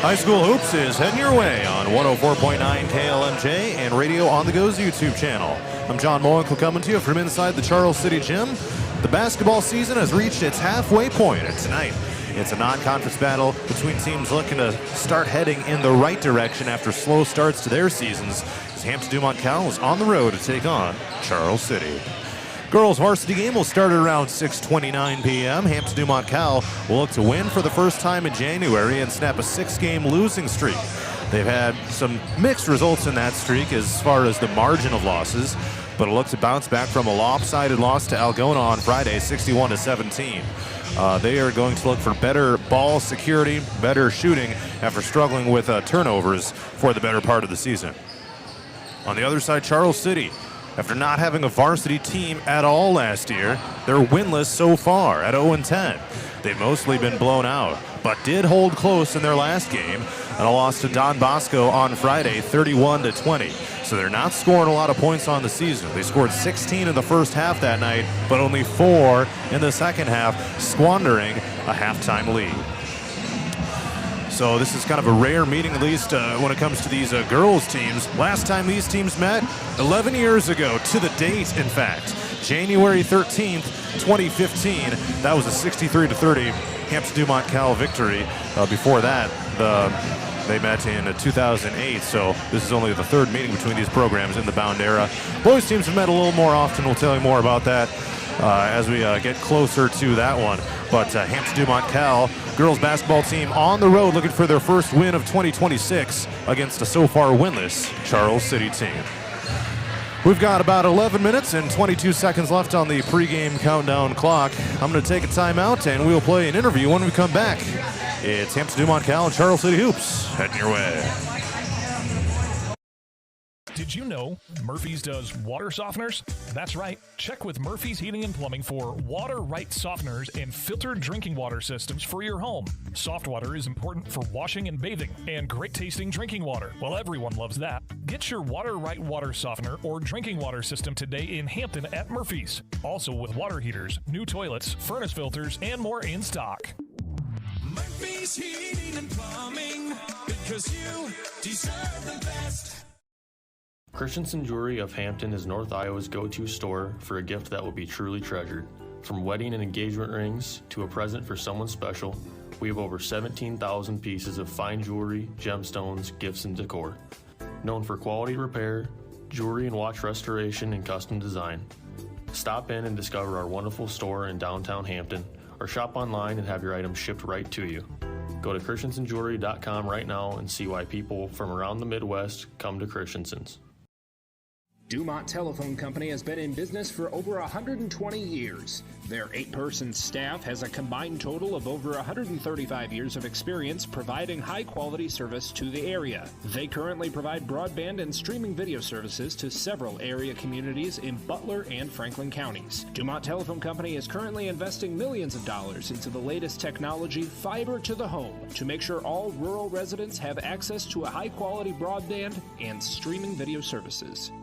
High School Hoops is heading your way on 104.9 KLMJ and Radio on the Go's YouTube channel. I'm John Moenkel coming to you from inside the Charles City Gym. The basketball season has reached its halfway point, and tonight it's a non-conference battle between teams looking to start heading in the right direction after slow starts to their seasons, as Hampton-Dumont-CAL is on the road to take on Charles City. Girls varsity game will start at around 6:29 p.m. Hampton-Dumont-CAL will look to win for the first time in January and snap a 6-game losing streak. They've had some mixed results in that streak as far as the margin of losses, but it looks to bounce back from a lopsided loss to Algona on Friday, 61-17. They are going to look for better ball security, better shooting after struggling with turnovers for the better part of the season. On the other side, Charles City, after not having a varsity team at all last year, they're winless so far at 0-10. They've mostly been blown out, but did hold close in their last game and a loss to Don Bosco on Friday, 31-20. So they're not scoring a lot of points on the season. They scored 16 in the first half that night, but only 4 in the second half, squandering a halftime lead. So this is kind of a rare meeting, at least when it comes to these girls teams. Last time these teams met, 11 years ago, to the date, in fact. January 13th, 2015. That was a 63-30 Hampton-Dumont-CAL victory. Before that, they met in 2008, so this is only the third meeting between these programs in the Bound era. Boys teams have met a little more often. We'll tell you more about that as we get closer to that one. But Hampton-Dumont-CAL girls basketball team on the road looking for their first win of 2026 against a so far winless Charles City team. We've got about 11 minutes and 22 seconds left on the pregame countdown clock. I'm going to take a timeout and we'll play an interview when we come back. It's Hampton-Dumont-CAL and Charles City Hoops heading your way. Did you know Murphy's does water softeners? That's right. Check with Murphy's Heating and Plumbing for water-right softeners and filtered drinking water systems for your home. Soft water is important for washing and bathing, and great-tasting drinking water. Well, everyone loves that. Get your water-right water softener or drinking water system today in Hampton at Murphy's. Also with water heaters, new toilets, furnace filters, and more in stock. Murphy's Heating and Plumbing, because you deserve the best. Christensen Jewelry of Hampton is North Iowa's go-to store for a gift that will be truly treasured. From wedding and engagement rings to a present for someone special, we have over 17,000 pieces of fine jewelry, gemstones, gifts, and decor. Known for quality repair, jewelry and watch restoration, and custom design. Stop in and discover our wonderful store in downtown Hampton, or shop online and have your items shipped right to you. Go to christensenjewelry.com right now and see why people from around the Midwest come to Christensen's. Dumont Telephone Company has been in business for over 120 years. Their 8-person staff has a combined total of over 135 years of experience providing high-quality service to the area. They currently provide broadband and streaming video services to several area communities in Butler and Franklin counties. Dumont Telephone Company is currently investing millions of dollars into the latest technology, fiber to the home, to make sure all rural residents have access to a high-quality broadband and streaming video services.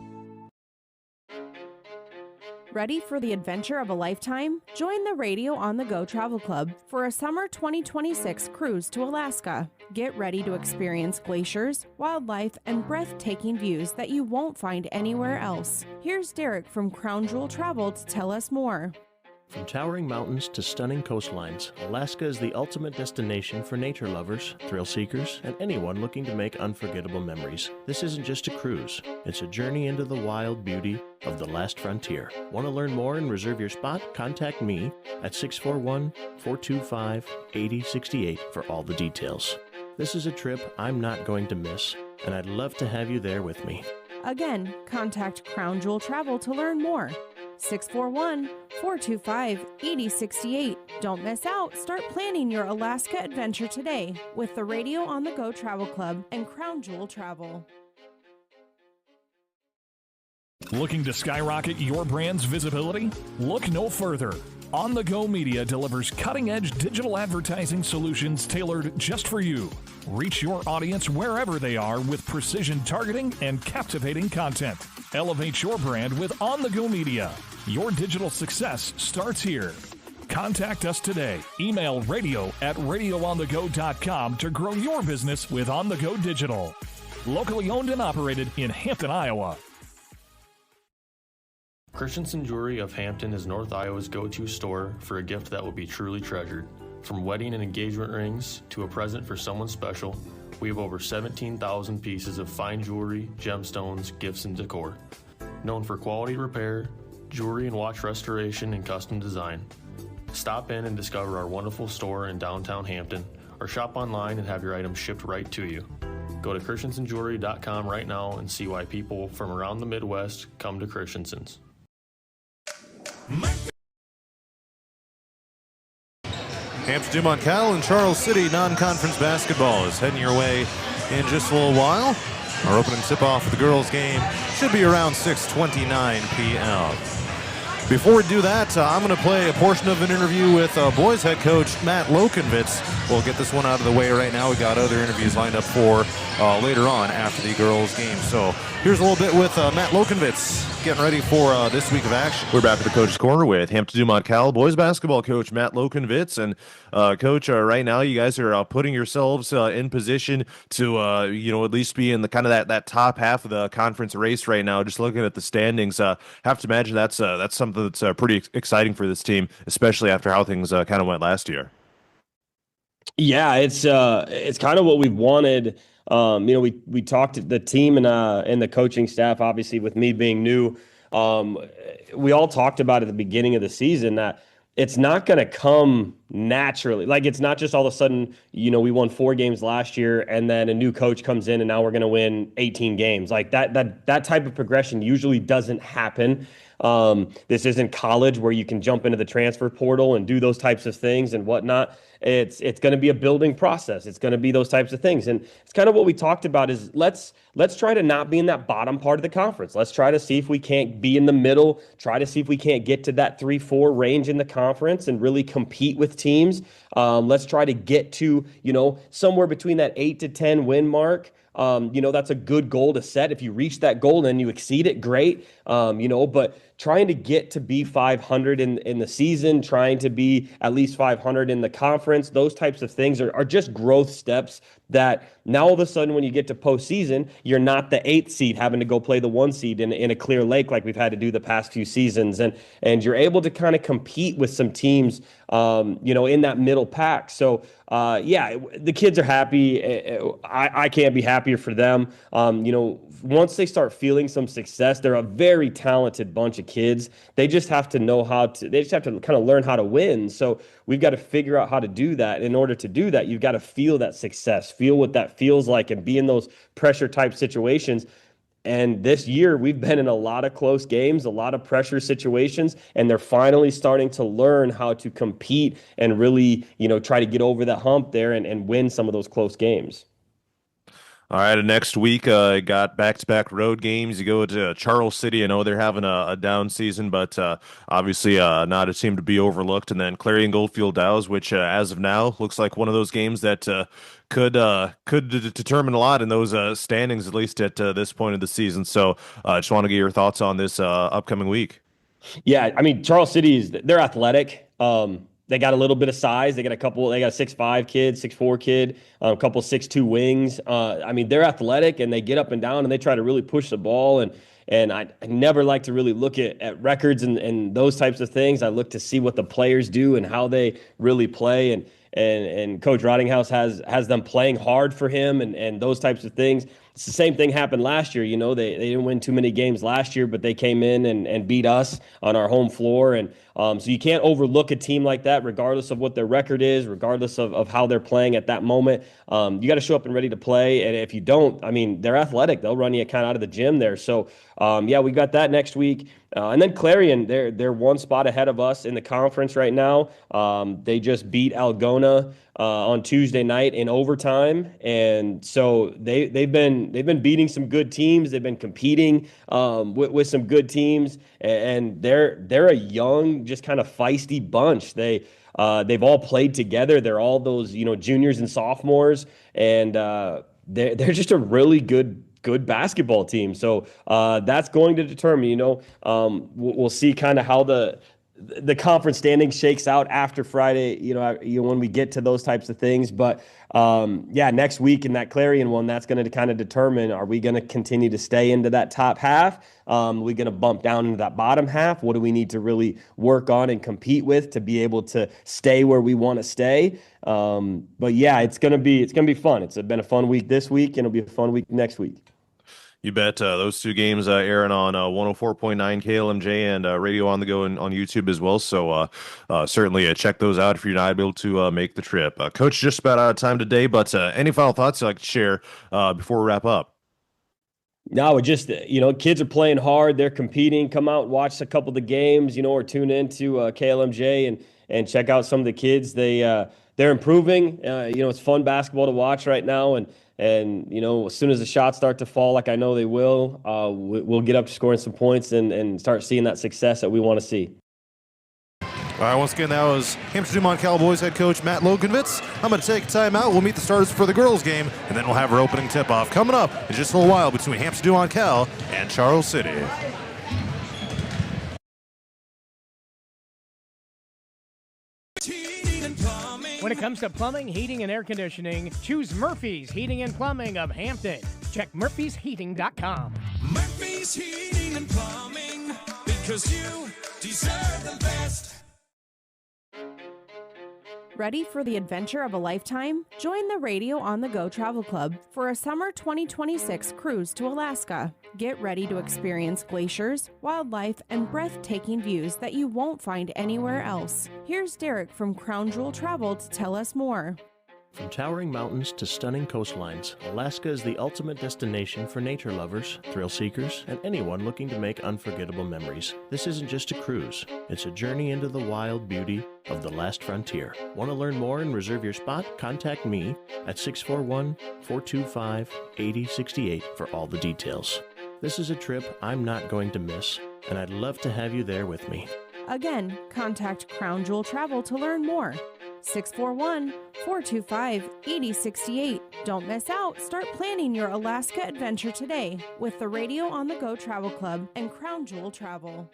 Ready for the adventure of a lifetime? Join the Radio on the Go Travel Club for a summer 2026 cruise to Alaska. Get ready to experience glaciers, wildlife, and breathtaking views that you won't find anywhere else. Here's Derek from Crown Jewel Travel to tell us more. From towering mountains to stunning coastlines, Alaska is the ultimate destination for nature lovers, thrill seekers, and anyone looking to make unforgettable memories. This isn't just a cruise, it's a journey into the wild beauty of the last frontier. Want to learn more and reserve your spot? Contact me at 641-425-8068 for all the details. This is a trip I'm not going to miss, and I'd love to have you there with me. Again, contact Crown Jewel Travel to learn more. 641-425-8068. Don't miss out. Start planning your Alaska adventure today with the Radio on the Go Travel Club and Crown Jewel Travel. Looking to skyrocket your brand's visibility? Look no further. On the Go Media delivers cutting-edge digital advertising solutions tailored just for you. Reach your audience wherever they are with precision targeting and captivating content. Elevate your brand with On the Go Media. Your digital success starts here. Contact us today. Email radio@radioonthego.com to grow your business with On The Go Digital. Locally owned and operated in Hampton, Iowa. Christensen Jewelry of Hampton is North Iowa's go-to store for a gift that will be truly treasured. From wedding and engagement rings to a present for someone special, we have over 17,000 pieces of fine jewelry, gemstones, gifts, and decor. Known for quality repair, jewelry and watch restoration, and custom design. Stop in and discover our wonderful store in downtown Hampton, or shop online and have your items shipped right to you. Go to christensenjewelry.com right now and see why people from around the Midwest come to Christensen's. Hampton-Dumont-CAL and Charles City non-conference basketball is heading your way in just a little while. Our opening tip-off of the girls' game should be around 6:29 p.m. Before we do that, I'm going to play a portion of an interview with boys head coach Matt Lokenvitz. We'll get this one out of the way right now. We got other interviews lined up for later on after the girls' game. So here's a little bit with Matt Lokenvitz getting ready for this week of action. We're back at the Coach's Corner with Hampton-Dumont-CAL boys basketball coach Matt Lokenvitz. And Coach, right now you guys are putting yourselves in position to at least be in the kind of that top half of the conference race right now. Just looking at the standings, have to imagine that's something that's pretty exciting for this team, especially after how things kind of went last year. Yeah, it's kind of what we've wanted. We talked to the team and the coaching staff, obviously with me being new. We all talked about at the beginning of the season that it's not going to come naturally. Like, it's not just all of a sudden, we won 4 games last year and then a new coach comes in and now we're going to win 18 games. Like that type of progression usually doesn't happen. This isn't college where you can jump into the transfer portal and do those types of things and whatnot. It's going to be a building process. It's going to be those types of things. And it's kind of what we talked about is let's try to not be in that bottom part of the conference. Let's try to see if we can't be in the middle, try to see if we can't get to that 3-4 range in the conference and really compete with teams. Let's try to get to, somewhere between that 8 to 10 win mark. That's a good goal to set. If you reach that goal and you exceed it, great. But trying to get to be 500 in the season, trying to be at least 500 in the conference, those types of things are just growth steps that now all of a sudden when you get to postseason, you're not the 8th seed having to go play the 1 seed in a clear lake like we've had to do the past few seasons. And you're able to kind of compete with some teams, in that middle pack. So, the kids are happy. I can't be happier for them. Once they start feeling some success, they're a very talented bunch of kids. They just have to they just have to kind of learn how to win. So we've got to figure out how to do that. In order to do that, you've got to feel that success, feel what that feels like, and be in those pressure type situations. And this year, we've been in a lot of close games, a lot of pressure situations, and they're finally starting to learn how to compete and really, try to get over that hump there and win some of those close games. All right, next week, got back-to-back road games. You go to Charles City. I know they're having a down season, but obviously not a team to be overlooked. And then Clarion Goldfield Dows, which as of now looks like one of those games that could determine a lot in those standings, at least at this point of the season. So I just want to get your thoughts on this upcoming week. Yeah, I mean, Charles City, they're athletic. They got a little bit of size. They got a 6'5" kid, 6'4" kid, a couple 6'2" wings. They're athletic and they get up and down and they try to really push the ball. And I never like to really look at records and those types of things. I look to see what the players do and how they really play. And Coach Rottinghouse has them playing hard for him and those types of things. It's the same thing happened last year. They didn't win too many games last year, but they came in and beat us on our home floor. And so you can't overlook a team like that, regardless of what their record is, regardless of how they're playing at that moment. You got to show up and ready to play. And if you don't, they're athletic. They'll run you kind of out of the gym there. So, we got that next week. And then Clarion, they're one spot ahead of us in the conference right now. They just beat Algona on Tuesday night in overtime, and so they've been beating some good teams. They've been competing with some good teams, and they're a young, just kind of feisty bunch. They've all played together. They're all those juniors and sophomores, and they're just a really good basketball team. So that's going to determine, we'll see kind of how the conference standing shakes out after Friday, when we get to those types of things. But next week in that Clarion one, that's going to kind of determine, are we going to continue to stay into that top half? Are we going to bump down into that bottom half? What do we need to really work on and compete with to be able to stay where we want to stay? But yeah, it's going to be fun. It's been a fun week this week, and it'll be a fun week next week. You bet. Those two games airing on 104.9 KLMJ and Radio on the Go and on YouTube as well. So certainly check those out if you're not able to make the trip. Coach, just about out of time today, but any final thoughts you'd like to share before we wrap up? No, just, kids are playing hard. They're competing. Come out and watch a couple of the games, or tune into KLMJ and check out some of the kids. They're improving. It's fun basketball to watch right now. And as soon as the shots start to fall, like I know they will, we'll get up to scoring some points and start seeing that success that we want to see. All right, once again, that was Hampton-Dumont-CAL boys head coach Matt Loganvitz. I'm going to take a timeout. We'll meet the starters for the girls' game, and then we'll have our opening tip-off coming up in just a little while between Hampton-Dumont-CAL and Charles City. When it comes to plumbing, heating, and air conditioning, choose Murphy's Heating and Plumbing of Hampton. Check murphysheating.com. Murphy's Heating and Plumbing, because you deserve the best. Ready for the adventure of a lifetime? Join the Radio on the Go Travel Club for a summer 2026 cruise to Alaska. Get ready to experience glaciers, wildlife, and breathtaking views that you won't find anywhere else. Here's Derek from Crown Jewel Travel to tell us more. From towering mountains to stunning coastlines, Alaska is the ultimate destination for nature lovers, thrill seekers, and anyone looking to make unforgettable memories. This isn't just a cruise, it's a journey into the wild beauty of the last frontier. Want to learn more and reserve your spot? Contact me at 641-425-8068 for all the details. This is a trip I'm not going to miss, and I'd love to have you there with me. Again, contact Crown Jewel Travel to learn more. 641-425-8068. Don't miss out. Start planning your Alaska adventure today with the Radio on the Go Travel Club and Crown Jewel Travel.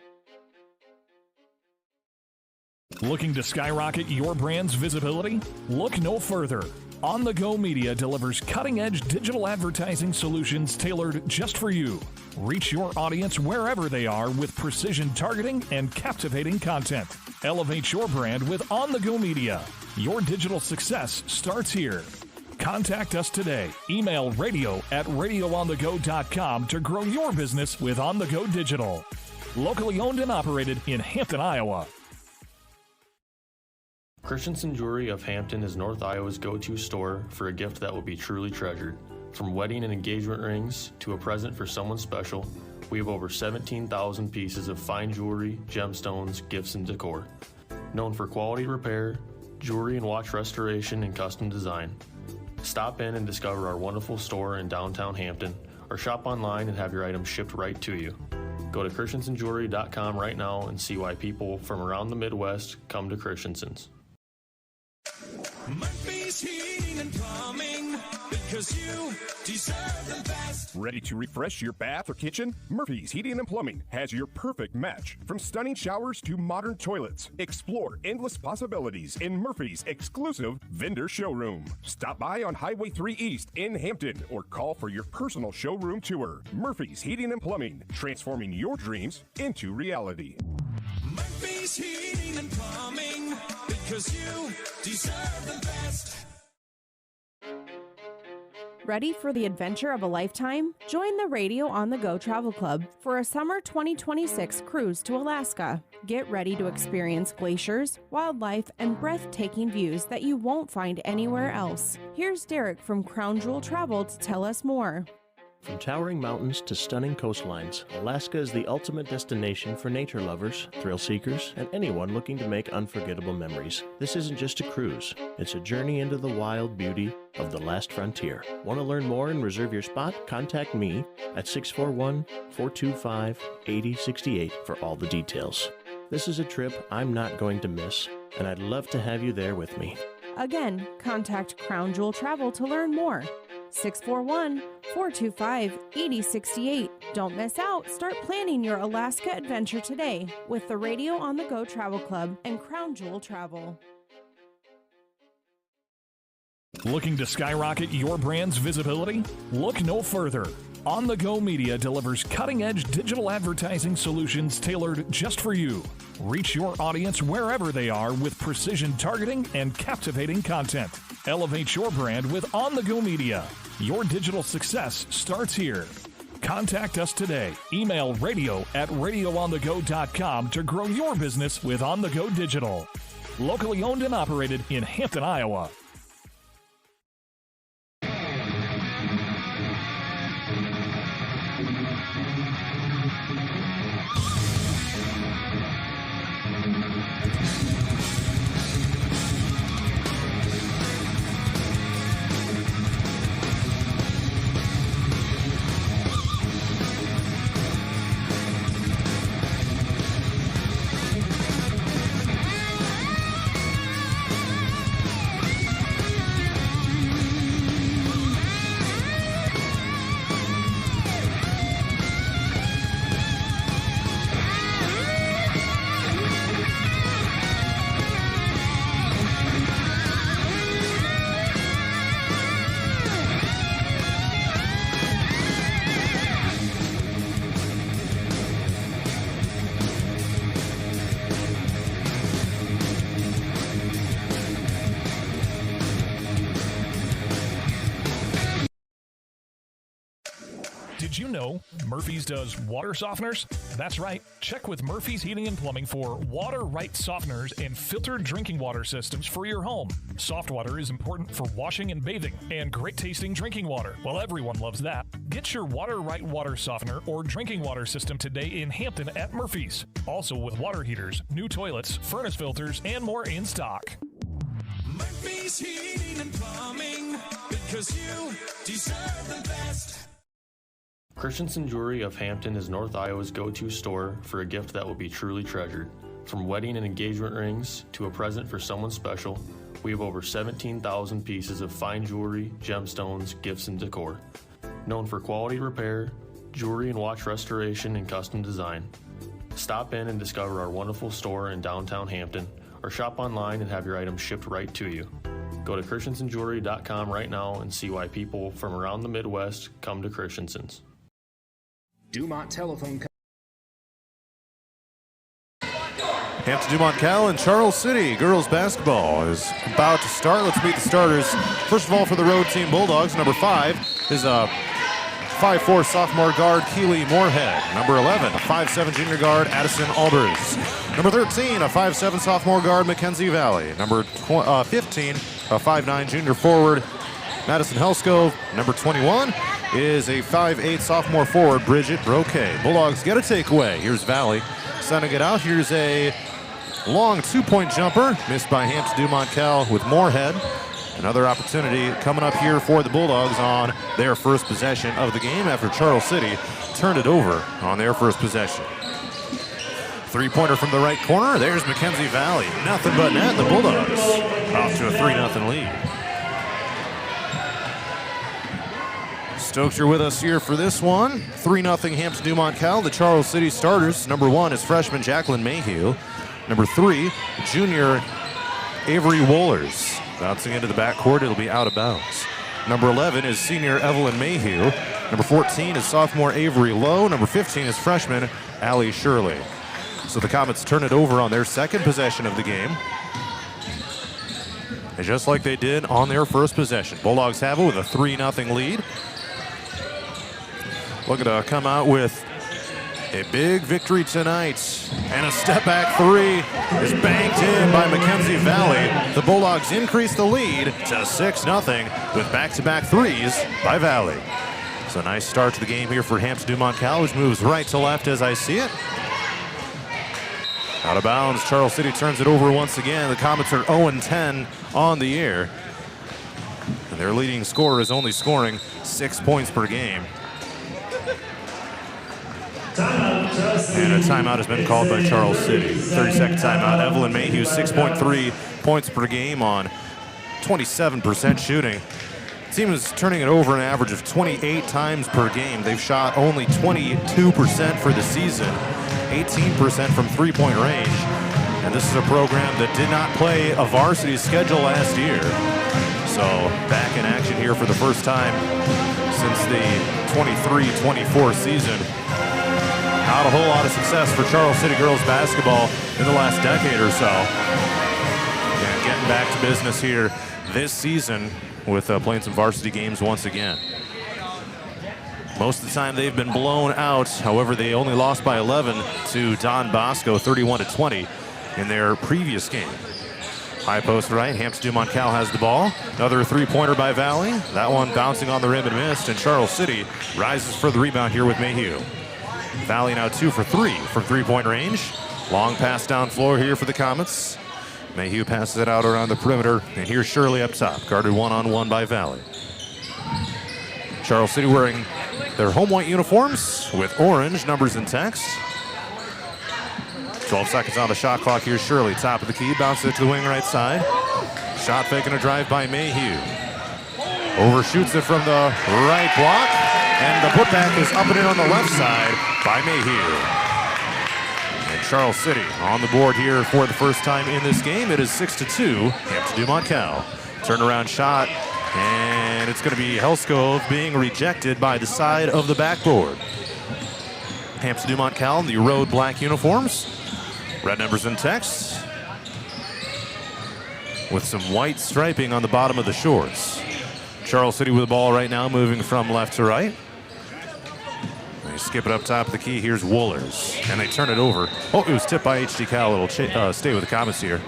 Looking to skyrocket your brand's visibility? Look no further. On the Go Media delivers cutting-edge digital advertising solutions tailored just for you. Reach your audience wherever they are with precision targeting and captivating content. Elevate your brand with On the Go Media. Your digital success starts here. Contact us today. Email radio@radioonthego.com to grow your business with On the Go Digital. Locally owned and operated in Hampton, Iowa. Christensen Jewelry of Hampton is North Iowa's go-to store for a gift that will be truly treasured. From wedding and engagement rings to a present for someone special, we have over 17,000 pieces of fine jewelry, gemstones, gifts, and decor. Known for quality repair, jewelry and watch restoration, and custom design. Stop in and discover our wonderful store in downtown Hampton, or shop online and have your items shipped right to you. Go to christensenjewelry.com right now and see why people from around the Midwest come to Christensen's. Murphy's Heating and Plumbing, because you deserve the best. Ready to refresh your bath or kitchen? Murphy's Heating and Plumbing has your perfect match. From stunning showers to modern toilets, explore endless possibilities in Murphy's exclusive vendor showroom. Stop by on Highway 3 East in Hampton or call for your personal showroom tour. Murphy's Heating and Plumbing, transforming your dreams into reality. Murphy's Heating and Plumbing, because you deserve the best. Ready for the adventure of a lifetime? Join the Radio on the Go Travel Club for a summer 2026 cruise to Alaska. Get ready to experience glaciers, wildlife, and breathtaking views that you won't find anywhere else. Here's Derek from Crown Jewel Travel to tell us more. From towering mountains to stunning coastlines, Alaska is the ultimate destination for nature lovers, thrill seekers, and anyone looking to make unforgettable memories. This isn't just a cruise, it's a journey into the wild beauty of the last frontier. Want to learn more and reserve your spot? Contact me at 641-425-8068 for all the details. This is a trip I'm not going to miss, and I'd love to have you there with me. Again, contact Crown Jewel Travel to learn more. 641-425-8068. Don't miss out. Start planning your Alaska adventure today with the Radio on the Go Travel Club and Crown Jewel Travel. Looking to skyrocket your brand's visibility? Look no further. On the Go Media delivers cutting-edge digital advertising solutions tailored just for you. Reach your audience wherever they are with precision targeting and captivating content. Elevate your brand with On the Go Media. Your digital success starts here. Contact us today. Email radio@radioonthego.com to grow your business with On the Go Digital. Locally owned and operated in Hampton, Iowa. Did you know Murphy's does water softeners? That's right. Check with Murphy's Heating and Plumbing for water-right softeners and filtered drinking water systems for your home. Soft water is important for washing and bathing, and great-tasting drinking water. Well, everyone loves that. Get your water-right water softener or drinking water system today in Hampton at Murphy's. Also with water heaters, new toilets, furnace filters, and more in stock. Murphy's Heating and Plumbing, because you deserve the best. Christensen Jewelry of Hampton is North Iowa's go-to store for a gift that will be truly treasured. From wedding and engagement rings to a present for someone special, we have over 17,000 pieces of fine jewelry, gemstones, gifts, and decor. Known for quality repair, jewelry and watch restoration, and custom design. Stop in and discover our wonderful store in downtown Hampton, or shop online and have your items shipped right to you. Go to christensenjewelry.com right now and see why people from around the Midwest come to Christensen's. Dumont Telephone Company. Hampton-Dumont-CAL and Charles City girls basketball is about to start. Let's meet the starters. First of all, for the road team Bulldogs, number 5 is a 5'4" sophomore guard, Keely Moorhead. Number 11, a 5'7" junior guard, Addison Albers. Number 13, a 5'7" sophomore guard, Mackenzie Valley. Number 15, a 5'9" junior forward, Madison Helskove. Number 21 is a 5'8" sophomore forward, Bridget Broquet. Bulldogs get a takeaway. Here's Valley sending it out. Here's a long two-point jumper, missed by Hampton-Dumont-CAL with Moorhead. Another opportunity coming up here for the Bulldogs on their first possession of the game after Charles City turned it over on their first possession. Three-pointer from the right corner. There's Mackenzie Valley. Nothing but net. The Bulldogs off to a 3-0 lead. Stokes, you're with us here for this one. 3-0 Hampton-Dumont-CAL. The Charles City starters. Number 1 is freshman Jacqueline Mayhew. Number 3, junior Avery Wohlers. Bouncing into the backcourt, it'll be out of bounds. Number 11 is senior Evelyn Mayhew. Number 14 is sophomore Avery Lowe. Number 15 is freshman Allie Shirley. So the Comets turn it over on their second possession of the game. And just like they did on their first possession, Bulldogs have it with a 3-0 lead. Looking to come out with a big victory tonight. And a step-back three is banked in by Mackenzie Valley. The Bulldogs increase the lead to 6-0 with back-to-back threes by Valley. So nice start to the game here for Hampton-Dumont-CAL, which moves right to left as I see it. Out of bounds, Charles City turns it over once again. The Comets are 0-10 on the year. And their leading scorer is only scoring 6 points per game. And a timeout has been called by Charles City. 30-second timeout. Evelyn Mayhew, 6.3 points per game on 27% shooting. team is turning it over an average of 28 times per game. They've shot only 22% for the season, 18% from three-point range. And this is a program that did not play a varsity schedule last year. So back in action here for the first time since the 23-24 season. Not a whole lot of success for Charles City girls basketball in the last decade or so. And getting back to business here this season with playing some varsity games once again. Most of the time they've been blown out. However, they only lost by 11 to Don Bosco, 31-20 in their previous game. High post right, Hampton-Dumont-CAL has the ball. Another three-pointer by Valley. That one bouncing on the rim and missed, and Charles City rises for the rebound here with Mayhew. Valley now 2 for 3 from three-point range. Long pass down floor here for the Comets. Mayhew passes it out around the perimeter, and here's Shirley up top, guarded one-on-one by Valley. Charles City wearing their home white uniforms with orange numbers and text. 12 seconds on the shot clock. Here's Shirley, top of the key, bounces it to the wing right side. Shot fake and a drive by Mayhew. Overshoots it from the right block, and the putback is up and in on the left side by Mayhew. And Charles City on the board here for the first time in this game. It is 6-2, Hampton-Dumont-CAL. Turnaround shot, and it's going to be Helskov being rejected by the side of the backboard. Hampton-Dumont-CAL in the road black uniforms. Red numbers and text with some white striping on the bottom of the shorts. Charles City with the ball right now, moving from left to right. They skip it up top of the key. Here's Woolers, and they turn it over. Oh, it was tipped by HD-CAL. It'll stay with the Comets here.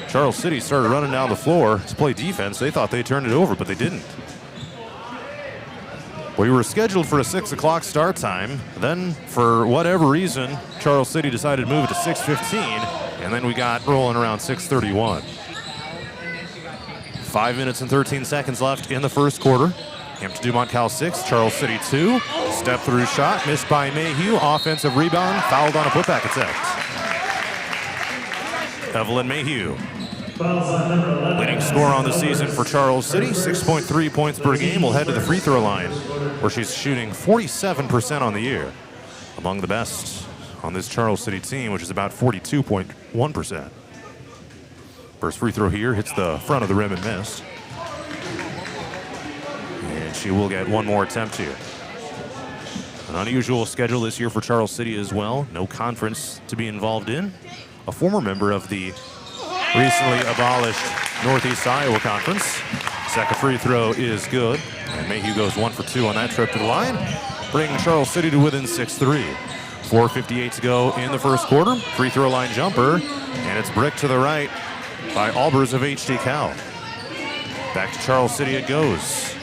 Charles City started running down the floor to play defense. They thought they turned it over, but they didn't. We were scheduled for a 6 o'clock start time. Then, for whatever reason, Charles City decided to move it to 6:15, and then we got rolling around 6:31. 5 minutes and 13 seconds left in the first quarter. Hampton-Dumont-CAL 6, Charles City 2. Step through shot, missed by Mayhew. Offensive rebound, fouled on a putback attempt. Evelyn Mayhew. Leading scorer on the season for Charles City, 6.3 points per game. Will head to the free throw line, where she's shooting 47% on the year. Among the best on this Charles City team, which is about 42.1%. First free throw here hits the front of the rim and missed. And she will get one more attempt here. An unusual schedule this year for Charles City as well. No conference to be involved in. A former member of the recently abolished Northeast Iowa Conference. Second free throw is good. And Mayhew goes 1 for 2 on that trip to the line, bringing Charles City to within 6-3. 4:58 to go in the first quarter. Free throw line jumper, and it's bricked to the right by Albers of HD-CAL. Back to Charles City it goes.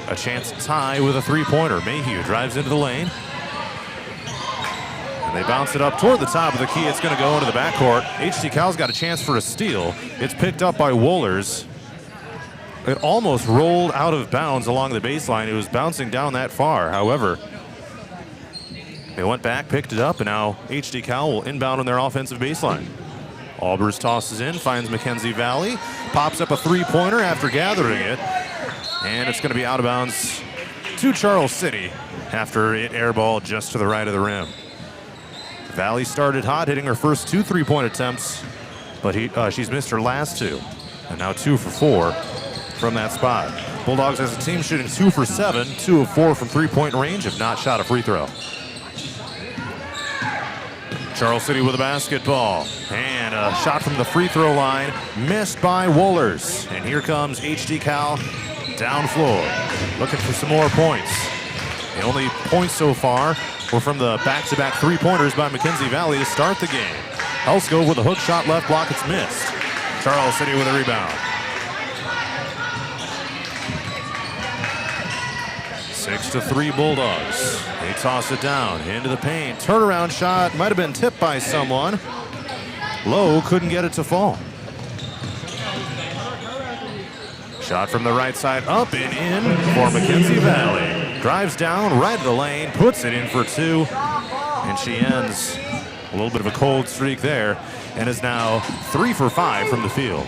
A chance to tie with a three-pointer. Mayhew drives into the lane. And they bounce it up toward the top of the key. It's going to go into the backcourt. HD-CAL's got a chance for a steal. It's picked up by Woolers. It almost rolled out of bounds along the baseline. It was bouncing down that far. However, they went back, picked it up, and now HD-CAL will inbound on their offensive baseline. Albers tosses in, finds Mackenzie Valley, pops up a three-pointer after gathering it, and it's going to be out of bounds to Charles City after it airballed just to the right of the rim. Valley started hot, hitting her first 2 3-point attempts, but she's missed her last 2, and now 2 for 4 from that spot. Bulldogs as a team shooting 2 for 7, 2 of 4 from three-point range, have not shot a free throw. Charles City with a basketball, and a shot from the free throw line, missed by Woolers. And here comes HD-CAL down floor, looking for some more points. The only points so far were from the back-to-back three-pointers by Mackenzie Valley to start the game. Helskov with a hook shot left block, it's missed. Charles City with a rebound. 6-3 Bulldogs. They toss it down into the paint. Turnaround shot might have been tipped by someone. Lowe couldn't get it to fall. Shot from the right side up and in for Mackenzie Valley. Drives down right of the lane, puts it in for 2, and she ends a little bit of a cold streak there and is now 3 for 5 from the field.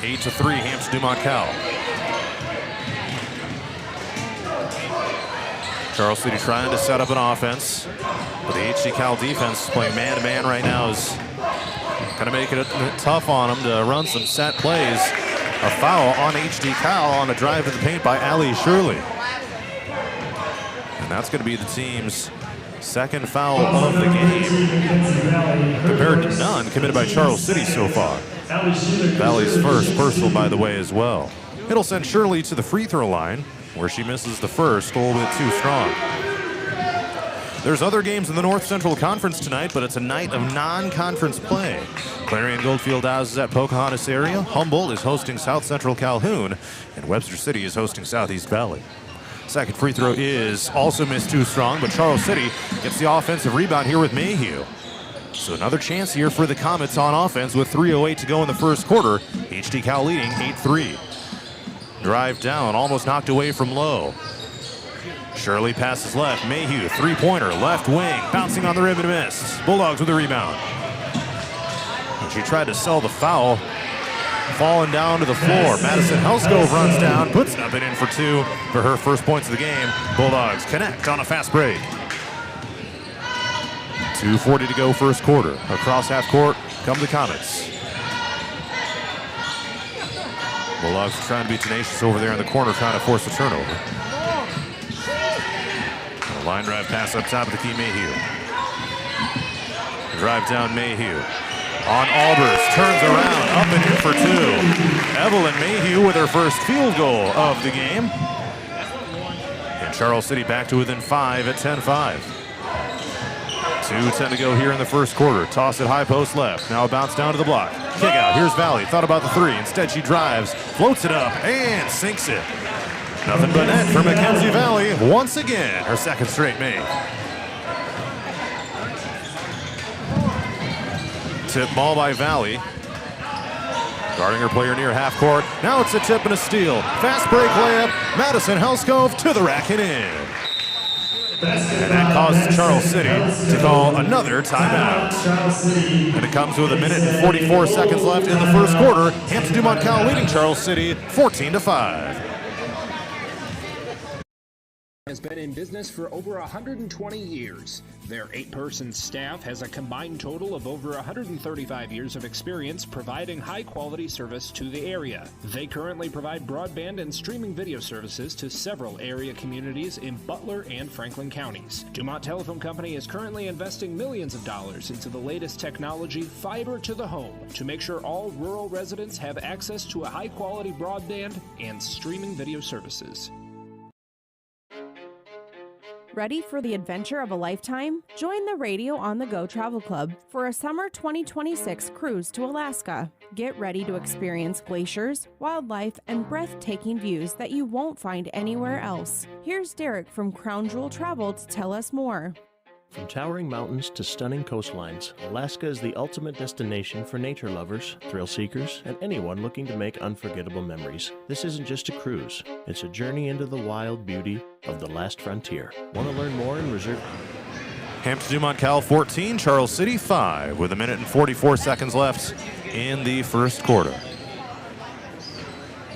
8-3, Hampton-Dumont-CAL. Charles City trying to set up an offense, but the HD Cal defense playing man-to-man right now is going to make it tough on them to run some set plays. A foul on HD Cal on a drive to the paint by Ali Shirley. And that's going to be the team's second foul of the game, compared to none committed by Charles City so far. Valley's first personal, by the way, as well. It'll send Shirley to the free throw line, where she misses the first, a little bit too strong. There's other games in the North Central Conference tonight, but it's a night of non-conference play. Clarion Goldfield Oz is at Pocahontas area, Humboldt is hosting South Central Calhoun, and Webster City is hosting Southeast Valley. Second free throw is also missed too strong, but Charles City gets the offensive rebound here with Mayhew. So another chance here for the Comets on offense with 3:08 to go in the first quarter. HD Cal leading 8-3. Drive down, almost knocked away from Lowe. Shirley passes left. Mayhew, three-pointer, left wing, bouncing on the rim and missed. Bulldogs with the rebound. And she tried to sell the foul, falling down to the floor. Madison Helskove runs down, puts it up and in for two for her first points of the game. Bulldogs connect on a fast break. 2:40 to go first quarter. Across half court come the Comets. Bulldogs trying to be tenacious over there in the corner, trying to force a turnover. A line drive pass up top of the key, Mayhew. Drive down Mayhew. On Albers, turns around, up and in for two. Evelyn Mayhew with her first field goal of the game. And Charles City back to within 5 at 10-5. 2:10 to go here in the first quarter. Toss it high post left. Now a bounce down to the block. Kick out. Here's Valley. Thought about the three. Instead, she drives, floats it up, and sinks it. Nothing but net for Mackenzie Valley once again. Her second straight make. Tip ball by Valley. Guarding her player near half court. Now it's a tip and a steal. Fast break layup. Madison Helskove to the rack and in. And that caused Charles City to call another timeout. And it comes with 1 minute and 44 seconds left in the first quarter. Hampton-Dumont-CAL leading Charles City 14-5. Has been in business for over 120 years. Their 8-person staff has a combined total of over 135 years of experience providing high-quality service to the area. They currently provide broadband and streaming video services to several area communities in Butler and Franklin counties. Dumont Telephone Company is currently investing millions of dollars into the latest technology, fiber to the home, to make sure all rural residents have access to a high-quality broadband and streaming video services. Ready for the adventure of a lifetime? Join the Radio on the Go Travel Club for a summer 2026 cruise to Alaska. Get ready to experience glaciers, wildlife, and breathtaking views that you won't find anywhere else. Here's Derek from Crown Jewel Travel to tell us more. From towering mountains to stunning coastlines, Alaska is the ultimate destination for nature lovers, thrill seekers, and anyone looking to make unforgettable memories. This isn't just a cruise, it's a journey into the wild beauty of the last frontier. Want to learn more and reserve? Hampton-Dumont-CAL 14, Charles City 5, with 1 minute and 44 seconds left in the first quarter.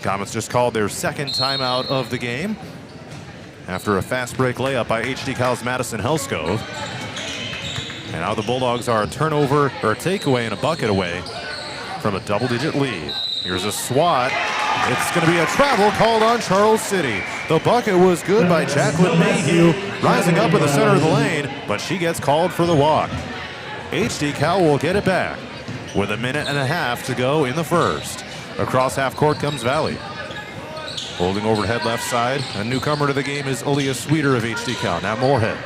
Comets just called their second timeout of the game after a fast break layup by HD Cal's Madison Helskove. And now the Bulldogs are a turnover or a takeaway and a bucket away from a double-digit lead. Here's a swat. It's going to be a travel called on Charles City. The bucket was good by Jacqueline Mayhew, rising up in the center of the lane, but she gets called for the walk. HD Cal will get it back with 1.5 minutes to go in the first. Across half court comes Valley. Holding overhead left side. A newcomer to the game is Aaliyah Sweeter of HD Cal. Now Moorhead.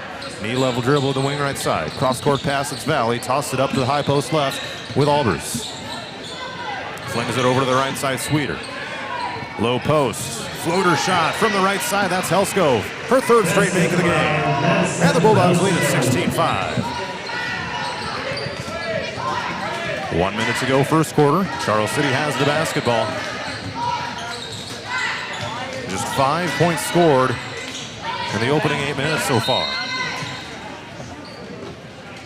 Knee level dribble to the wing right side. Cross court pass, it's Valley. Tossed it up to the high post left with Albers. Flings it over to the right side, Sweeter. Low post. Floater shot from the right side. That's Helskove. Her third straight make of the game. And the Bulldogs lead at 16-5. 1 minute to go first quarter. Charles City has the basketball. Just 5 points scored in the opening 8 minutes so far.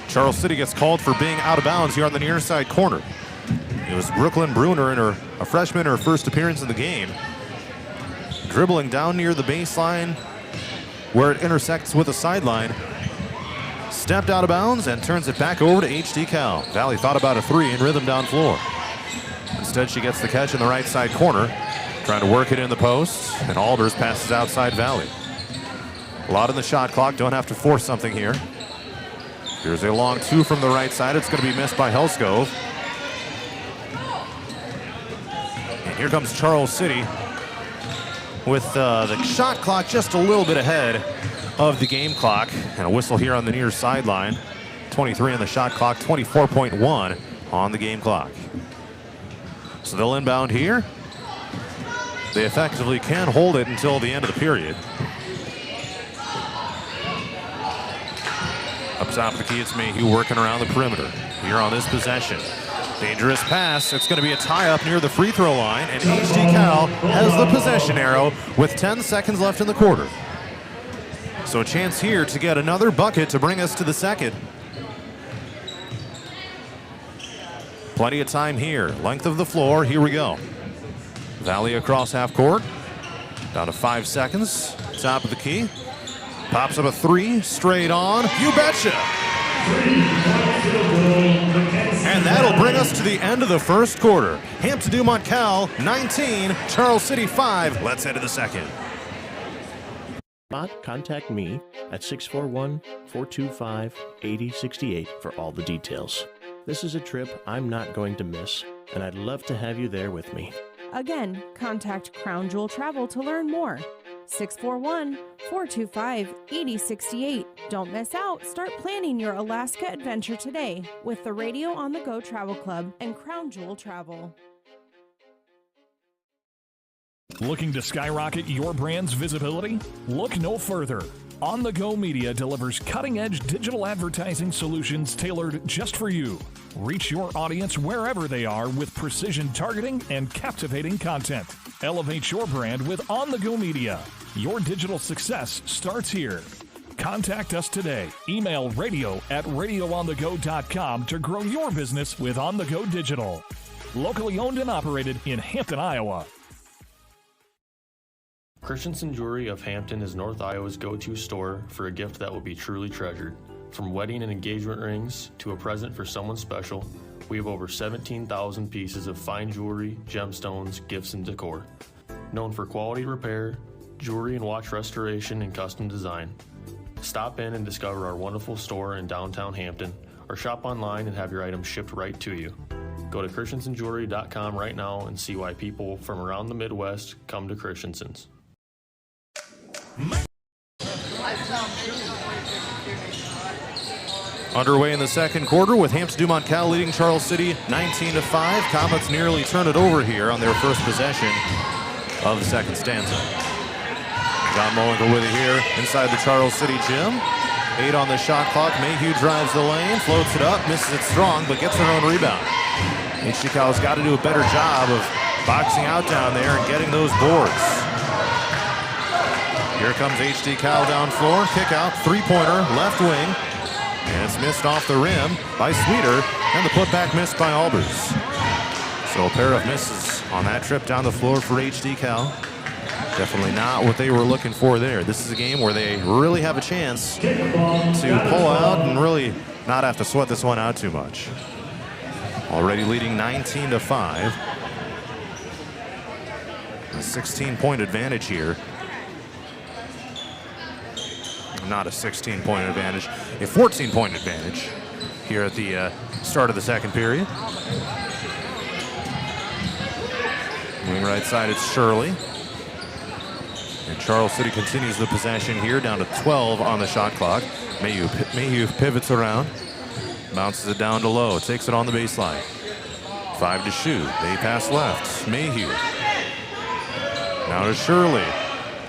Charles City gets called for being out of bounds here on the near side corner. It was Brooklyn Bruner in a freshman, her first appearance in the game. Dribbling down near the baseline where it intersects with the sideline. Stepped out of bounds and turns it back over to HD Cal. Valley thought about a three in rhythm down floor. Instead, she gets the catch in the right side corner, trying to work it in the post, and Albers passes outside Valley. A lot in the shot clock, don't have to force something here. Here's a long two from the right side. It's going to be missed by Helskov. And here comes Charles City with the shot clock just a little bit ahead of the game clock. And a whistle here on the near sideline. 23 on the shot clock, 24.1 on the game clock. So they'll inbound here. They effectively can hold it until the end of the period. Up top of the key, it's Mayhew working around the perimeter. Here on this possession. Dangerous pass. It's going to be a tie-up near the free throw line, and HD Cal has the possession arrow with 10 seconds left in the quarter. So a chance here to get another bucket to bring us to the second. Plenty of time here. Length of the floor. Here we go. Valley across half court. Down to 5 seconds. Top of the key. Pops up a three. Straight on. You betcha. And that'll bring us to the end of the first quarter. Hampton-Dumont-CAL 19, Charles City 5. Let's head to the second. Contact me at 641-425-8068 for all the details. This is a trip I'm not going to miss, and I'd love to have you there with me. Again, contact Crown Jewel Travel to learn more. 641-425-8068. Don't miss out. Start planning your Alaska adventure today with the Radio on the Go Travel Club and Crown Jewel Travel. Looking to skyrocket your brand's visibility? Look no further. On the Go Media delivers cutting-edge digital advertising solutions tailored just for you. Reach your audience wherever they are with precision targeting and captivating content. Elevate your brand with On the Go Media. Your digital success starts here. Contact us today. Email radio@radioonthego.com to grow your business with On the Go Digital. Locally owned and operated in Hampton, Iowa. Christensen Jewelry of Hampton is North Iowa's go-to store for a gift that will be truly treasured. From wedding and engagement rings to a present for someone special, we have over 17,000 pieces of fine jewelry, gemstones, gifts, and decor. Known for quality repair, jewelry and watch restoration, and custom design. Stop in and discover our wonderful store in downtown Hampton, or shop online and have your items shipped right to you. Go to christensenjewelry.com right now and see why people from around the Midwest come to Christensen's. Underway in the second quarter with Hampton-Dumont-CAL leading Charles City 19-5. Comets nearly turn it over here on their first possession of the second stanza. John Molenko with it here inside the Charles City gym. 8 on the shot clock. Mayhew drives the lane, floats it up, misses it strong, but gets her own rebound. HD Cal's got to do a better job of boxing out down there and getting those boards. Here comes HD Cal down floor, kick out, three-pointer, left wing, and it's missed off the rim by Sweeter, and the putback missed by Albers. So a pair of misses on that trip down the floor for HD Cal. Definitely not what they were looking for there. This is a game where they really have a chance to pull out and really not have to sweat this one out too much. Already leading 19-5. A 16-point advantage here. Not a 16-point advantage, a 14-point advantage here at the start of the second period. Wing right side, it's Shirley. And Charles City continues the possession here, down to 12 on the shot clock. Mayhew pivots around, bounces it down to low, takes it on the baseline. 5 to shoot, they pass left. Mayhew. Now to Shirley.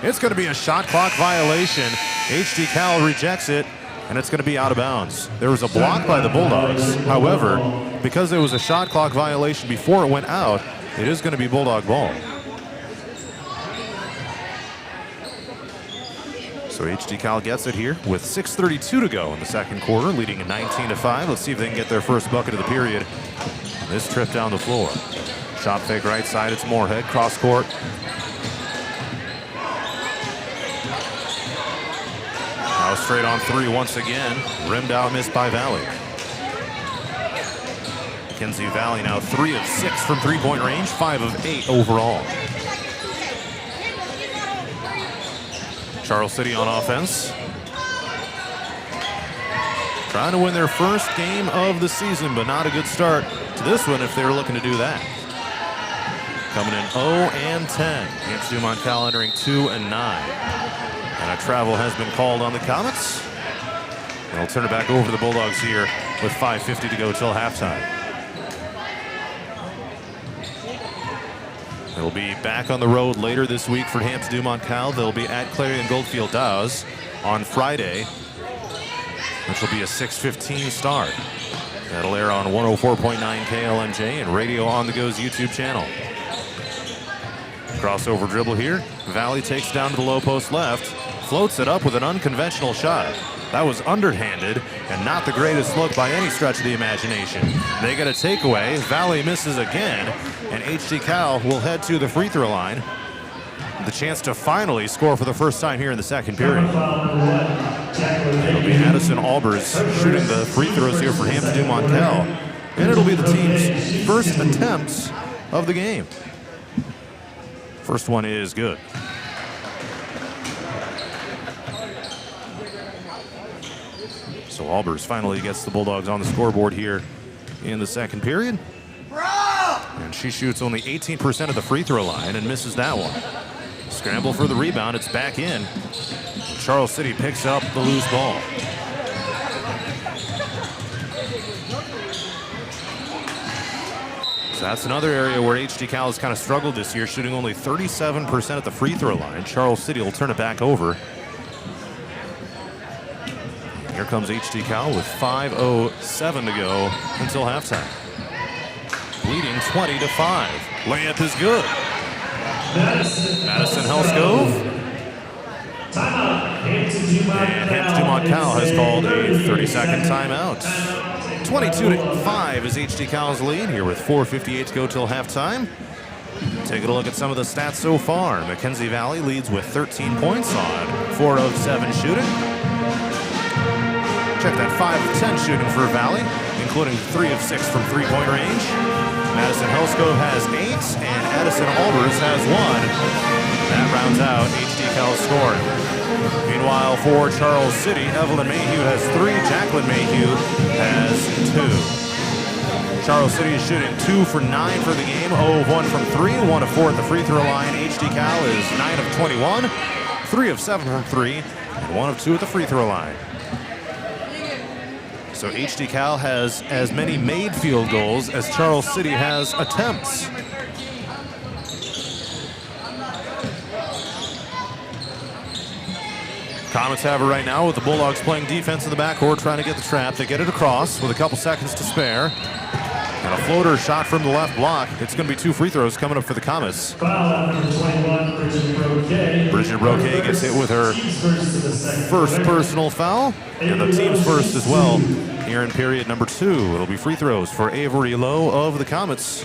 It's going to be a shot clock violation. HD Cal rejects it, and it's going to be out of bounds. There was a block by the Bulldogs. However, because there was a shot clock violation before it went out, it is going to be Bulldog ball. So HD Cal gets it here with 6:32 to go in the second quarter, leading 19-5. Let's see if they can get their first bucket of the period This trip down the floor. Shot fake right side, it's Moorhead, cross court. Now straight on three once again. Rimmed out, missed by Valley. Mackenzie Valley now 3 of 6 from three-point range, 5 of 8 overall. Charles City on offense. Trying to win their first game of the season, but not a good start to this one if they were looking to do that. Coming in 0-10. Hampton-Dumont-CAL entering 2-9. And a travel has been called on the Comets. And we'll turn it back over to the Bulldogs here with 5:50 to go till halftime. They'll be back on the road later this week for Hampton-Dumont-CAL. They'll be at Clarion Goldfield Dawes on Friday, which will be a 6:15 start. That'll air on 104.9 KLMJ and Radio on the Go's YouTube channel. Crossover dribble here. Valley takes down to the low post left, floats it up with an unconventional shot. That was underhanded and not the greatest look by any stretch of the imagination. They get a takeaway. Valley misses again, and HD-Cal will head to the free throw line. The chance to finally score for the first time here in the second period. It'll be Addison Albers shooting the free throws here for Hampton-Dumont-CAL, and it'll be the team's first attempts of the game. First one is good. So Albers finally gets the Bulldogs on the scoreboard here in the second period. And she shoots only 18% of the free throw line and misses that one. Scramble for the rebound, it's back in. Charles City picks up the loose ball. So that's another area where HD-Cal has kind of struggled this year, shooting only 37% at the free throw line. Charles City will turn it back over. Here comes HD-Cal with 5:07 to go until halftime. Leading 20-5. Layup is good. Madison Helskove. And Hampton-Dumont-CAL has called a 30-second timeout. 22-5 is HD-Cal's lead here with 4:58 to go till halftime. Taking a look at some of the stats so far. Mackenzie Valley leads with 13 points on 4 of 7 shooting. Check that 5 of 10 shooting for Valley, including 3 of 6 from three-point range. Madison Helskove has 8, and Addison Albers has 1. That rounds out HD-Cal's scoring. Meanwhile, for Charles City, Evelyn Mayhew has 3, Jacqueline Mayhew has 2. Charles City is shooting 2 for 9 for the game, 0 of 1 from 3, 1 of 4 at the free throw line. HD-Cal is 9 of 21, 3 of 7 from 3, and 1 of 2 at the free throw line. So HD-Cal has as many made field goals as Charles City has attempts. Comets have it right now with the Bulldogs playing defense in the backcourt, trying to get the trap. They get it across with a couple seconds to spare. And a floater shot from the left block. It's going to be 2 free throws coming up for the Comets. Bridget Broquet gets hit with her first personal foul, and the team's first as well here in period number 2. It'll be free throws for Avery Lowe of the Comets,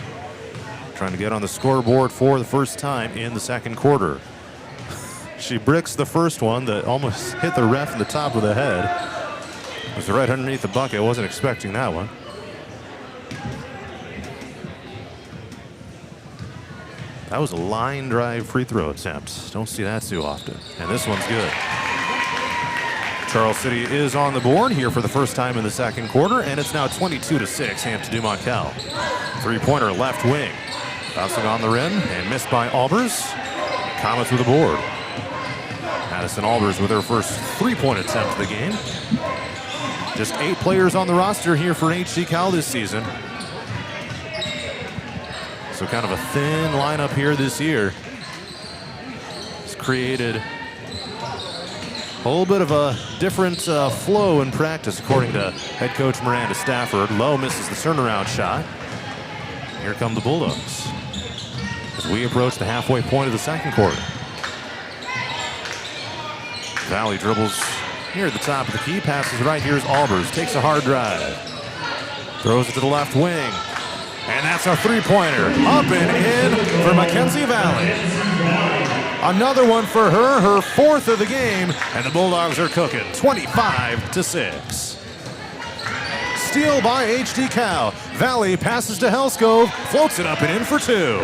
trying to get on the scoreboard for the first time in the second quarter. She bricks the first one that almost hit the ref in the top of the head. It was right underneath the bucket. I wasn't expecting that one. That was a line drive free throw attempt. Don't see that too often. And this one's good. Charles City is on the board here for the first time in the second quarter, and it's now 22-6, Hampton-Dumont-CAL. Three-pointer left wing. Bouncing on the rim and missed by Albers. Comets with the board. Addison Albers with her first three-point attempt of the game. Just 8 players on the roster here for HD-Cal this season. So kind of a thin lineup here this year. It's created a little bit of a different flow in practice, according to head coach Miranda Stafford. Lowe misses the turnaround shot. Here come the Bulldogs as we approach the halfway point of the second quarter. Valley dribbles here at the top of the key, passes right. Here's Albers, takes a hard drive, throws it to the left wing. And that's a three-pointer. Up and in for Mackenzie Valley. Another one for her fourth of the game, and the Bulldogs are cooking, 25-6. Steal by HD-Cal. Valley passes to Helskove, floats it up and in for two.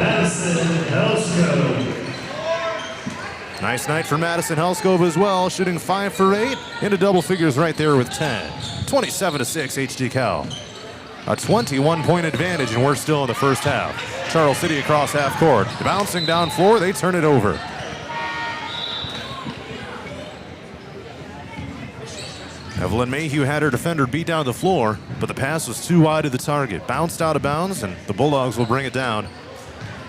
Nice night for Madison Helskove as well, shooting 5 for 8 into double figures right there with 10. 27-6 HD-Cal. A 21-point advantage, and we're still in the first half. Charles City across half court. Bouncing down floor, they turn it over. Evelyn Mayhew had her defender beat down the floor, but the pass was too wide of the target. Bounced out of bounds, and the Bulldogs will bring it down.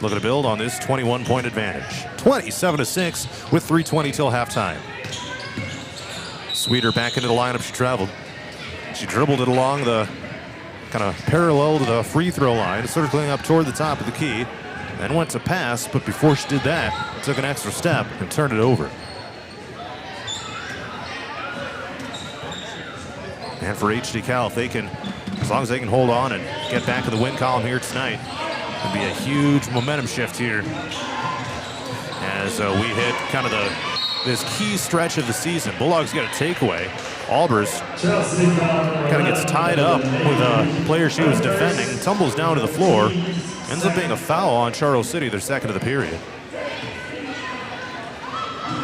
Looking to build on this 21-point advantage. 27-6 with 3:20 till halftime. Sweeter back into the lineup she traveled. She dribbled it along the kind of parallel to the free throw line, circling up toward the top of the key, then went to pass, but before she did that, took an extra step and turned it over. And for HD-Cal, if they can, as long as they can hold on and get back to the win column here tonight, it'll be a huge momentum shift here as we hit kind of this key stretch of the season. Bulldogs get a takeaway. Albers kind of gets tied up with a player she was defending, tumbles down to the floor, ends up being a foul on Charles City, their second of the period.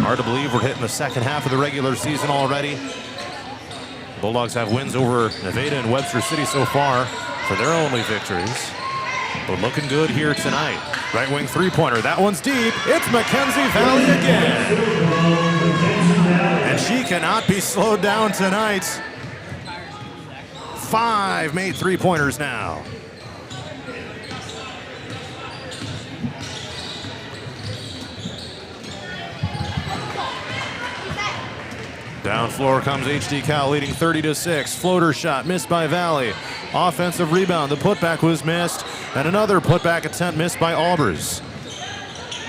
Hard to believe we're hitting the second half of the regular season already. Bulldogs have wins over Nevada and Webster City so far for their only victories. But looking good here tonight. Right wing three-pointer, that one's deep. It's Mackenzie Valley again. And she cannot be slowed down tonight. 5 made three-pointers now. Down floor comes HD-Cal, leading 30-6. Floater shot missed by Valley. Offensive rebound. The putback was missed. And another putback attempt missed by Albers.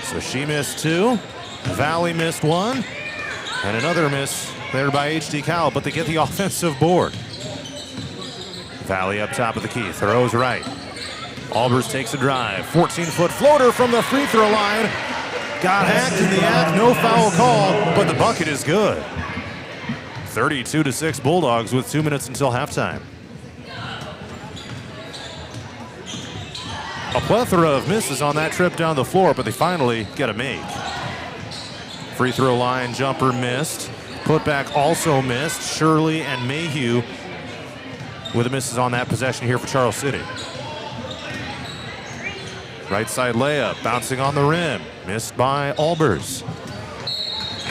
So she missed 2. Valley missed 1. And another miss there by HD-Cal, but they get the offensive board. Valley up top of the key. Throws right. Albers takes a drive. 14-foot floater from the free throw line. Got hacked in the act. No foul call, but the bucket is good. 32-6 Bulldogs with 2 minutes until halftime. A plethora of misses on that trip down the floor, but they finally get a make. Free throw line jumper missed. Putback also missed. Shirley and Mayhew with the misses on that possession here for Charles City. Right side layup, bouncing on the rim. Missed by Albers.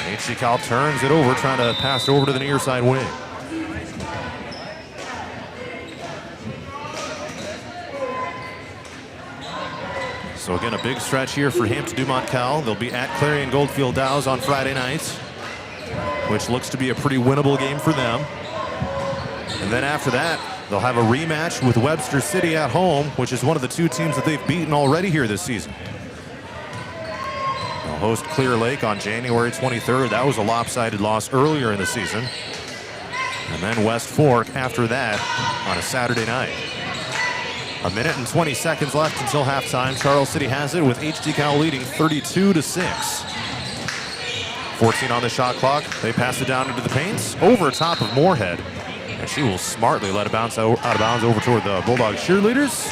HD-Cal turns it over, trying to pass it over to the near side wing. So again, a big stretch here for Hampton-Dumont-CAL. They'll be at Clarion Goldfield Dows on Friday nights, which looks to be a pretty winnable game for them. And then after that, they'll have a rematch with Webster City at home, which is one of the 2 teams that they've beaten already here this season. They'll host Clear Lake on January 23rd. That was a lopsided loss earlier in the season. And then West Fork after that on a Saturday night. 1 minute and 20 seconds left until halftime. Charles City has it with HD-Cal leading 32-6. 14 on the shot clock. They pass it down into the paints over top of Moorhead. And she will smartly let it bounce out of bounds over toward the Bulldog cheerleaders.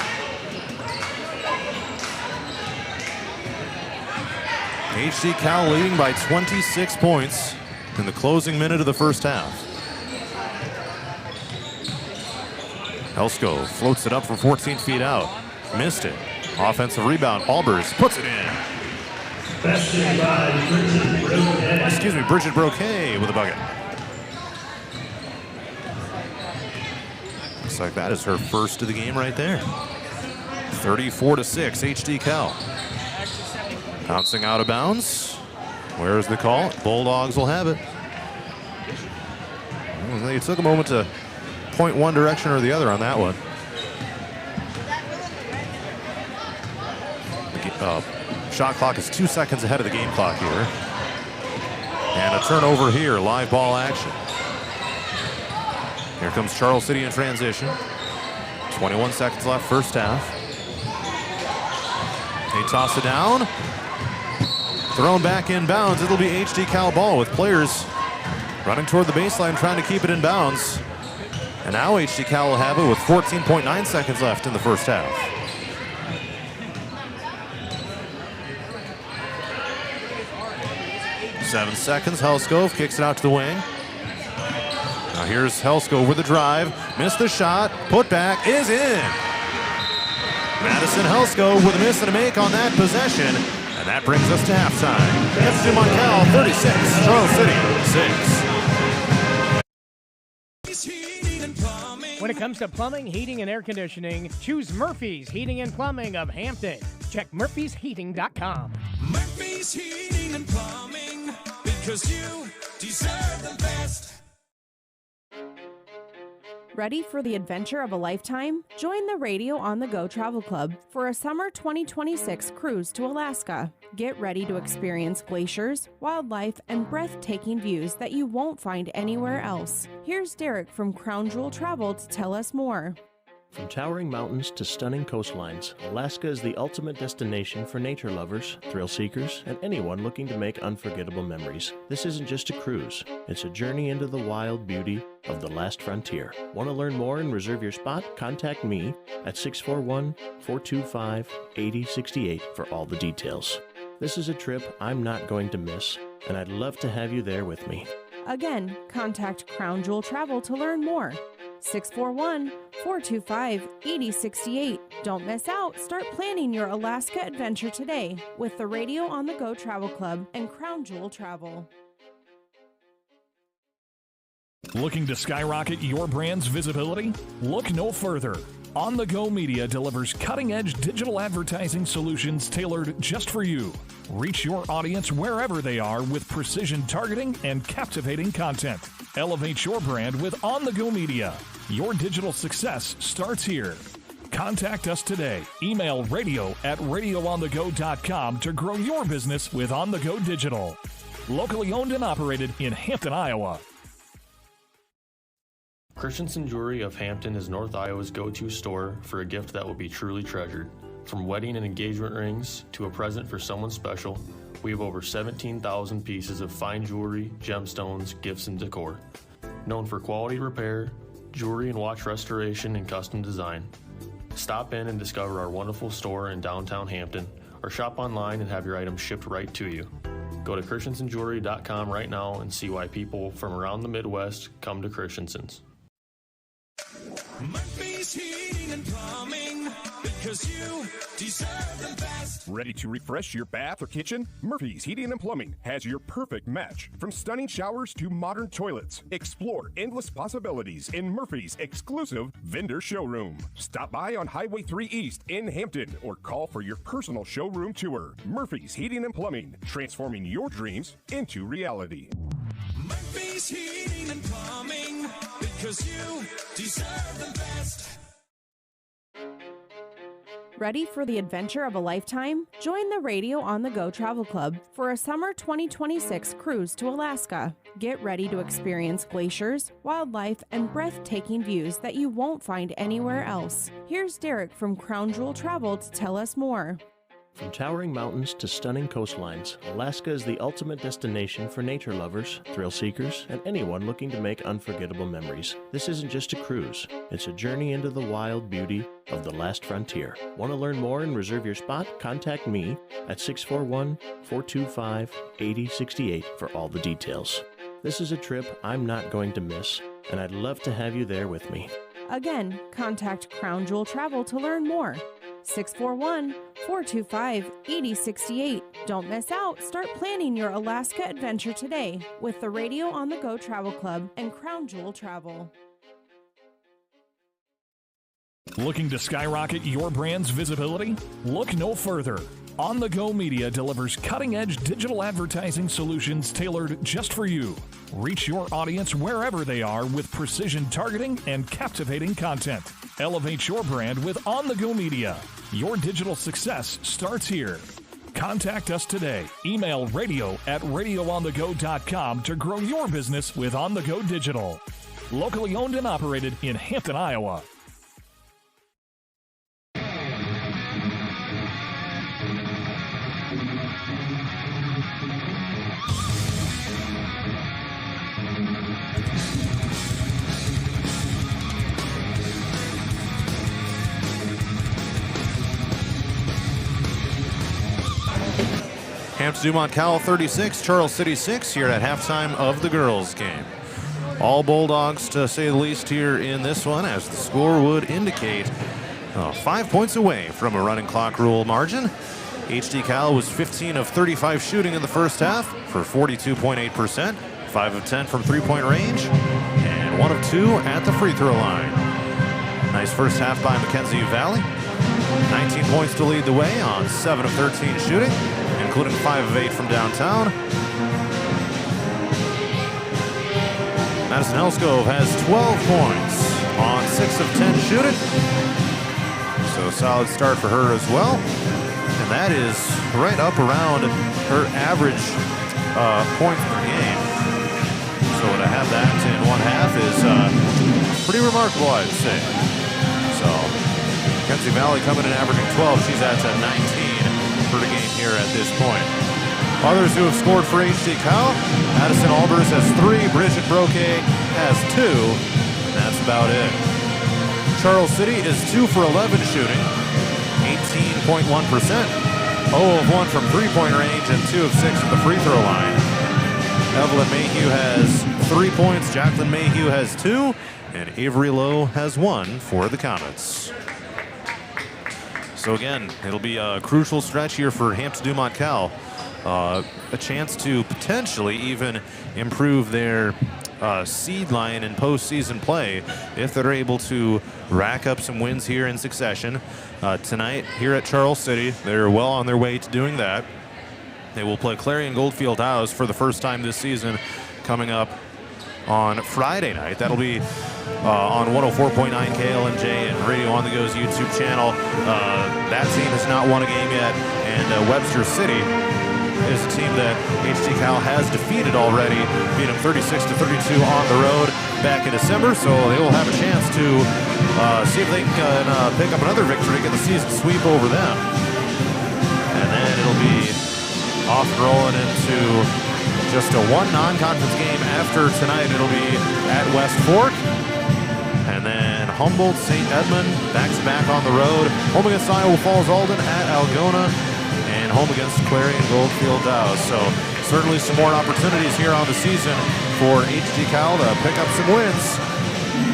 HD-Cal leading by 26 points in the closing minute of the first half. Helskove floats it up from 14 feet out. Missed it. Offensive rebound. Albers puts it in. Bridget Broquet with a bucket. Looks like that is her first of the game right there. 34-6, HD-Cal. Bouncing out of bounds. Where's the call? Bulldogs will have it. They took a moment to point one direction or the other on that one. Shot clock is 2 seconds ahead of the game clock here. And a turnover here, live ball action. Here comes Charles City in transition. 21 seconds left, first half. They toss it down. Thrown back in bounds. It'll be HD-Cal ball with players running toward the baseline trying to keep it in bounds. And now HD-Cal will have it with 14.9 seconds left in the first half. Seven seconds. Helskov kicks it out to the wing. Now here's Helskov with the drive. Missed the shot. Put back is in. Madison Helskov with a miss and a make on that possession. And that brings us to halftime. Hampton-Dumont-CAL 36, Charles City 6. When it comes to plumbing, heating, and air conditioning, choose Murphy's Heating and Plumbing of Hampton. Check murphysheating.com. Murphy's Heating and Plumbing, because you deserve the best. Ready for the adventure of a lifetime? Join the Radio on the Go Travel Club for a summer 2026 cruise to Alaska. Get ready to experience glaciers, wildlife, and breathtaking views that you won't find anywhere else. Here's Derek from Crown Jewel Travel to tell us more. From towering mountains to stunning coastlines, Alaska is the ultimate destination for nature lovers, thrill seekers, and anyone looking to make unforgettable memories. This isn't just a cruise, it's a journey into the wild beauty of the last frontier. Want to learn more and reserve your spot? Contact me at 641-425-8068 for all the details. This is a trip I'm not going to miss, and I'd love to have you there with me. Again, contact Crown Jewel Travel to learn more. 641-425-8068. Don't miss out. Start planning your Alaska adventure today with the Radio on the Go Travel Club and Crown Jewel Travel. Looking to skyrocket your brand's visibility? Look no further. On the Go Media delivers cutting-edge digital advertising solutions tailored just for you. Reach your audience wherever they are with precision targeting and captivating content. Elevate your brand with On the Go Media. Your digital success starts here. Contact us today. Email radio@radioonthego.com to grow your business with On the Go Digital. Locally owned and operated in Hampton, Iowa. Christensen Jewelry of Hampton is North Iowa's go-to store for a gift that will be truly treasured. From wedding and engagement rings to a present for someone special, we have over 17,000 pieces of fine jewelry, gemstones, gifts, and decor. Known for quality repair, jewelry and watch restoration, and custom design. Stop in and discover our wonderful store in downtown Hampton, or shop online and have your items shipped right to you. Go to christensenjewelry.com right now and see why people from around the Midwest come to Christensen's. Murphy's Heating and Plumbing, because you deserve the best. Ready to refresh your bath or kitchen? Murphy's Heating and Plumbing has your perfect match. From stunning showers to modern toilets, explore endless possibilities in Murphy's exclusive vendor showroom. Stop by on Highway 3 East in Hampton or call for your personal showroom tour. Murphy's Heating and Plumbing, transforming your dreams into reality. Murphy's Heating and Plumbing, because you deserve the best. Ready for the adventure of a lifetime? Join the Radio on the Go Travel Club for a summer 2026 cruise to Alaska. Get ready to experience glaciers, wildlife, and breathtaking views that you won't find anywhere else. Here's Derek from Crown Jewel Travel to tell us more. From towering mountains to stunning coastlines, Alaska is the ultimate destination for nature lovers, thrill seekers, and anyone looking to make unforgettable memories. This isn't just a cruise, it's a journey into the wild beauty of the last frontier. Want to learn more and reserve your spot? Contact me at 641-425-8068 for all the details. This is a trip I'm not going to miss, and I'd love to have you there with me. Again, contact Crown Jewel Travel to learn more. 641-425-8068. Don't miss out. Start planning your Alaska adventure today with the Radio on the Go Travel Club and Crown Jewel Travel. Looking to skyrocket your brand's visibility? Look no further. On the Go Media delivers cutting-edge digital advertising solutions tailored just for you. Reach your audience wherever they are with precision targeting and captivating content. Elevate your brand with On the Go Media. Your digital success starts here. Contact us today. Email radio@radioonthego.com to grow your business with On the Go Digital. Locally owned and operated in Hampton, Iowa. Hampton-Dumont-CAL 36, Charles City 6 here at halftime of the girls' game. All Bulldogs, to say the least, here in this one, as the score would indicate. 5 points away from a running clock rule margin. HD Cal was 15 of 35 shooting in the first half for 42.8%, 5 of 10 from three-point range, and 1 of 2 at the free throw line. Nice first half by Mackenzie Valley. 19 points to lead the way on 7 of 13 shooting, including 5 of 8 from downtown. Madison Elskove has 12 points on 6 of 10 shooting. So a solid start for her as well. And that is right up around her average points per game. So to have that in one half is pretty remarkable, I'd say. So Mackenzie Valley coming in averaging 12. She's at 19 per game here at this point. Others who have scored for HD Cal, Addison Albers has 3, Bridget Broquet has 2, and that's about it. Charles City is 2 for 11 shooting, 18.1%, 0 of 1 from three-point range, and 2 of 6 at the free throw line. Evelyn Mayhew has 3 points, Jacqueline Mayhew has 2, and Avery Lowe has 1 for the Comets. So again, it'll be a crucial stretch here for Hampton-Dumont-CAL. A chance to potentially even improve their seed line in postseason play if they're able to rack up some wins here in succession. Tonight here at Charles City, they're well on their way to doing that. They will play Clarion Goldfield House for the first time this season coming up on Friday night. That'll be on 104.9 KLMJ and Radio on the Go's YouTube channel. That team has not won a game yet, and Webster City is a team that HD Cal has defeated already, beat them 36-32 on the road back in December, so they will have a chance to see if they can pick up another victory, get the season sweep over them. And then it'll be off and rolling into just a one non-conference game after tonight. It'll be at West Fork, and then Humboldt, St. Edmund, back-to-back on the road, home against Iowa Falls Alden, at Algona, and home against Clarion Goldfield House. So certainly some more opportunities here on the season for HD Cal to pick up some wins,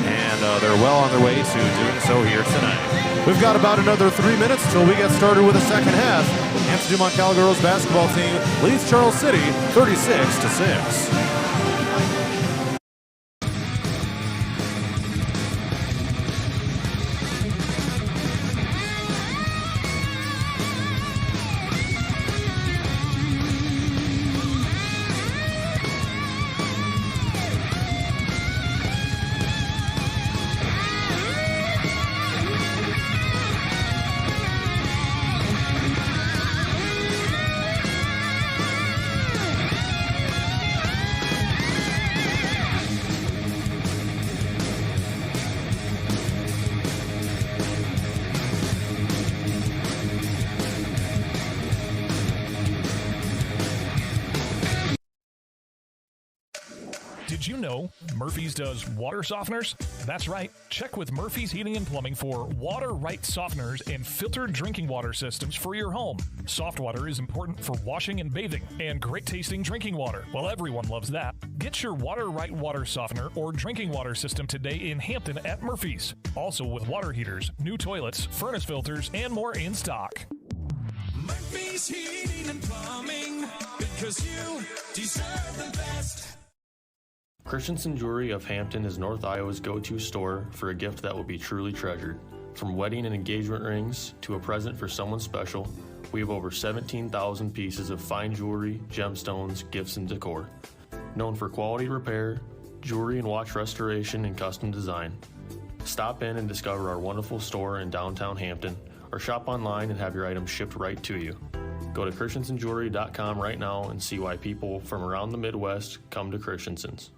and they're well on their way to doing so here tonight. We've got about another 3 minutes till we get started with the second half. Hampton-Dumont-CAL girls basketball team leads Charles City 36-6. Did you know Murphy's does water softeners? That's right. Check with Murphy's Heating and Plumbing for water right softeners and filtered drinking water systems for your home. Soft water is important for washing and bathing, and great tasting drinking water. Well, everyone loves that. Get your water right water softener or drinking water system today in Hampton at Murphy's. Also with water heaters, new toilets, furnace filters, and more in stock. Murphy's Heating and Plumbing, because you deserve the best. Christensen Jewelry of Hampton is North Iowa's go-to store for a gift that will be truly treasured. From wedding and engagement rings to a present for someone special, we have over 17,000 pieces of fine jewelry, gemstones, gifts, and decor. Known for quality repair, jewelry and watch restoration, and custom design. Stop in and discover our wonderful store in downtown Hampton, or shop online and have your items shipped right to you. Go to christensenjewelry.com right now and see why people from around the Midwest come to Christensen's.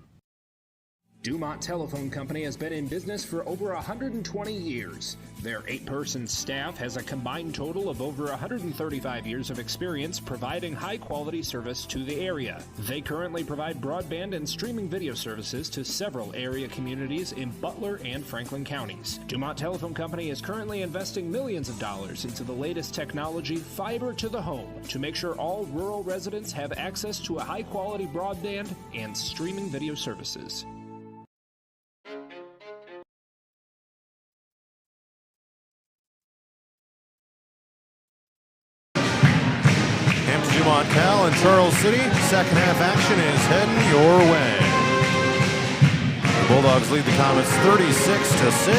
Dumont Telephone Company has been in business for over 120 years. Their 8-person staff has a combined total of over 135 years of experience providing high-quality service to the area. They currently provide broadband and streaming video services to several area communities in Butler and Franklin counties. Dumont Telephone Company is currently investing millions of dollars into the latest technology, fiber to the home, to make sure all rural residents have access to a high-quality broadband and streaming video services. Hampton-Dumont-CAL and Charles City. Second half action is heading your way. The Bulldogs lead the Comets 36-6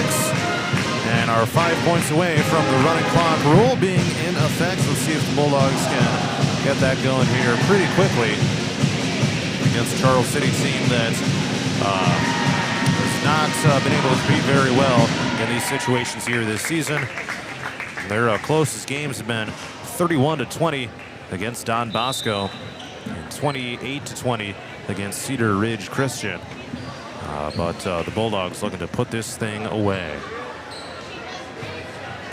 and are 5 points away from the running clock rule being in effect. Let's see if the Bulldogs can get that going here pretty quickly against a Charles City team that has not been able to compete very well in these situations here this season. Their closest games have been 31-20 against Don Bosco and 28-20 against Cedar Ridge Christian. But the Bulldogs looking to put this thing away.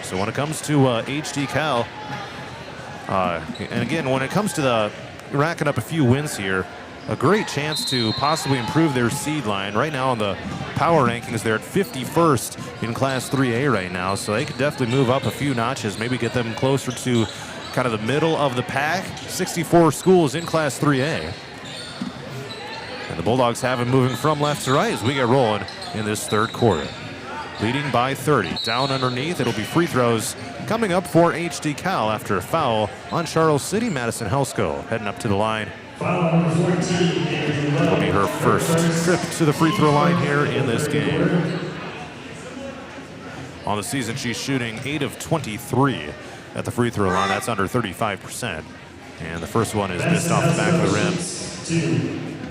So when it comes to HD Cal, and again, when it comes to the racking up a few wins here, a great chance to possibly improve their seed line. Right now on the power rankings, they're at 51st in Class 3A right now, so they could definitely move up a few notches, maybe get them closer to kind of the middle of the pack. 64 schools in Class 3A. And the Bulldogs have it moving from left to right as we get rolling in this third quarter. Leading by 30. Down underneath, it'll be free throws coming up for HD Cal after a foul on Charles City. Madison Helsko heading up to the line. It'll be her first trip to the free throw line here in this game. On the season, she's shooting 8 of 23 at the free throw line. That's under 35%. And the first one is missed off the back of the rim.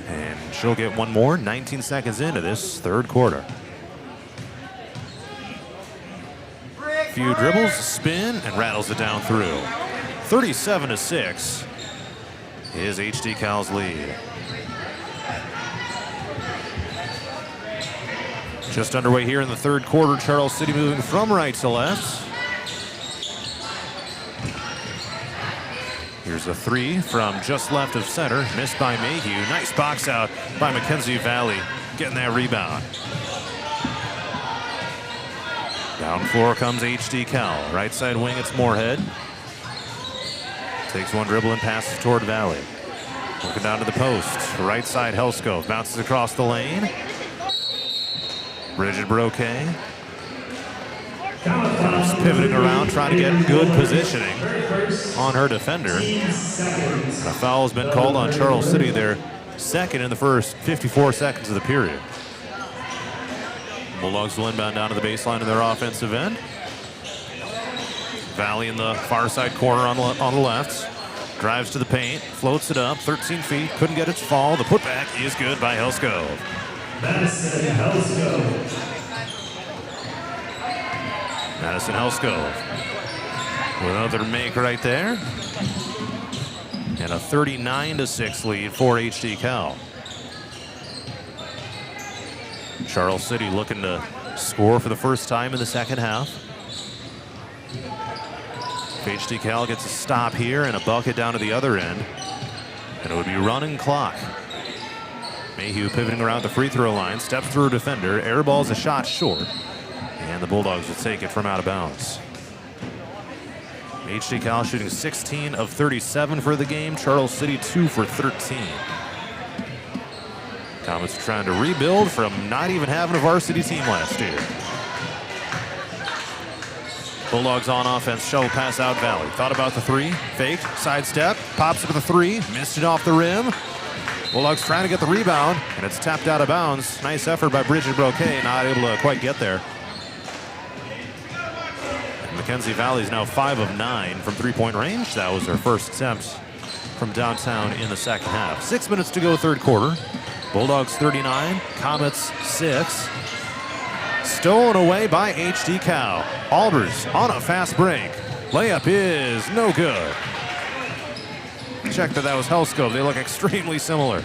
And she'll get one more 19 seconds into this third quarter. Few dribbles, spin, and rattles it down through. 37-6 is HD Cal's lead. Just underway here in the third quarter. Charles City moving from right to left. Here's a three from just left of center, missed by Mayhew. Nice box out by Mackenzie Valley, getting that rebound. Down floor comes HD Cal. Right side wing, it's Moorhead. Takes one dribble and passes toward Valley. Looking down to the post. Right side, Helsko bounces across the lane. Bridget Broquet. Just pivoting around, trying to get good positioning on her defender. A foul has been called on Charles City. They're second in the first 54 seconds of the period. Bulldogs will inbound down to the baseline of their offensive end. Valley in the far side corner on the left. Drives to the paint, floats it up, 13 feet, couldn't get its fall. The putback is good by Helsko. Madison Helsko with another make right there. And a 39-6 lead for HD Cal. Charles City looking to score for the first time in the second half. HD Cal gets a stop here and a bucket down to the other end. And it would be running clock. Mayhew pivoting around the free throw line, steps through a defender, airballs a shot short. And the Bulldogs will take it from out of bounds. HD Cal shooting 16 of 37 for the game. Charles City 2 for 13. Comets are trying to rebuild from not even having a varsity team last year. Bulldogs on offense, shovel pass out Valley. Thought about the three, faked, sidestep, pops up with the three, missed it off the rim. Bulldogs trying to get the rebound, and it's tapped out of bounds. Nice effort by Bridget Broquet, not able to quite get there. And Mackenzie Valley is now 5 of 9 from three-point range. That was her first attempt from downtown in the second half. 6 minutes to go, third quarter. Bulldogs 39, Comets 6. Stolen away by HD Cal. Albers on a fast break. Layup is no good. Check that was Helsko. They look extremely similar.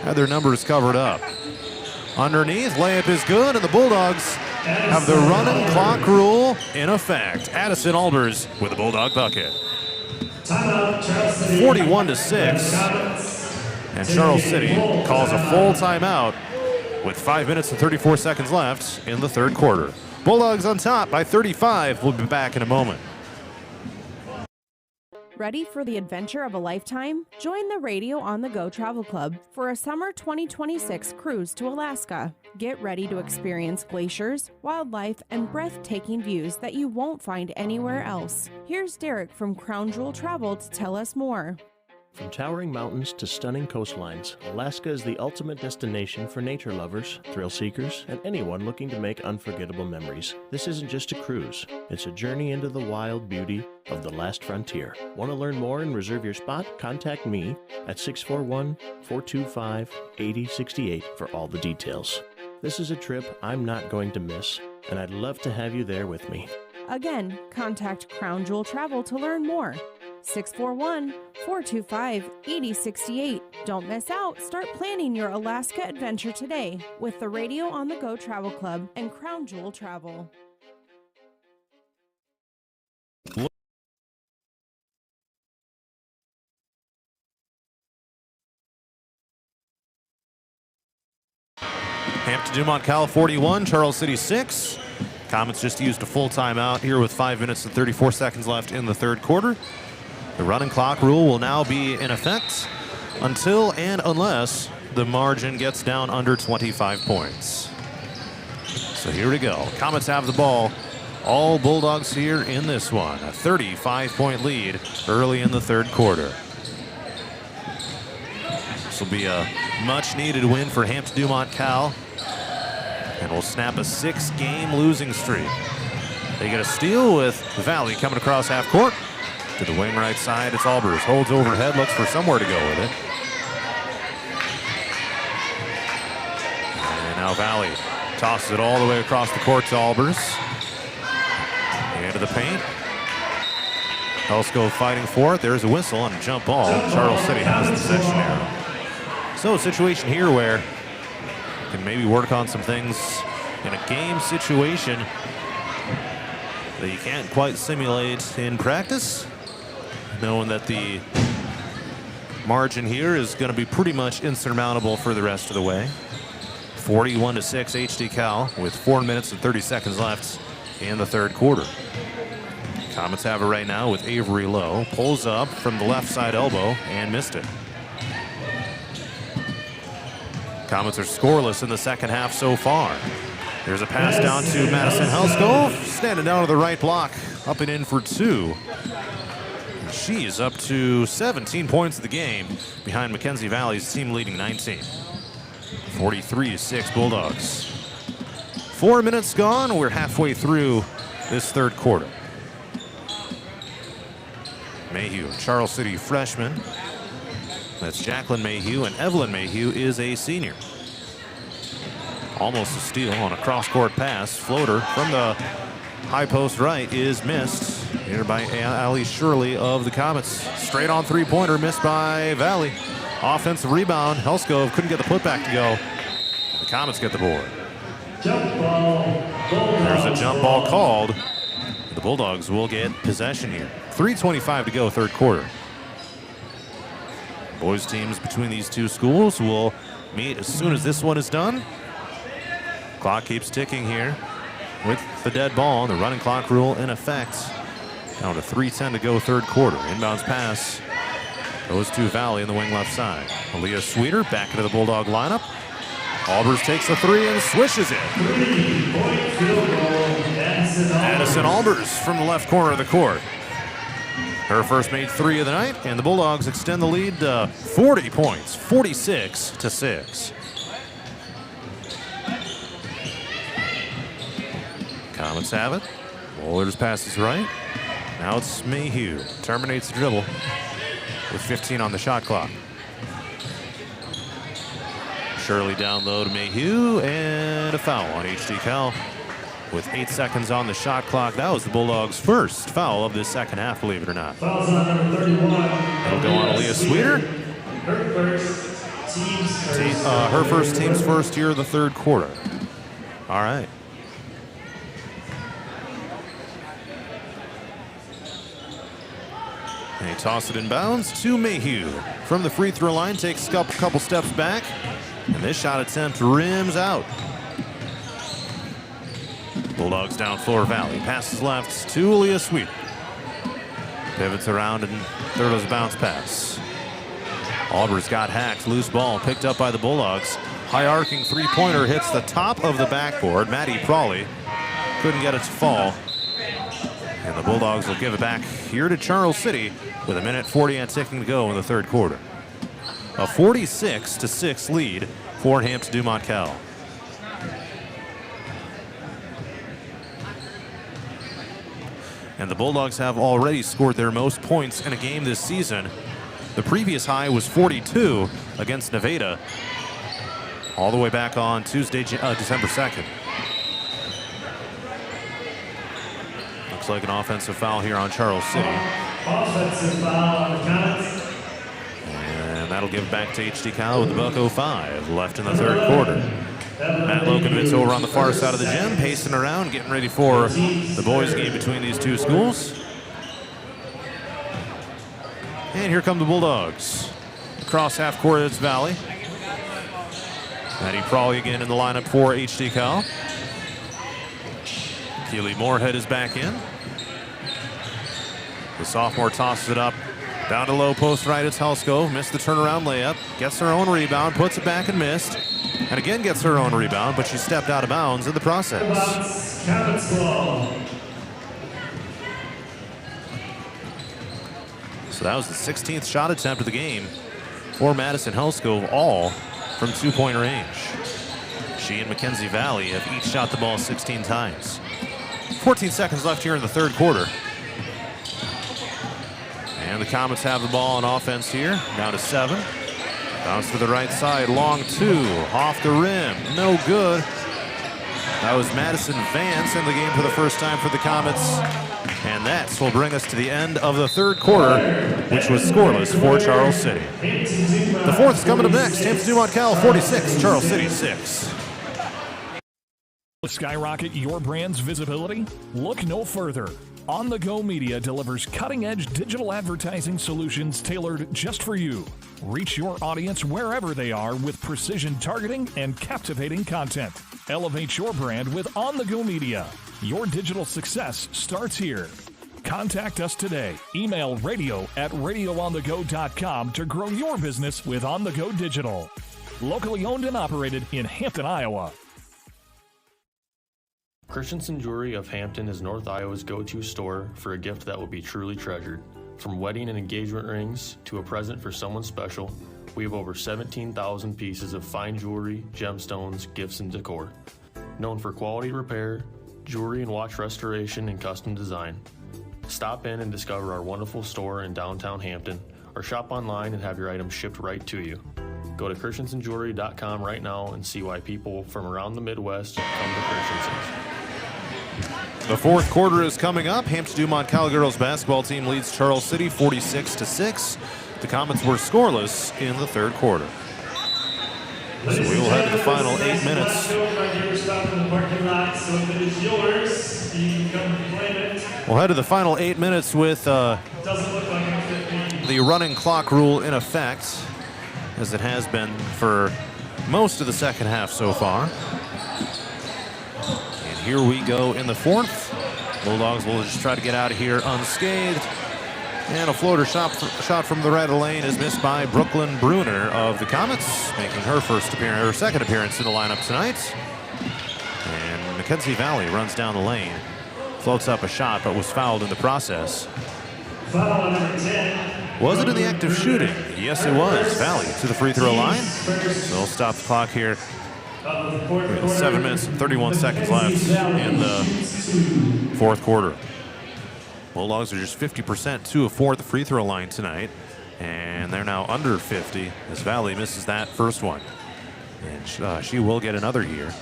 Had their numbers covered up. Underneath, layup is good, and the Bulldogs have the running clock rule in effect. Addison Albers with the Bulldog bucket. 41-6. And Charles City calls a full timeout with 5 minutes and 34 seconds left in the third quarter. Bulldogs on top by 35. We'll be back in a moment. Ready for the adventure of a lifetime? Join the Radio on the Go Travel Club for a summer 2026 cruise to Alaska. Get ready to experience glaciers, wildlife, and breathtaking views that you won't find anywhere else. Here's Derek from Crown Jewel Travel to tell us more. From towering mountains to stunning coastlines, Alaska is the ultimate destination for nature lovers, thrill seekers, and anyone looking to make unforgettable memories. This isn't just a cruise, it's a journey into the wild beauty of the last frontier. Want to learn more and reserve your spot? Contact me at 641-425-8068 for all the details. This is a trip I'm not going to miss, and I'd love to have you there with me. Again, contact Crown Jewel Travel to learn more. 641-425-8068. Don't miss out. Start planning your Alaska adventure today with the Radio on the Go Travel Club and Crown Jewel Travel. Hampton-Dumont-CAL 41, Charles City 6. Comets just used a full timeout here with 5 minutes and 34 seconds left in the third quarter. The running clock rule will now be in effect until and unless the margin gets down under 25 points. So here we go. Comets have the ball. All Bulldogs here in this one. A 35-point lead early in the third quarter. This will be a much-needed win for Hampton-Dumont-CAL, and will snap a 6-game losing streak. They get a steal with Valley coming across half court. To the wing right side, it's Albers. Holds overhead, looks for somewhere to go with it. And now Valley tosses it all the way across the court to Albers. Into the paint. Helsko fighting for it. There's a whistle on a jump ball. Charles City has the possession arrow. So a situation here where you can maybe work on some things in a game situation that you can't quite simulate in practice, knowing that the margin here is going to be pretty much insurmountable for the rest of the way. 41-6 HD Cal with 4 minutes and 30 seconds left in the third quarter. Comets have it right now with Avery Lowe. Pulls up from the left side elbow and missed it. Comets are scoreless in the second half so far. There's a pass down to Madison Helsko, standing down to the right block, up and in for two. She's up to 17 points of the game behind Mackenzie Valley's team leading 19. 43-6 Bulldogs. 4 minutes gone. We're halfway through this third quarter. Mayhew, Charles City freshman. That's Jacqueline Mayhew, and Evelyn Mayhew is a senior. Almost a steal on a cross-court pass. Floater from the high post right is missed. Here by Allie Shirley of the Comets. Straight on three-pointer missed by Valley. Offensive rebound. Helskov couldn't get the putback to go. The Comets get the board. There's a jump ball called. The Bulldogs will get possession here. 3:25 to go, third quarter. Boys teams between these two schools will meet as soon as this one is done. Clock keeps ticking here with the dead ball. The running clock rule in effect. Down to 3:10 to go, third quarter. Inbounds pass goes to Valley in the wing left side. Aaliyah Sweeter back into the Bulldog lineup. Albers takes the three and swishes it. Addison Albers from the left corner of the court. Her first made three of the night, and the Bulldogs extend the lead to 40 points, 46-6. Comets have it. Bowlers passes right. Now it's Mayhew. Terminates the dribble with 15 on the shot clock. Shirley down low to Mayhew, and a foul on HD Cal with 8 seconds on the shot clock. That was the Bulldogs' first foul of this second half, believe it or not. Fouls on number 31. It'll go on Aaliyah Sweeter. Her first, team's first here of the third quarter. All right. And he tossed it in bounds to Mayhew. From the free throw line, takes a couple steps back. And this shot attempt rims out. Bulldogs down floor Valley. Passes left to Aaliyah Sweet. Pivots around and throws a bounce pass. Auburn's got hacked. Loose ball picked up by the Bulldogs. High arcing three-pointer hits the top of the backboard. Maddie Prawley couldn't get it to fall. And the Bulldogs will give it back here to Charles City with 1:40 and ticking to go in the third quarter. A 46-6 lead for Hampton-Dumont-CAL. And the Bulldogs have already scored their most points in a game this season. The previous high was 42 against Nevada, all the way back on Tuesday, December 2nd. Looks like an offensive foul here on Charles City. Offensive foul on the Comets. And that'll give back to HD-Cal with $1:05 left in the third quarter. Matt Lokanovitz over on the far side of the gym, pacing around, getting ready for the boys' game between these two schools. And here come the Bulldogs. Across half court, it's Valley. Maddie Prawley again in the lineup for HD-Cal. Keely Moorhead is back in. The sophomore tosses it up. Down to low post right, it's Helsko. Missed the turnaround layup. Gets her own rebound, puts it back and missed. And again gets her own rebound, but she stepped out of bounds in the process. So that was the 16th shot attempt of the game for Madison Helsko, all from two-point range. She and Mackenzie Valley have each shot the ball 16 times. 14 seconds left here in the third quarter. And the Comets have the ball on offense here, down to 7. Bounce to the right side, long two, off the rim, no good. That was Madison Vance in the game for the first time for the Comets. And that will bring us to the end of the third quarter, which was scoreless for Charles City. The fourth is coming up next. Hampton-Dumont-CAL 46, Charles City 6. Skyrocket your brand's visibility? Look no further. On the Go Media delivers cutting-edge digital advertising solutions tailored just for you. Reach your audience wherever they are with precision targeting and captivating content. Elevate your brand with On the Go Media. Your digital success starts here. Contact us today. Email radio@radioonthego.com to grow your business with On the Go Digital. Locally owned and operated in Hampton, Iowa. Christensen Jewelry of Hampton is North Iowa's go-to store for a gift that will be truly treasured. From wedding and engagement rings to a present for someone special, we have over 17,000 pieces of fine jewelry, gemstones, gifts, and decor. Known for quality repair, jewelry and watch restoration, and custom design. Stop in and discover our wonderful store in downtown Hampton, or shop online and have your items shipped right to you. Go to christensenjewelry.com right now and see why people from around the Midwest come to Christensen's. The fourth quarter is coming up. Hampton-Dumont-CAL girls basketball team leads Charles City 46-6. The Comets were scoreless in the third quarter. So we will head to the final 8 minutes. We'll head to the final 8 minutes with the running clock rule in effect, as it has been for most of the second half so far. And here we go in the fourth. Bulldogs will just try to get out of here unscathed. And a floater shot from the right of the lane is missed by Brooklyn Bruner of the Comets, making her second appearance in the lineup tonight. And Mackenzie Valley runs down the lane, floats up a shot, but was fouled in the process. Foul number 10. Was it in the act of shooting? Yes, it was. Valley to the free throw line. So they'll stop the clock here. 7 minutes and 31 seconds left in the fourth quarter. Bulldogs are just 50% 2 of 4 at the free throw line tonight, and they're now under 50 as Valley misses that first one. And she will get another here.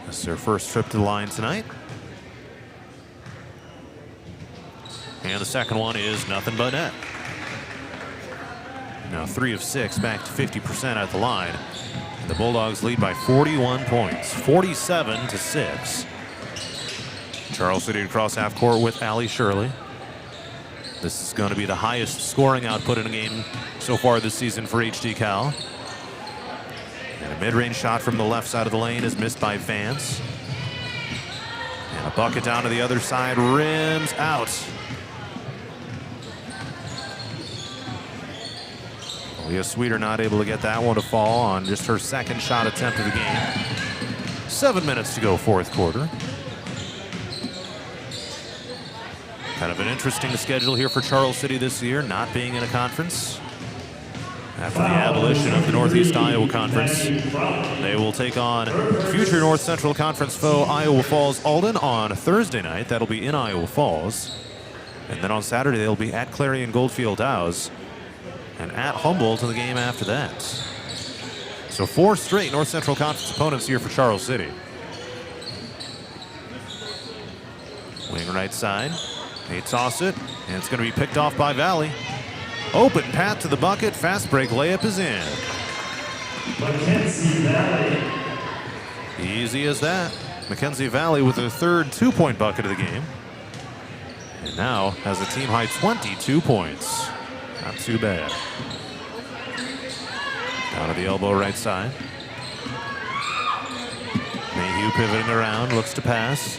This is her first trip to the line tonight. And the second one is nothing but net. Now 3 of 6, back to 50% at the line. And the Bulldogs lead by 41 points, 47-6. Charles City across half court with Allie Shirley. This is going to be the highest scoring output in a game so far this season for HD-Cal. And a mid-range shot from the left side of the lane is missed by Vance. And a bucket down to the other side, rims out. Leah Sweeter not able to get that one to fall on just her second shot attempt of the game. 7 minutes to go, fourth quarter. Kind of an interesting schedule here for Charles City this year, not being in a conference. After the abolition of the Northeast Iowa Conference, they will take on future North Central Conference foe Iowa Falls Alden on Thursday night. That'll be in Iowa Falls. And then on Saturday, they'll be at Clarion Goldfield Dows and at Humboldt in the game after that. So 4 straight North Central Conference opponents here for Charles City. Wing right side. They toss it, and it's going to be picked off by Valley. Open path to the bucket. Fast break layup is in. Mackenzie Valley. Easy as that. Mackenzie Valley with her third 2-point bucket of the game. And now has a team high 22 points. Not too bad. Down to the elbow right side. Mayhew pivoting around, looks to pass.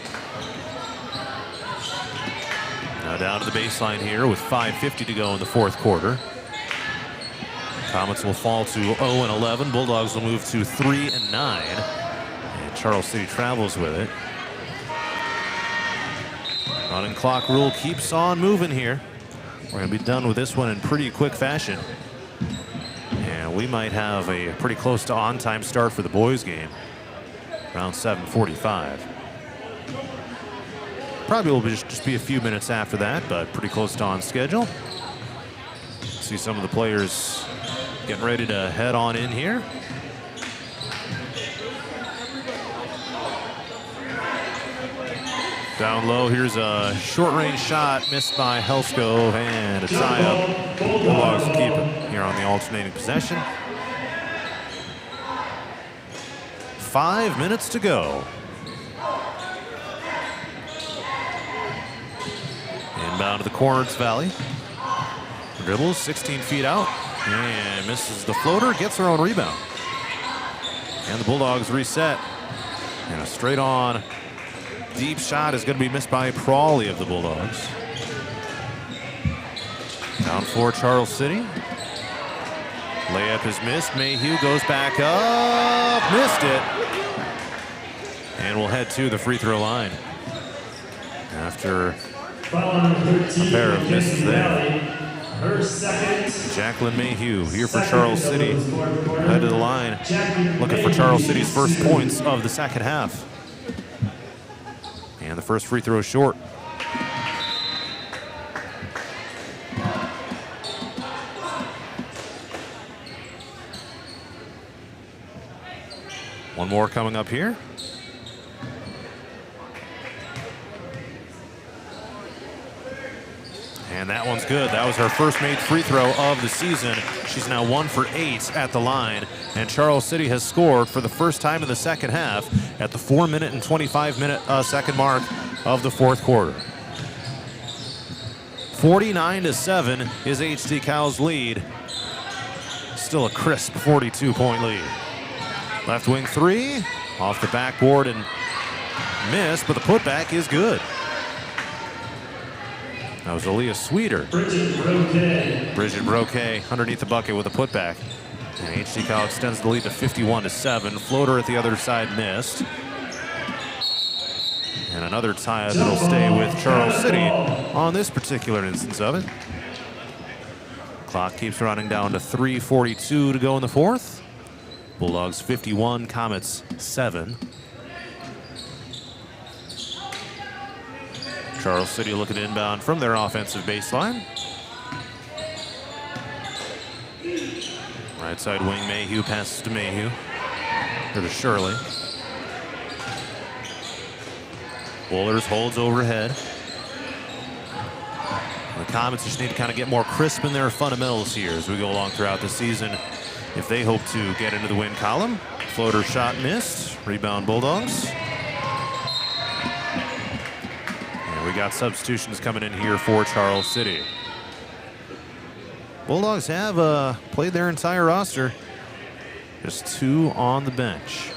Now down to the baseline here with 5:50 to go in the fourth quarter. Comets will fall to 0-11. Bulldogs will move to 3-9. And Charles City travels with it. Running clock rule keeps on moving here. We're going to be done with this one in pretty quick fashion. And we might have a pretty close to on-time start for the boys game. Around 7:45. Probably will just be a few minutes after that, but pretty close to on schedule. See some of the players getting ready to head on in here. Down low, here's a short-range shot missed by Helsko, and a tie-up. Bulldogs keep it here on the alternating possession. 5 minutes to go. Inbound to the corner, it's Valley. Dribbles 16 feet out and misses the floater, gets her own rebound. And the Bulldogs reset. And a straight on deep shot is going to be missed by Prawley of the Bulldogs. Down for Charles City. Layup is missed. Mayhew goes back up, missed it. And we'll head to the free throw line after a pair of misses there. Jacqueline Mayhew here for Charles City. Head to the line, looking for Charles City's first points of the second half. And the first free throw is short. One more coming up here. And that one's good. That was her first made free throw of the season. She's now 1 for 8 at the line. And Charles City has scored for the first time in the second half at the 4-minute and 25-second mark of the fourth quarter. 49-7 is HD-Cal's lead. Still a crisp 42-point lead. Left wing three, off the backboard and missed, but the putback is good. That was Aaliyah Sweeter. Bridget Broquet underneath the bucket with a putback. And HD-Cal extends the lead to 51-7. Floater at the other side missed. And another tie that'll stay with Charles City on this particular instance of it. Clock keeps running down to 3:42 to go in the fourth. Bulldogs 51, Comets 7. Charles City looking to inbound from their offensive baseline. Right side wing, Mayhew passes to Mayhew. Or to Shirley. Wohlers holds overhead. The Comets just need to kind of get more crisp in their fundamentals here as we go along throughout the season if they hope to get into the win column. Floater shot missed. Rebound Bulldogs. And we got substitutions coming in here for Charles City. Bulldogs have played their entire roster. Just 2 on the bench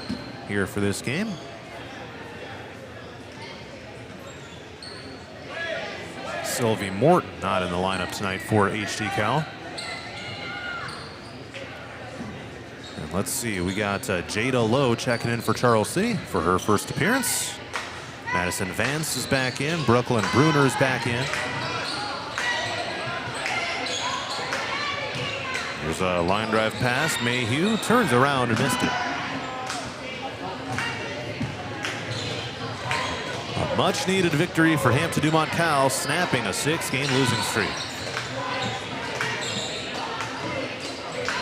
here for this game. Sylvie Morton not in the lineup tonight for HD-Cal. And let's see, we got Jada Lowe checking in for Charles City for her first appearance. Madison Vance is back in. Brooklyn Bruner is back in. There's a line drive pass. Mayhew turns around and missed it. A much needed victory for Hampton-Dumont-CAL, snapping a 6-game losing streak.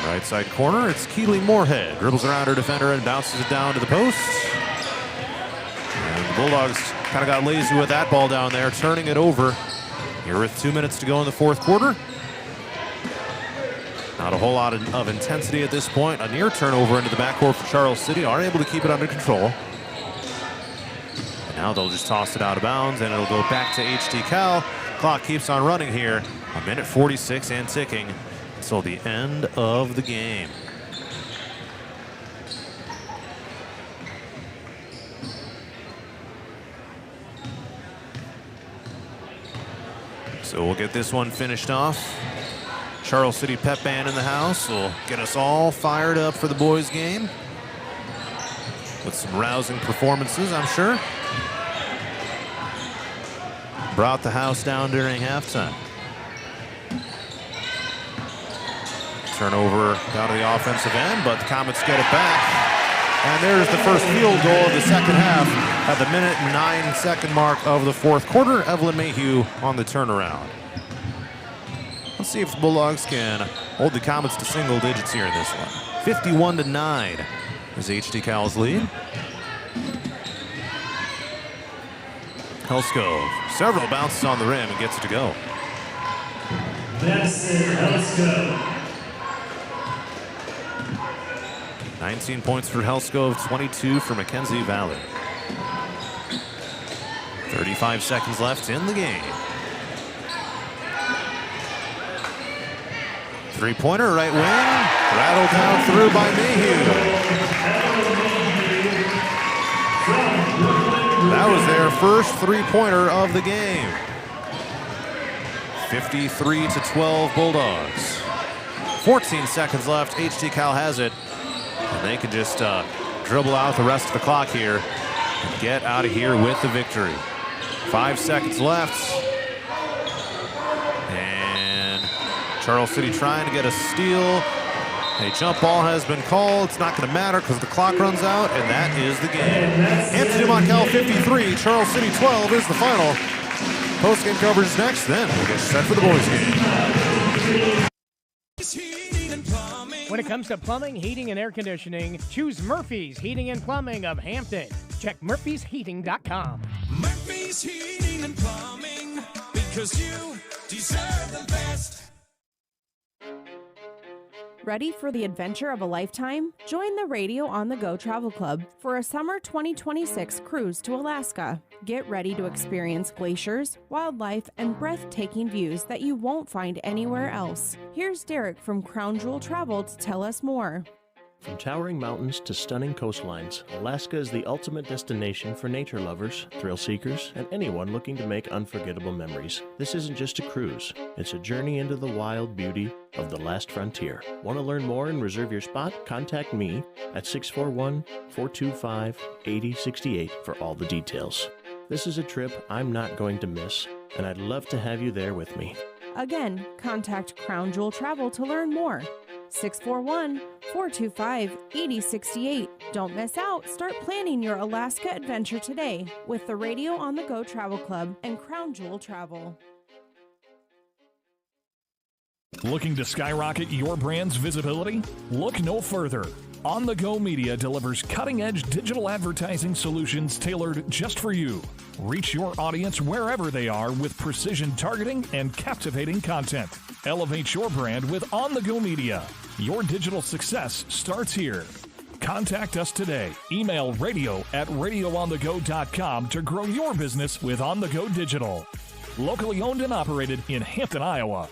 Right side corner, it's Keely Moorhead. Dribbles around her defender and bounces it down to the post. And the Bulldogs kind of got lazy with that ball down there, turning it over. Here with 2 minutes to go in the fourth quarter. Not a whole lot of intensity at this point. A near turnover into the backcourt for Charles City. Are able to keep it under control. And now they'll just toss it out of bounds, and it'll go back to HD-Cal. Clock keeps on running here. 1:46 and ticking until the end of the game. So we'll get this one finished off. Charles City Pep Band in the house will get us all fired up for the boys' game with some rousing performances, I'm sure. Brought the house down during halftime. Turnover down to the offensive end, but the Comets get it back. And there's the first field goal of the second half at the 1:09 mark of the fourth quarter. Evelyn Mayhew on the turnaround. Let's see if the Bulldogs can hold the Comets to single digits here in this one. 51-9 is HD-Cal's lead. Helskov, several bounces on the rim and gets it to go. Madison Helskov. 19 points for Helskov, 22 for Mackenzie Valley. 35 seconds left in the game. Three-pointer, right wing, rattled down through by Mayhew. That was their first three-pointer of the game. 53-12 Bulldogs. 14 seconds left, HD-Cal has it. And they can just dribble out the rest of the clock here and get out of here with the victory. 5 seconds left. Charles City trying to get a steal. A jump ball has been called. It's not going to matter because the clock runs out, and that is the game. Hampton-Dumont-CAL 53, Charles City 12 is the final. Post-game coverage is next, then we'll get set for the boys' game. When it comes to plumbing, heating, and air conditioning, choose Murphy's Heating and Plumbing of Hampton. Check murphysheating.com. Murphy's Heating and Plumbing, because you deserve the best. Ready for the adventure of a lifetime? Join the Radio on the Go Travel Club for a summer 2026 cruise to Alaska. Get ready to experience glaciers, wildlife, and breathtaking views that you won't find anywhere else. Here's Derek from Crown Jewel Travel to tell us more. From towering mountains to stunning coastlines, Alaska is the ultimate destination for nature lovers, thrill seekers, and anyone looking to make unforgettable memories. This isn't just a cruise, it's a journey into the wild beauty of the last frontier. Want to learn more and reserve your spot? Contact me at 641-425-8068 for all the details. This is a trip I'm not going to miss, and I'd love to have you there with me. Again, contact Crown Jewel Travel to learn more. 641-425-8068. Don't miss out. Start planning your Alaska adventure today with the Radio on the Go Travel Club and Crown Jewel Travel. Looking to skyrocket your brand's visibility? Look no further. On The Go Media delivers cutting-edge digital advertising solutions tailored just for you. Reach your audience wherever they are with precision targeting and captivating content. Elevate your brand with On The Go Media. Your digital success starts here. Contact us today. Email radio@radioonthego.com to grow your business with On The Go Digital. Locally owned and operated in Hampton, Iowa.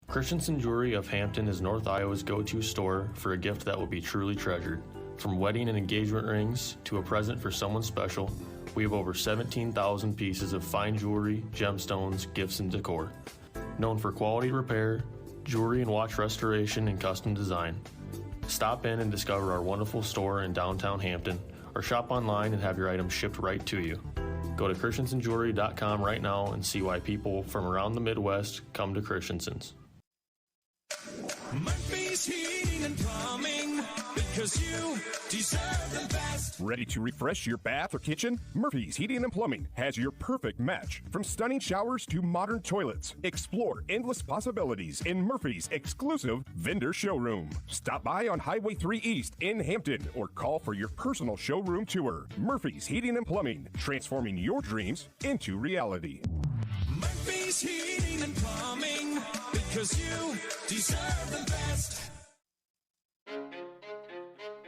Christensen Jewelry of Hampton is North Iowa's go-to store for a gift that will be truly treasured. From wedding and engagement rings to a present for someone special, we have over 17,000 pieces of fine jewelry, gemstones, gifts, and decor. Known for quality repair, jewelry and watch restoration, and custom design. Stop in and discover our wonderful store in downtown Hampton, or shop online and have your items shipped right to you. Go to christensenjewelry.com right now and see why people from around the Midwest come to Christensen's. Murphy's Heating and Plumbing, because you deserve the best. Ready to refresh your bath or kitchen? Murphy's Heating and Plumbing has your perfect match. From stunning showers to modern toilets, explore endless possibilities in Murphy's exclusive vendor showroom. Stop by on Highway 3 East in Hampton or call for your personal showroom tour. Murphy's Heating and Plumbing, transforming your dreams into reality. Murphy's Heating and Plumbing, because you deserve the best.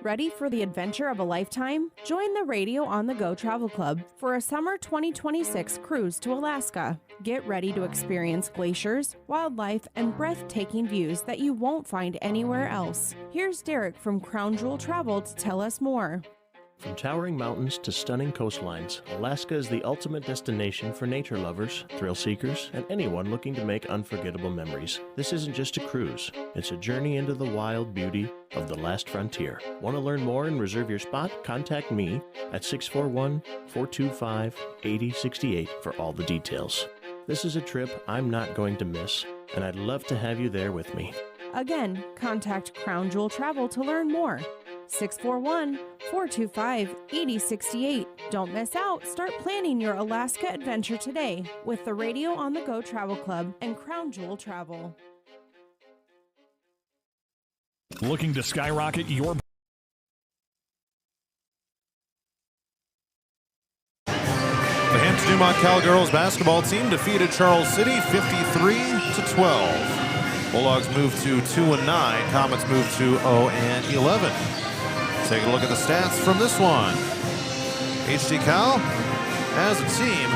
Ready for the adventure of a lifetime? Join the Radio on the Go Travel Club for a summer 2026 cruise to Alaska. Get ready to experience glaciers, wildlife, and breathtaking views that you won't find anywhere else. Here's Derek from Crown Jewel Travel to tell us more. From towering mountains to stunning coastlines, Alaska is the ultimate destination for nature lovers, thrill seekers, and anyone looking to make unforgettable memories. This isn't just a cruise, it's a journey into the wild beauty of the last frontier. Want to learn more and reserve your spot? Contact me at 641-425-8068 for all the details. This is a trip I'm not going to miss, and I'd love to have you there with me. Again, contact Crown Jewel Travel to learn more. 641-425-8068. Don't miss out. Start planning your Alaska adventure today with the Radio on the Go Travel Club and Crown Jewel Travel. Looking to skyrocket your The Hampton-Dumont-CAL girls basketball team defeated Charles City 53-12. Bulldogs moved to 2-9. Comets moved to 0-11. Take a look at the stats from this one. HD-Cal, as a team,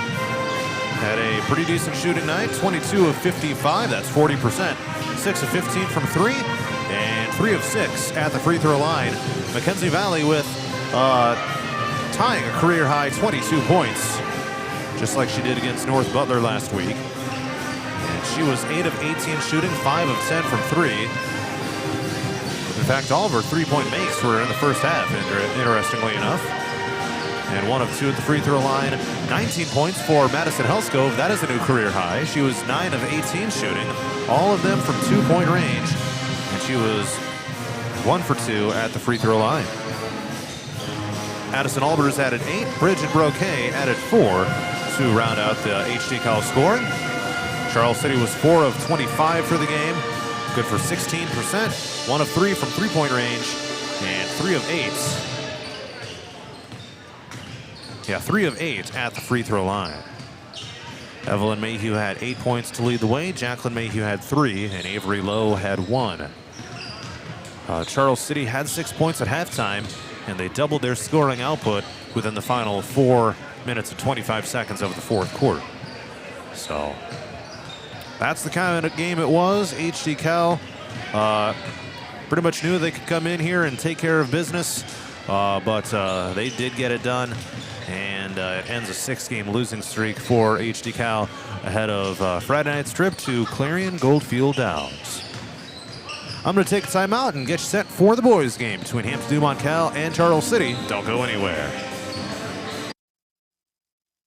had a pretty decent shooting night. 22 of 55, that's 40%. 6 of 15 from 3, and 3 of 6 at the free throw line. Mackenzie Valley with tying a career high 22 points, just like she did against North Butler last week. And she was 8 of 18 shooting, 5 of 10 from 3. In fact, all of her three-point makes were in the first half, interestingly enough. And 1 of 2 at the free throw line. 19 points for Madison Helskove. That is a new career high. She was 9 of 18 shooting, all of them from 2-point range. And she was 1 for 2 at the free throw line. Addison Albers added 8. Bridget Broquet added 4 to round out the HD-Cal scoring. Charles City was 4 of 25 for the game. Good for 16%. 1 of 3 from three-point range, and 3 of 8. Yeah, 3 of 8 at the free throw line. Evelyn Mayhew had 8 points to lead the way. Jacqueline Mayhew had 3, and Avery Lowe had 1. Charles City had 6 points at halftime, and they doubled their scoring output within the final 4 minutes and 25 seconds of the fourth quarter. So that's the kind of game it was. HD-Cal pretty much knew they could come in here and take care of business, but they did get it done, and it ends a 6-game losing streak for HD-Cal ahead of Friday night's trip to Clarion Goldfield Downs. I'm going to take a timeout and get you set for the boys' game between Hampton-Dumont-CAL and Charles City. Don't go anywhere.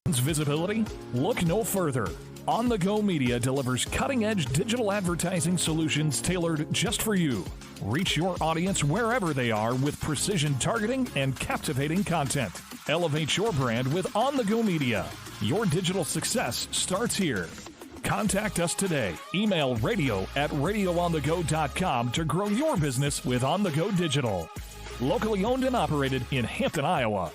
Visibility? Look no further. On the Go Media delivers cutting-edge digital advertising solutions tailored just for you. Reach your audience wherever they are with precision targeting and captivating content. Elevate your brand with On the Go Media. Your digital success starts here. Contact us today. Email radio@radioonthego.com to grow your business with On The Go Digital. Locally owned and operated in Hampton, Iowa.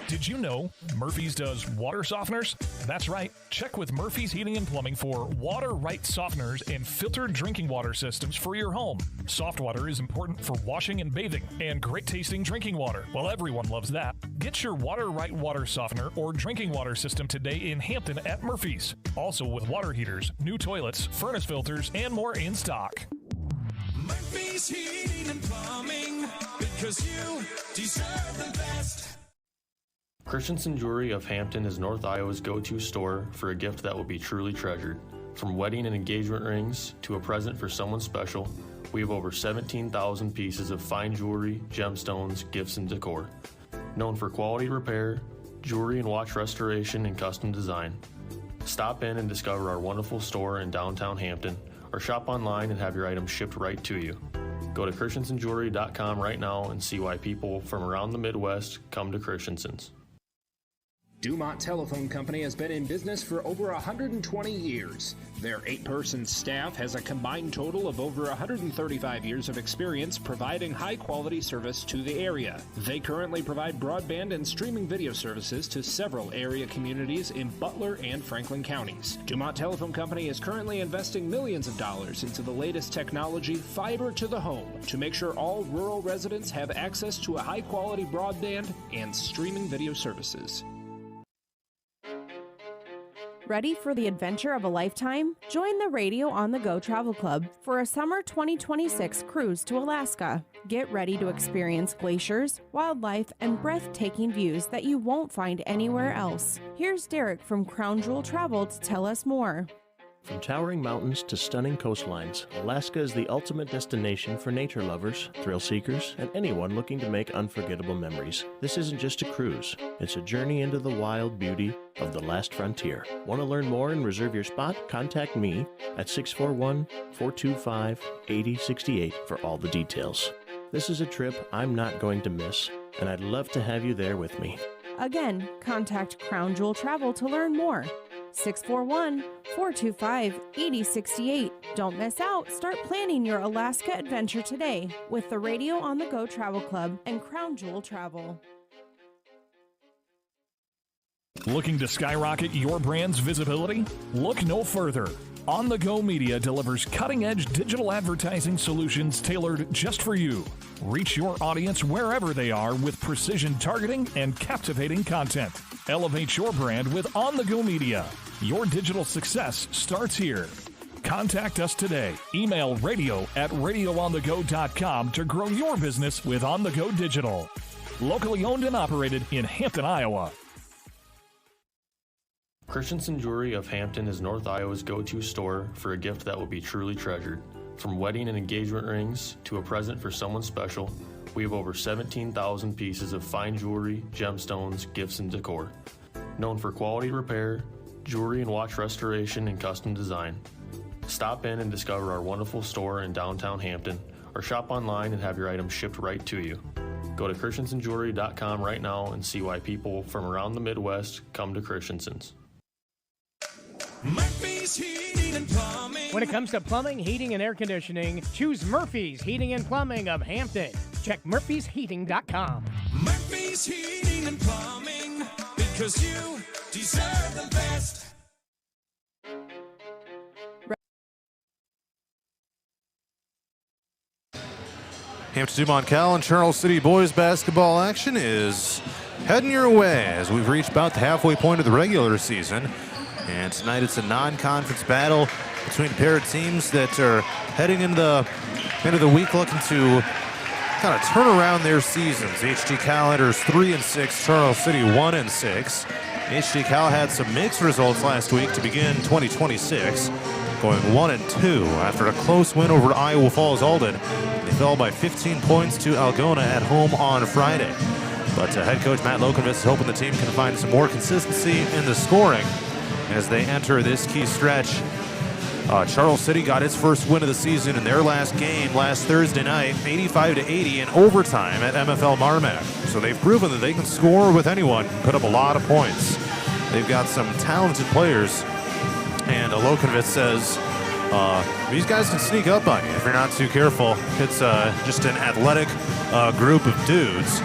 Did you know Murphy's does water softeners? That's right. Check with Murphy's Heating and Plumbing for water right softeners and filtered drinking water systems for your home. Soft water is important for washing and bathing, and great tasting drinking water. Well, everyone loves that. Get your water right water softener or drinking water system today in Hampton at Murphy's. Also with water heaters, new toilets, furnace filters, and more in stock. Murphy's Heating and Plumbing, because you deserve the best. Christensen Jewelry of Hampton is North Iowa's go-to store for a gift that will be truly treasured. From wedding and engagement rings to a present for someone special, we have over 17,000 pieces of fine jewelry, gemstones, gifts, and decor. Known for quality repair, jewelry and watch restoration, and custom design. Stop in and discover our wonderful store in downtown Hampton, or shop online and have your items shipped right to you. Go to christensenjewelry.com right now and see why people from around the Midwest come to Christensen's. Dumont Telephone Company has been in business for over 120 years. Their 8-person staff has a combined total of over 135 years of experience providing high-quality service to the area. They currently provide broadband and streaming video services to several area communities in Butler and Franklin counties. Dumont Telephone Company is currently investing millions of dollars into the latest technology, fiber to the home, to make sure all rural residents have access to a high-quality broadband and streaming video services. Ready for the adventure of a lifetime? Join the Radio on the Go Travel Club for a summer 2026 cruise to Alaska. Get ready to experience glaciers, wildlife, and breathtaking views that you won't find anywhere else. Here's Derek from Crown Jewel Travel to tell us more. From towering mountains to stunning coastlines, Alaska is the ultimate destination for nature lovers, thrill seekers, and anyone looking to make unforgettable memories. This isn't just a cruise, it's a journey into the wild beauty of the last frontier. Want to learn more and reserve your spot? Contact me at 641-425-8068 for all the details. This is a trip I'm not going to miss, and I'd love to have you there with me. Again, contact Crown Jewel Travel to learn more. 641-425-8068. Don't miss out. Start planning your Alaska adventure today with the Radio on the Go Travel Club and Crown Jewel Travel. Looking to skyrocket your brand's visibility? Look no further. On the Go Media delivers cutting-edge digital advertising solutions tailored just for you. Reach your audience wherever they are with precision targeting and captivating content. Elevate your brand with On the Go Media. Your digital success starts here. Contact us today. Email radio@radioonthego.com to grow your business with On the Go Digital. Locally owned and operated in Hampton, Iowa. Christensen Jewelry of Hampton is North Iowa's go-to store for a gift that will be truly treasured. From wedding and engagement rings to a present for someone special, we have over 17,000 pieces of fine jewelry, gemstones, gifts, and decor. Known for quality repair, jewelry and watch restoration, and custom design. Stop in and discover our wonderful store in downtown Hampton, or shop online and have your items shipped right to you. Go to christensenjewelry.com right now and see why people from around the Midwest come to Christensen's. Murphy's Heating and Plumbing. When it comes to plumbing, heating, and air conditioning, choose Murphy's Heating and Plumbing of Hampton. Check murphysheating.com. Murphy's Heating and Plumbing, because you deserve the best. Hampton-Dumont-CAL and Charles City boys basketball action is heading your way as we've reached about the halfway point of the regular season. And tonight it's a non-conference battle between a pair of teams that are heading into the week looking to kind of turn around their seasons. HD Cal enters 3-6, Charles City 1-6. HD Cal had some mixed results last week to begin 2026, going 1-2 after a close win over Iowa Falls Alden. They fell by 15 points to Algona at home on Friday. But head coach Matt Lokenvitz is hoping the team can find some more consistency in the scoring as they enter this key stretch. Charles City got its first win of the season in their last game last Thursday night, 85-80 in overtime at MFL Marmac. So they've proven that they can score with anyone, put up a lot of points. They've got some talented players, and Lokenvitz says these guys can sneak up on you if you're not too careful. It's just an athletic group of dudes.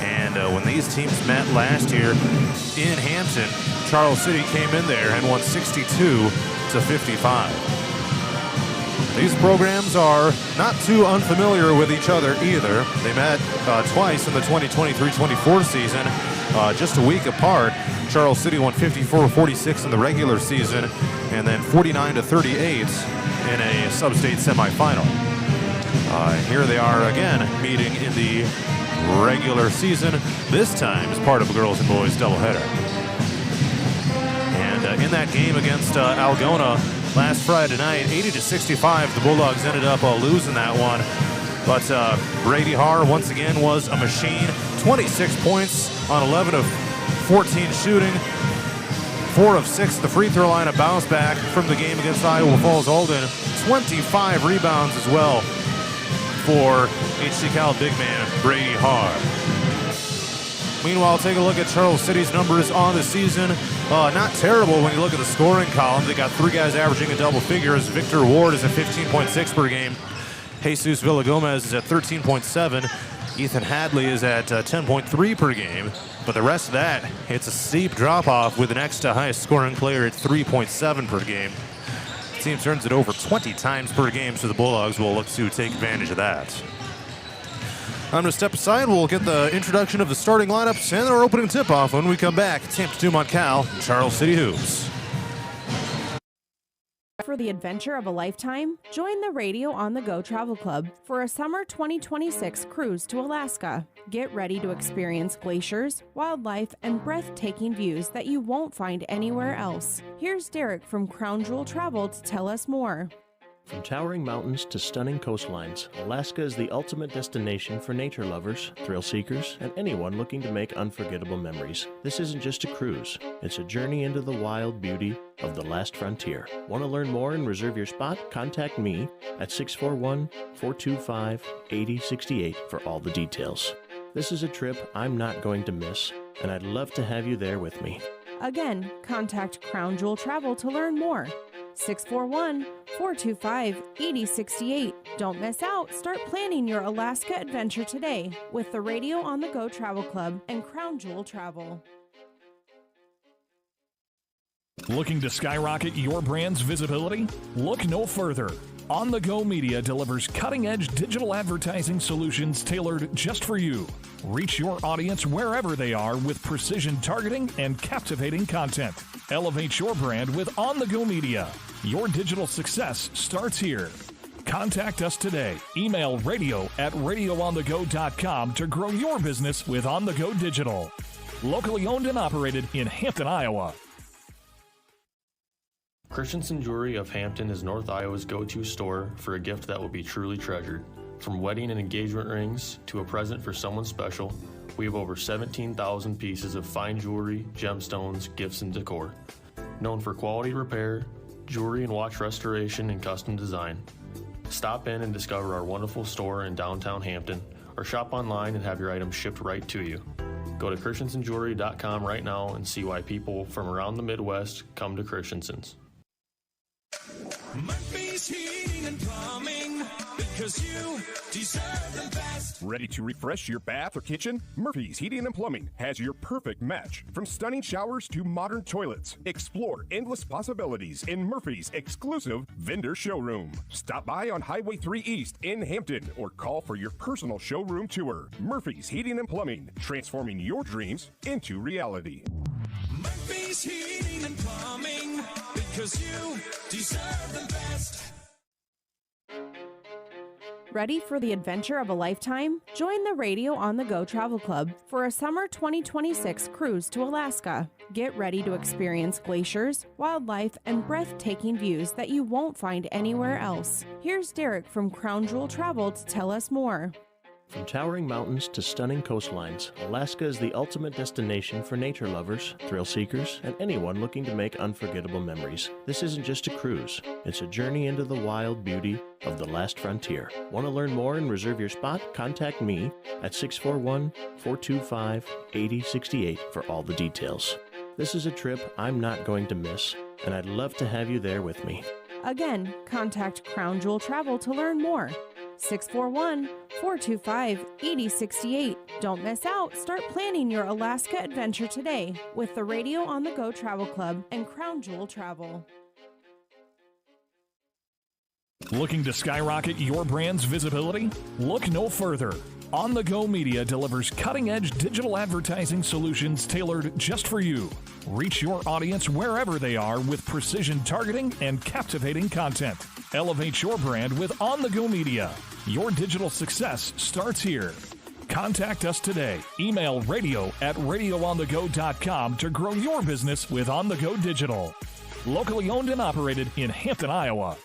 And when these teams met last year in Hampton, Charles City came in there and won 62-55. These programs are not too unfamiliar with each other either. They met twice in the 2023-24 season, just a week apart. Charles City won 54-46 in the regular season, and then 49-38 in a sub-state semifinal. Here they are again, meeting in the regular season, this time as part of a girls and boys doubleheader. And in that game against Algona last Friday night, 80-65, the Bulldogs ended up losing that one. But Brady Haar once again was a machine. 26 points on 11 of 14 shooting. 4 of 6 the free throw line, a bounce back from the game against Iowa Falls Alden. 25 rebounds as well for HD Cal big man Brady Haar. Meanwhile, take a look at Charles City's numbers on the season. Not terrible when you look at the scoring column. They got 3 guys averaging in double figures. Victor Ward is at 15.6 per game. Jesus Villagomez is at 13.7. Ethan Hadley is at 10.3 per game. But the rest of that, it's a steep drop-off with the next highest scoring player at 3.7 per game. The team turns it over 20 times per game, so the Bulldogs will look to take advantage of that. I'm going to step aside. We'll get the introduction of the starting lineups and our opening tip-off when we come back. It's Hampton-Dumont-CAL, Charles City Hoops. For the adventure of a lifetime, join the Radio on the Go Travel Club for a summer 2026 cruise to Alaska. Get ready to experience glaciers, wildlife, and breathtaking views that you won't find anywhere else. Here's Derek from Crown Jewel Travel to tell us more. From towering mountains to stunning coastlines, Alaska is the ultimate destination for nature lovers, thrill seekers, and anyone looking to make unforgettable memories. This isn't just a cruise, it's a journey into the wild beauty of the last frontier. Want to learn more and reserve your spot? Contact me at 641-425-8068 for all the details. This is a trip I'm not going to miss, and I'd love to have you there with me. Again, contact Crown Jewel Travel to learn more. 641-425-8068. Don't miss out. Start planning your Alaska adventure today with the Radio on the Go Travel Club and Crown Jewel Travel. Looking to skyrocket your brand's visibility? Look no further. On the Go Media delivers cutting-edge digital advertising solutions tailored just for you. Reach your audience wherever they are with precision targeting and captivating content. Elevate your brand with On the Go Media. Your digital success starts here. Contact us today. Email radio@radioonthego.com to grow your business with On the Go Digital. Locally owned and operated in Hampton, Iowa. Christensen Jewelry of Hampton is North Iowa's go-to store for a gift that will be truly treasured. From wedding and engagement rings to a present for someone special, we have over 17,000 pieces of fine jewelry, gemstones, gifts, and decor. Known for quality repair, jewelry and watch restoration, and custom design. Stop in and discover our wonderful store in downtown Hampton, or shop online and have your items shipped right to you. Go to christensenjewelry.com right now and see why people from around the Midwest come to Christensen's. Murphy's Heating and Plumbing, because you deserve the best. Ready to refresh your bath or kitchen? Murphy's Heating and Plumbing has your perfect match. From stunning showers to modern toilets, explore endless possibilities in Murphy's exclusive vendor showroom. Stop by on Highway 3 East in Hampton or call for your personal showroom tour. Murphy's Heating and Plumbing, transforming your dreams into reality. Murphy's Heating and Plumbing, because you deserve the best. Ready for the adventure of a lifetime? Join the Radio on the Go Travel Club for a summer 2026 cruise to Alaska. Get ready to experience glaciers, wildlife, and breathtaking views that you won't find anywhere else. Here's Derek from Crown Jewel Travel to tell us more. From towering mountains to stunning coastlines, Alaska is the ultimate destination for nature lovers, thrill seekers, and anyone looking to make unforgettable memories. This isn't just a cruise, it's a journey into the wild beauty of the last frontier. Want to learn more and reserve your spot? Contact me at 641-425-8068 for all the details. This is a trip I'm not going to miss, and I'd love to have you there with me. Again, contact Crown Jewel Travel to learn more. 641-425-8068. Don't miss out. Start planning your Alaska adventure today with the Radio on the Go Travel Club and Crown Jewel Travel. Looking to skyrocket your brand's visibility? Look no further. On the Go Media delivers cutting-edge digital advertising solutions tailored just for you. Reach your audience wherever they are with precision targeting and captivating content. Elevate your brand with On the Go Media. Your digital success starts here. Contact us today. Email radio@radioonthego.com to grow your business with On the Go Digital. Locally owned and operated in Hampton, Iowa.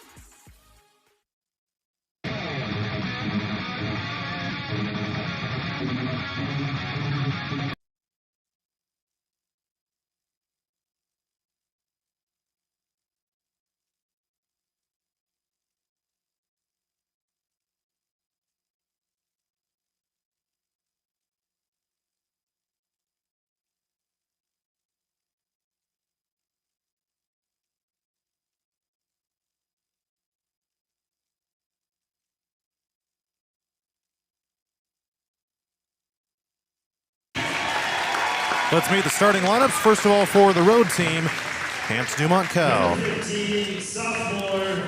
Let's meet the starting lineups. First of all, for the road team, Hampton-Dumont-CAL.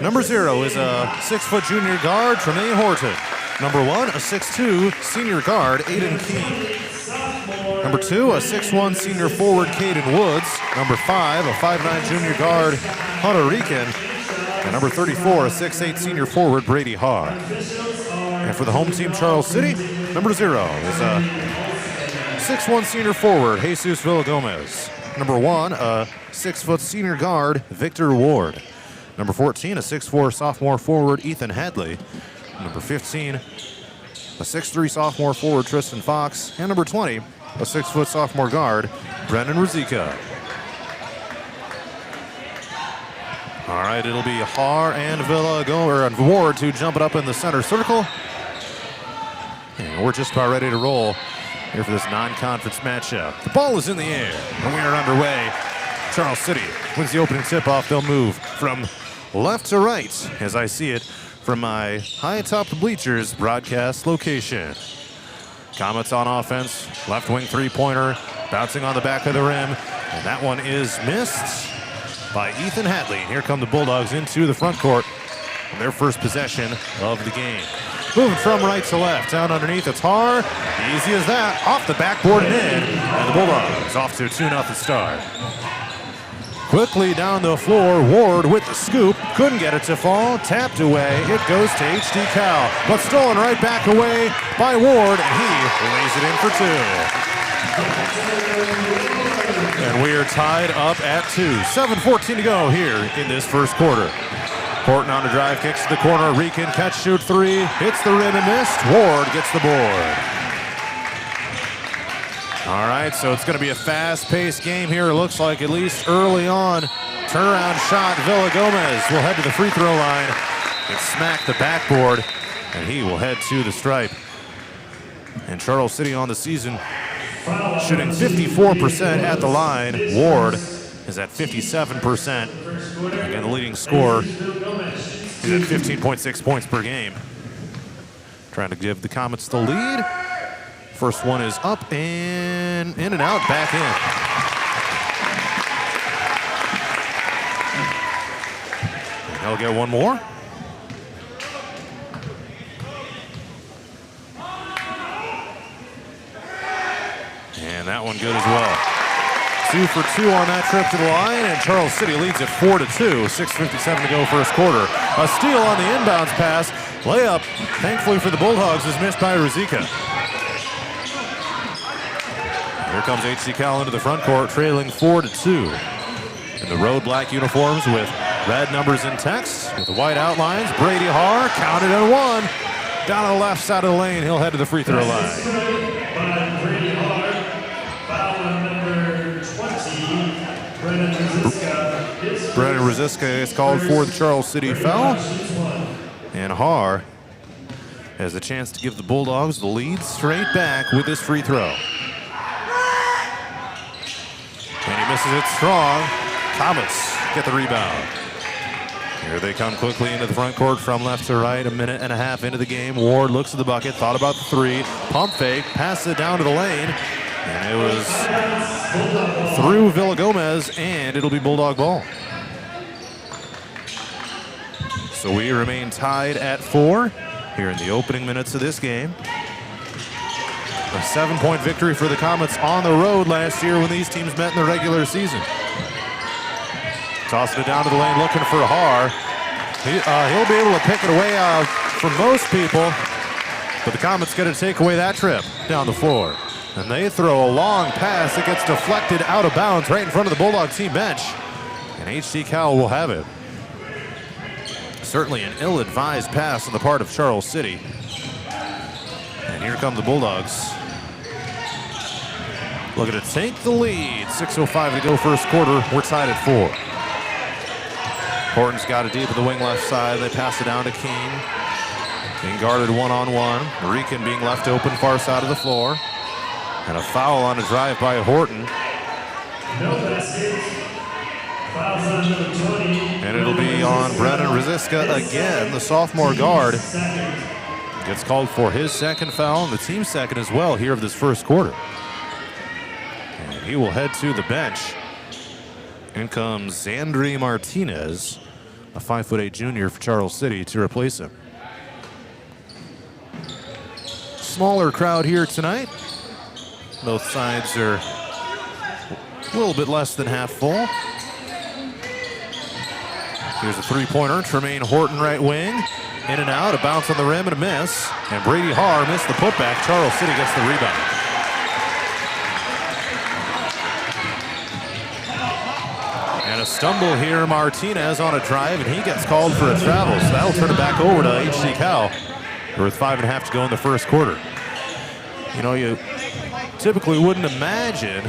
Number 0 is a 6-foot junior guard, Tremaine Horton. Number 1, a 6'2 senior guard, Aiden King. Number 2, a 6'1 senior forward, Caden Woods. Number 5, a 5'9 junior guard, Hunter Rieken. And number 34, a 6'8 senior forward, Brady Haar. And for the home team, Charles City, number 0 is a 6'1 senior forward, Jesus Villagomez. Number 1, a 6-foot senior guard, Victor Ward. Number 14, a 6'4 sophomore forward, Ethan Hadley. Number 15, a 6'3 sophomore forward, Tristan Fox. And number 20, a 6-foot sophomore guard, Brendan Ruzicka. All right, it'll be Haar and Ward to jump it up in the center circle. And we're just about ready to roll here for this non-conference matchup. The ball is in the air, and we are underway. Charles City wins the opening tip-off. They'll move from left to right, as I see it from my high atop the bleachers broadcast location. Comets on offense, left wing three-pointer, bouncing on the back of the rim, and that one is missed by Ethan Hadley. Here come the Bulldogs into the front court on their first possession of the game. Moving from right to left, down underneath, it's Haar. Easy as that, off the backboard and in, and the Bulldogs off to a 2-0 start. Quickly down the floor, Ward with the scoop, couldn't get it to fall, tapped away, it goes to HD Cal, but stolen right back away by Ward, and he lays it in for 2. And we are tied up at 2. 7:14 to go here in this first quarter. Horton on the drive, kicks to the corner. Rieken catch, shoot 3, hits the rim and missed. Ward gets the board. All right, so it's going to be a fast-paced game here. It looks like, at least early on. Turnaround shot. Villagomez will head to the free throw line and smack the backboard, and he will head to the stripe. And Charles City on the season shooting 54% at the line. Ward is at 57%. Again, the leading scorer is at 15.6 points per game. trying to give the Comets the lead. First one is up and in and out, back in. And he'll get one more. And that one good as well. 2 for 2 on that trip to the line, and Charles City leads it 4-2. 6:57 to go first quarter. A steal on the inbounds pass. Layup, thankfully for the Bulldogs, is missed by Rizika. Here comes HC Cal into the front court, trailing 4-2. In the road black uniforms with red numbers in text, with the white outlines, Brady Haar counted and one. Down on the left side of the lane, he'll head to the free throw line. Brennan Rosiska is called for the Charles City foul. And Haar has a chance to give the Bulldogs the lead straight back with this free throw. And he misses it strong. Comets get the rebound. Here they come quickly into the front court from left to right. A minute and a half into the game. Ward looks at the bucket, thought about the three. Pump fake, passes it down to the lane. And it was through Villagomez, and it'll be Bulldog ball. So we remain tied at 4 here in the opening minutes of this game. A 7-point victory for the Comets on the road last year when these teams met in the regular season. Tossing it down to the lane, looking for Haar. He'll be able to pick it away from most people, but the Comets get to take away that trip down the floor. And they throw a long pass that gets deflected out of bounds right in front of the Bulldog team bench. And HC Cal will have it. Certainly an ill-advised pass on the part of Charles City. And here come the Bulldogs. Looking to take the lead. 6:05 to go first quarter. We're tied at 4. Horton's got it deep at the wing left side. They pass it down to Keene. Being guarded one-on-one. Marikin being left open far side of the floor. And a foul on a drive by Horton. And it'll be on Brennan Rosiska again, the sophomore guard. Gets called for his second foul and the team's second as well here of this first quarter. And he will head to the bench. In comes Zandri Martinez, a 5'8" junior for Charles City, to replace him. Smaller crowd here tonight. Both sides are a little bit less than half full. Here's a three-pointer. Tremaine Horton, right wing. In and out, a bounce on the rim and a miss. And Brady Haar missed the putback. Charles City gets the rebound. And a stumble here, Martinez on a drive, and he gets called for a travel. So that'll turn it back over to HC Cal with 5.5 to go in the first quarter. You know, you typically wouldn't imagine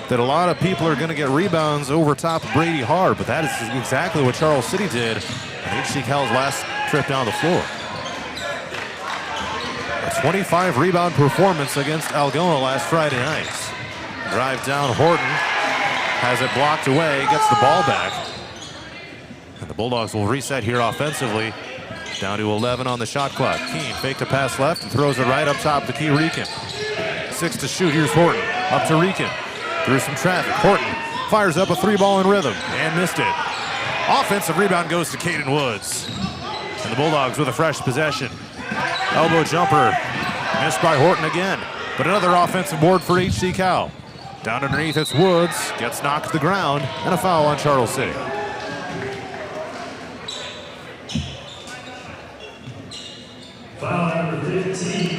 that a lot of people are going to get rebounds over top of Brady Haar, but that is exactly what Charles City did on HC Cal's last trip down the floor. A 25 rebound performance against Algona last Friday night. Drive down, Horton has it blocked away, gets the ball back. And the Bulldogs will reset here offensively. Down to 11 on the shot clock. Keene faked a pass left and throws it right up top to Key Rican. 6 to shoot, here's Horton. Up to Rican. Through some traffic. Horton fires up a three-ball in rhythm and missed it. Offensive rebound goes to Caden Woods. And the Bulldogs with a fresh possession. Elbow jumper missed by Horton again. But another offensive board for HC Cal. Down underneath it's Woods. Gets knocked to the ground. And a foul on Charles City.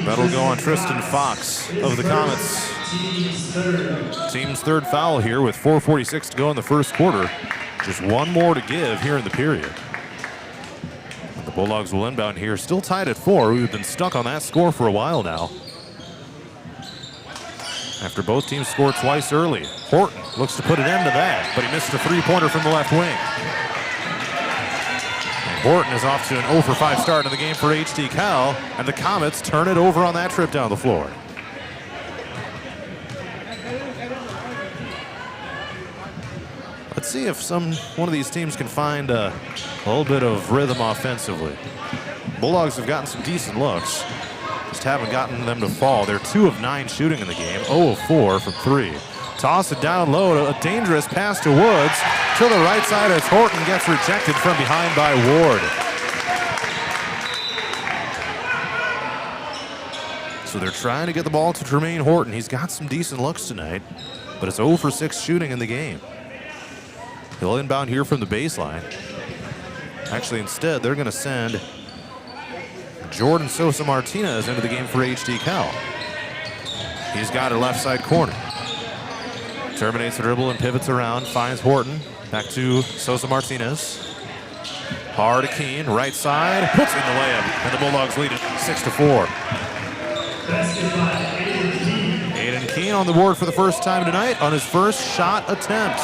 That'll go on Tristan Fox of the Comets. Team's third foul here with 4:46 to go in the first quarter. Just one more to give here in the period. And the Bulldogs will inbound here, still tied at 4. We've been stuck on that score for a while now. After both teams scored twice early. Horton looks to put an end to that, but he missed a three-pointer from the left wing. And Horton is off to an 0 for 5 start in the game for HT Cal, and the Comets turn it over on that trip down the floor. Let's see if one of these teams can find a little bit of rhythm offensively. Bulldogs have gotten some decent looks. Just haven't gotten them to fall. They're 2 of 9 shooting in the game, 0 of 4 from 3. Toss it down low, a dangerous pass to Woods. To the right side as Horton gets rejected from behind by Ward. So they're trying to get the ball to Tremaine Horton. He's got some decent looks tonight, but it's 0 for 6 shooting in the game. He'll inbound here from the baseline. Actually, instead, they're going to send Jordan Sosa Martinez into the game for HD-Cal. He's got it left side corner. Terminates the dribble and pivots around, finds Horton. Back to Sosa Martinez. Hard to Keene, right side, puts in the layup, and the Bulldogs lead it 6-4. Aiden Keene on the board for the first time tonight on his first shot attempt.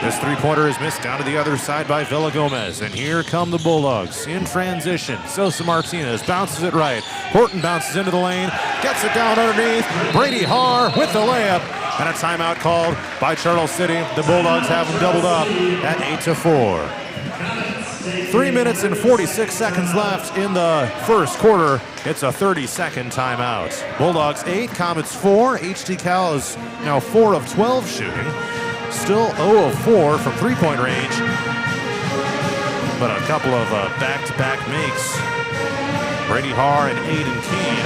This three-pointer is missed down to the other side by Villagomez. And here come the Bulldogs in transition. Sosa Martinez bounces it right. Horton bounces into the lane, gets it down underneath. Brady Haar with the layup. And a timeout called by Charles City. The Bulldogs have them doubled up at 8-4. 3 minutes and 46 seconds left in the first quarter. It's a 30-second timeout. Bulldogs 8, Comets 4. HD-Cal is now 4 of 12 shooting. Still 0 of 4 from three-point range. But a couple of back-to-back makes. Brady Haar and Aiden Keene.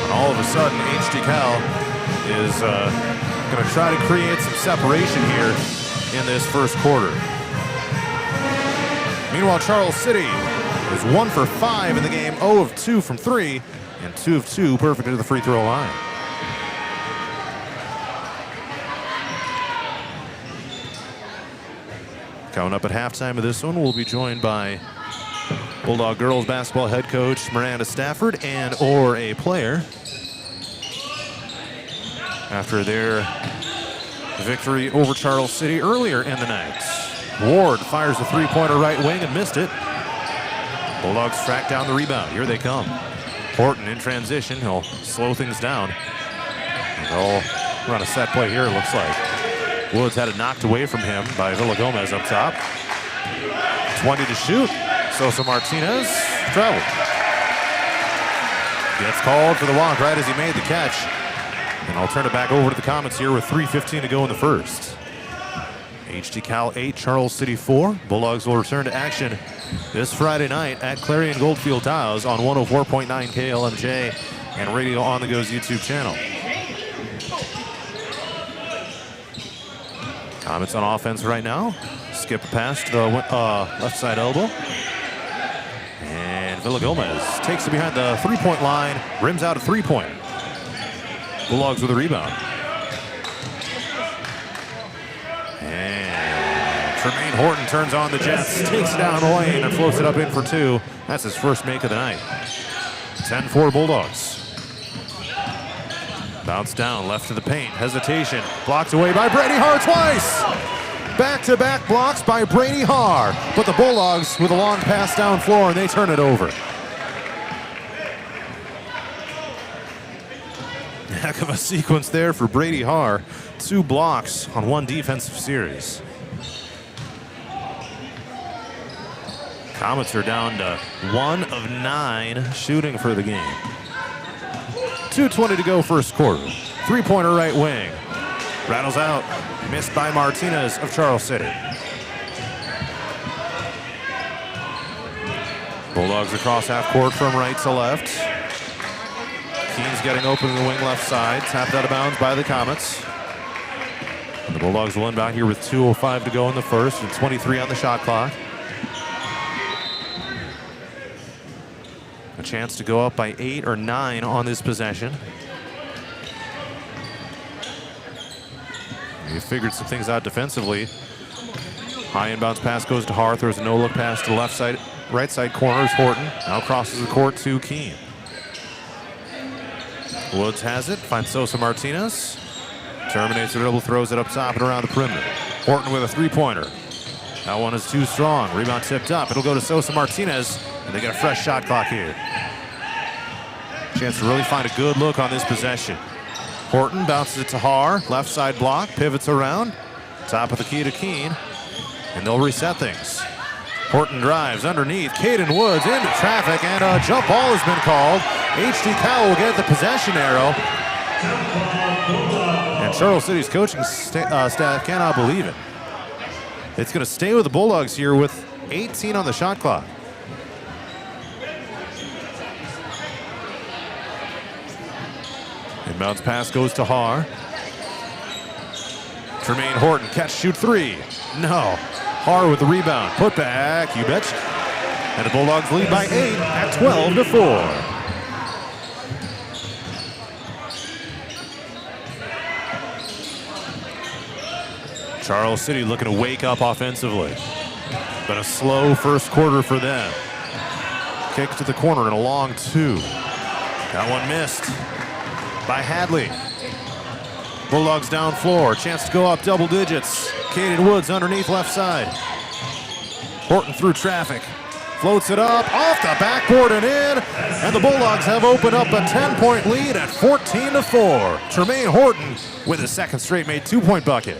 And all of a sudden, HD-Cal is going to try to create some separation here in this first quarter. Meanwhile, Charles City is 1 for 5 in the game, 0 of 2 from 3, and 2 of 2 perfect to the free throw line. Coming up at halftime of this one, we'll be joined by Bulldog girls basketball head coach Miranda Stafford or a player after their victory over Charles City earlier in the night. Ward fires a three-pointer right wing and missed it. Bulldogs track down the rebound. Here they come. Horton in transition. He'll slow things down. They'll run a set play here, it looks like. Woods had it knocked away from him by Villagomez up top. 20 to shoot. Sosa Martinez traveled. Gets called for the walk right as he made the catch. And I'll turn it back over to the Comets here with 3:15 to go in the first. HD-Cal 8, Charles City 4. Bulldogs will return to action this Friday night at Clarion Goldfield Towers on 104.9 KLMJ and Radio on the Go's YouTube channel. Comets on offense right now. Skip a pass to the left side elbow. And Villagomez takes it behind the three-point line, rims out a three-pointer. Bulldogs with a rebound. And Tremaine Horton turns on the Jets, takes it down the lane and floats it up in for 2. That's his first make of the night. 10-4 Bulldogs. Bounce down, left to the paint, hesitation, blocked away by Brady Haar twice. Back-to-back blocks by Brady Haar, but the Bulldogs with a long pass down floor and they turn it over. Heck of a sequence there for Brady Haar. 2 blocks on 1 defensive series. Comets are down to 1 of 9 shooting for the game. 2:20 to go first quarter. Three-pointer right wing. Rattles out. Missed by Martinez of Charles City. Bulldogs across half court from right to left. Keene's getting open in the wing left side. Tapped out of bounds by the Comets. And the Bulldogs will inbound here with 2:05 to go in the first and 23 on the shot clock. A chance to go up by 8 or 9 on this possession. He figured some things out defensively. High inbounds pass goes to Haar, throws a no-look pass to the left side, right side corner is Horton. Now crosses the court to Keene. Woods has it, finds Sosa Martinez. Terminates the dribble, throws it up top and around the perimeter. Horton with a three-pointer. That one is too strong. Rebound tipped up. It'll go to Sosa Martinez, and they get a fresh shot clock here. Chance to really find a good look on this possession. Horton bounces it to Haar, left side block, pivots around. Top of the key to Keene, and they'll reset things. Horton drives underneath. Caden Woods into traffic, and a jump ball has been called. HD-Cal will get the possession arrow. And Charles City's coaching staff cannot believe it. It's going to stay with the Bulldogs here with 18 on the shot clock. Inbounds pass goes to Har. Tremaine Horton, catch, shoot three. No. Har with the rebound. Put back, you betcha. And the Bulldogs lead by 8 at 12-4. Charles City looking to wake up offensively. But a slow first quarter for them. Kick to the corner and a long two. That one missed by Hadley. Bulldogs down floor. Chance to go up double digits. Caden Woods underneath left side. Horton through traffic. Floats it up off the backboard and in. And the Bulldogs have opened up a 10-point lead at 14-4. Tremaine Horton with his second straight made 2-point bucket.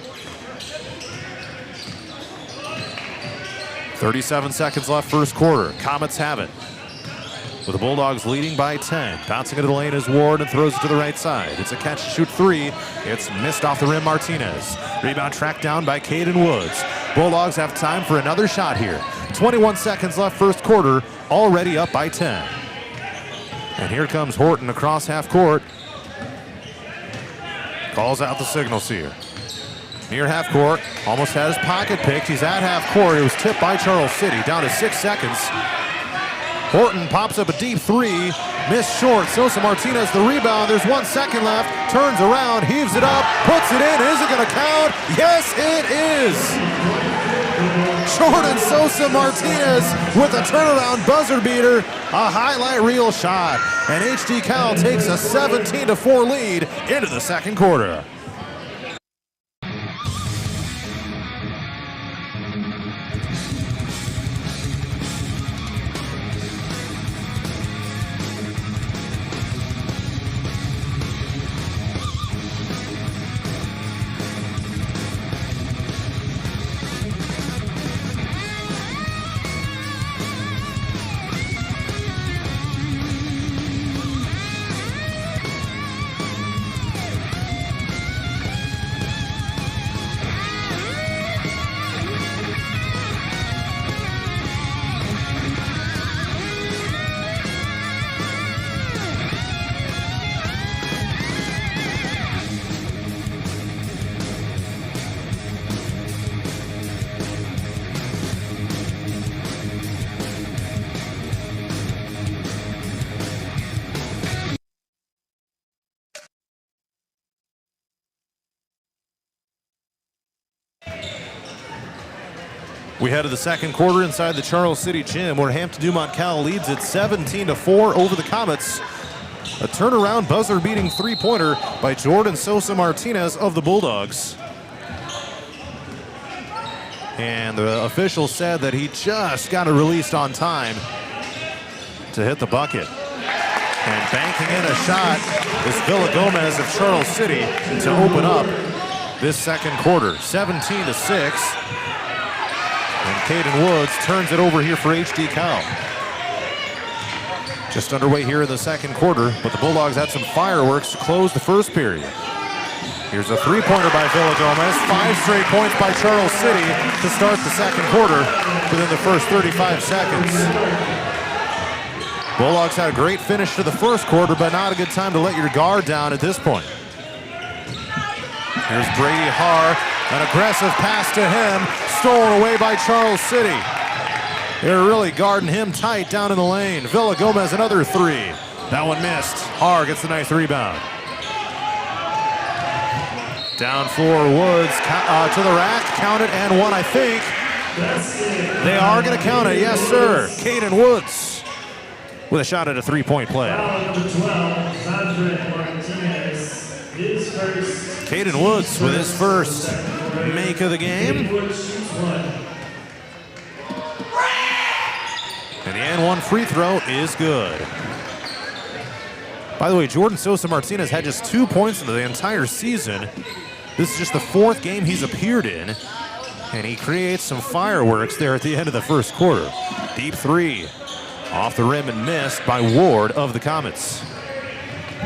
37 seconds left first quarter. Comets have it. With the Bulldogs leading by 10. Bouncing into the lane is Ward and throws it to the right side. It's a catch, shoot three. It's missed off the rim, Martinez. Rebound tracked down by Caden Woods. Bulldogs have time for another shot here. 21 seconds left first quarter, already up by 10. And here comes Horton across half court. Calls out the signals here. Near half court, almost had his pocket picked. He's at half court. It was tipped by Charles City, down to 6 seconds. Horton pops up a deep three, missed short. Sosa Martinez the rebound. There's 1 second left. Turns around, heaves it up, puts it in. Is it going to count? Yes, it is. Jordan Sosa Martinez with a turnaround buzzer beater, a highlight reel shot, and HD-Cal takes a 17-4 lead into the second quarter. We head to the second quarter inside the Charles City Gym, where Hampton-Dumont-CAL leads it 17-4 over the Comets. A turnaround buzzer-beating three-pointer by Jordan Sosa Martinez of the Bulldogs. And the official said that he just got it released on time to hit the bucket. And banking in a shot is Villa Gomez of Charles City to open up this second quarter, 17-6. And Caden Woods turns it over here for HD-Cal. Just underway here in the second quarter, but the Bulldogs had some fireworks to close the first period. Here's a three-pointer by Villa Gomez. 5 straight points by Charles City to start the second quarter within the first 35 seconds. Bulldogs had a great finish to the first quarter, but not a good time to let your guard down at this point. Here's Brady Har, an aggressive pass to him, stolen away by Charles City. They're really guarding him tight down in the lane. Villa Gomez, another three. That one missed. Har gets the nice rebound. Down floor, Woods to the rack, count it, and one, I think. They are going to count it, yes, sir. Caden Woods with a shot at a three-point play. Caden Woods with his first make of the game. And the and one free throw is good. By the way, Jordan Sosa Martinez had just 2 points in the entire season. This is just the 4th game he's appeared in. And he creates some fireworks there at the end of the first quarter. Deep three. Off the rim and missed by Ward of the Comets.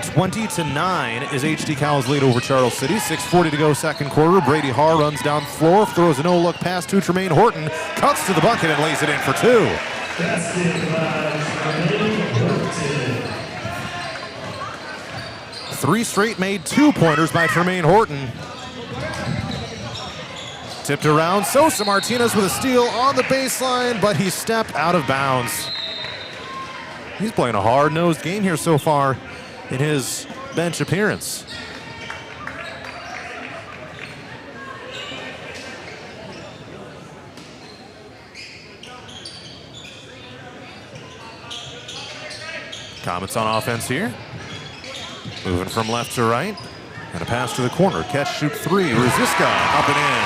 20-9 is HD-CAL's lead over Charles City. 6:40 to go second quarter. Brady Haar runs down the floor, throws a no-look pass to Tremaine Horton, cuts to the bucket and lays it in for two. Three straight made two-pointers by Tremaine Horton. Tipped around, Sosa Martinez with a steal on the baseline, but he stepped out of bounds. He's playing a hard-nosed game here so far in his bench appearance. Comets on offense here. Moving from left to right. And a pass to the corner. Catch, shoot three. Rosiska up and in.